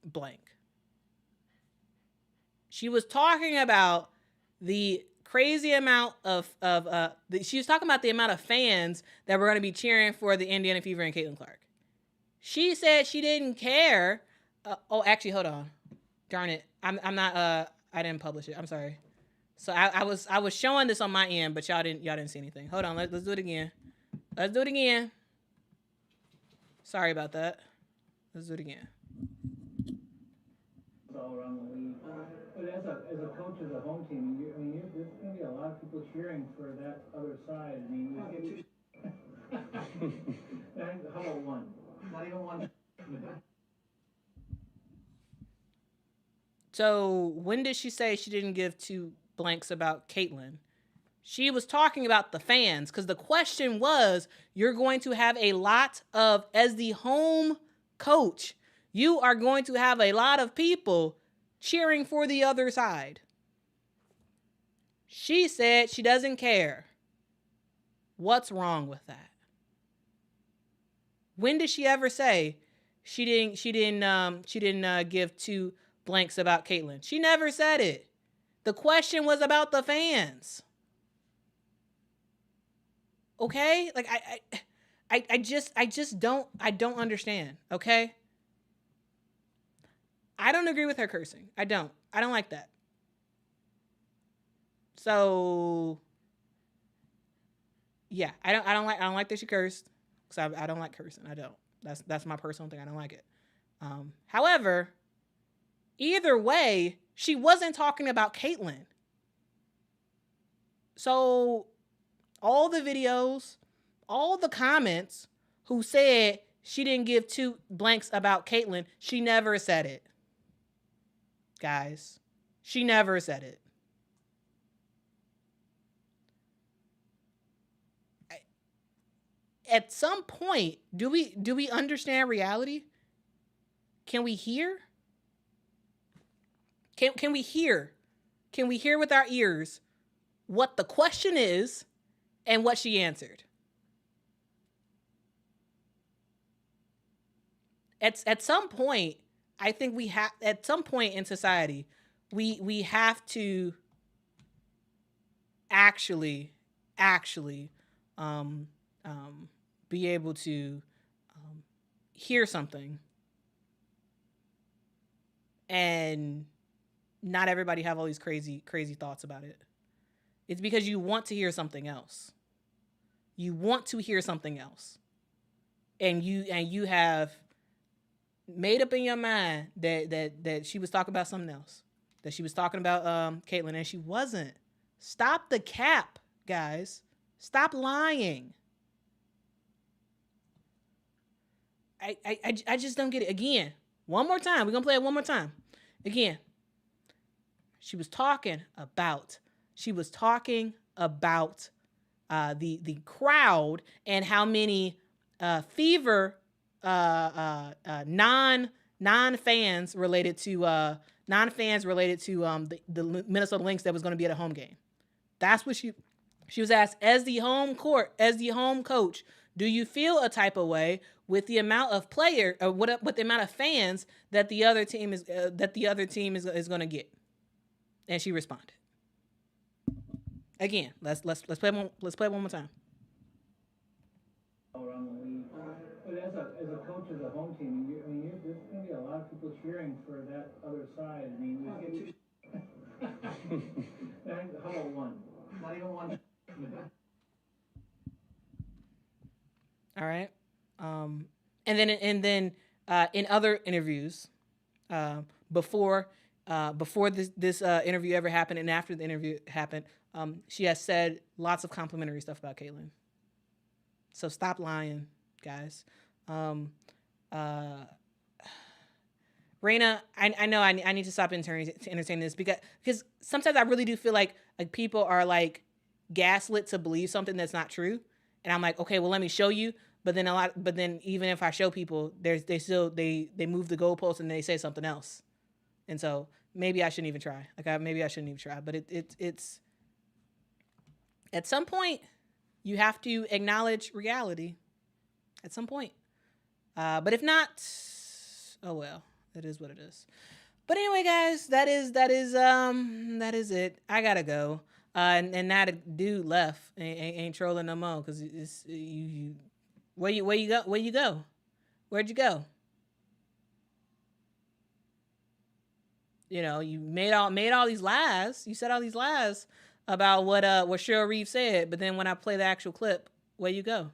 blank. She was talking about the crazy amount she was talking about the amount of fans that were going to be cheering for the Indiana Fever and Caitlin Clark. She said she didn't care. Actually, hold on. Darn it. I'm not, I didn't publish it. I'm sorry. So I was showing this on my end, but y'all didn't see anything. Hold on. Let's do it again. Let's do it again. Sorry about that. Let's do it again. All around the league, but as a coach of the home team, there's going to be a lot of people cheering for that other side. I mean, how about one? Not even one. So when did she say she didn't give two blanks about Caitlin? She was talking about the fans, because the question was, you're going to have a lot of, as the home coach, you are going to have a lot of people cheering for the other side. She said she doesn't care. What's wrong with that? When did she ever say she didn't give two blanks about Caitlin? She never said it. The question was about the fans. Okay? Like I just don't understand, okay? I don't agree with her cursing. I don't like that. So yeah, I don't like that she cursed, because I don't like cursing. I don't. That's my personal thing. I don't like it. However, either way, she wasn't talking about Caitlin. So all the videos, all the comments who said she didn't give two blanks about Caitlin, she never said it. Guys, she never said it. At some point, do we understand reality? Can we hear? Can we hear? Can we hear with our ears what the question is and what she answered? At some point, I think we have, at some point in society, we have to actually be able to hear something, and not everybody have all these crazy thoughts about it. It's because you want to hear something else. You want to hear something else, and you have made up in your mind that she was talking about something else, that she was talking about Caitlin, and she wasn't. Stop the cap, guys. Stop lying. I just don't get it. Again, one more time. We're gonna play it one more time. Again, she was talking about the crowd and how many fever non fans related to the Minnesota Lynx that was going to be at a home game. That's what she was asked as the home coach. Do you feel a type of way with the amount of player or with the amount of fans that the other team is going to get? And she responded. Again, let's play it one more time. Around the league, but as a coach of the home team, there's going to be a lot of people cheering for that other side. I mean, how about one? Not even one. All right. And then in other interviews, before this interview ever happened and after the interview happened, she has said lots of complimentary stuff about Caitlin. So stop lying, guys. Raina, I know I need to stop entertaining this because sometimes I really do feel like people are like gaslit to believe something that's not true, and I'm like, okay, well let me show you. But then even if I show people, they move the goalposts and they say something else, and so maybe I shouldn't even try. Maybe I shouldn't even try. But it's at some point you have to acknowledge reality. At some point, but if not, oh well. It is what it is. But anyway, guys, that is it. I gotta go. And that dude left. Ain't trolling no more because it's you. Where you go? Where'd you go? You made all these lies. You said all these lies about what Cheryl Reeve said. But then when I play the actual clip, where you go?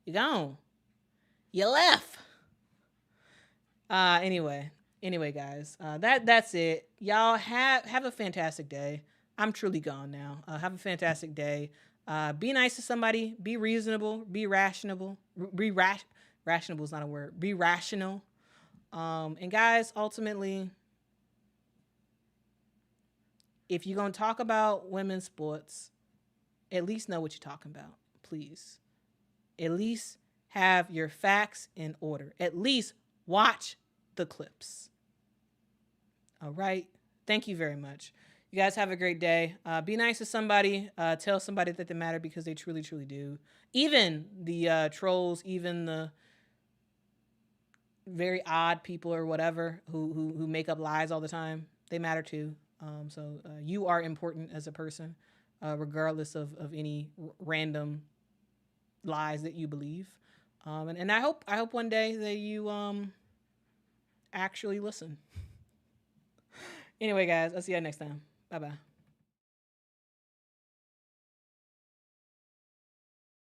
You gone. You left. Anyway, guys, that's it. Y'all have a fantastic day. I'm truly gone now. Have a fantastic day. Be nice to somebody. Be reasonable. Be rational. Rational is not a word. Be rational. And guys, ultimately, if you're gonna talk about women's sports, at least know what you're talking about, please. At least have your facts in order. At least watch the clips. All right. Thank you very much. You guys have a great day. Be nice to somebody. Tell somebody that they matter because they truly, truly do. Even the trolls, even the very odd people or whatever who make up lies all the time, they matter too. So you are important as a person, regardless of any random lies that you believe. And I hope one day that you actually listen. Anyway, guys, I'll see you next time. Bye-bye.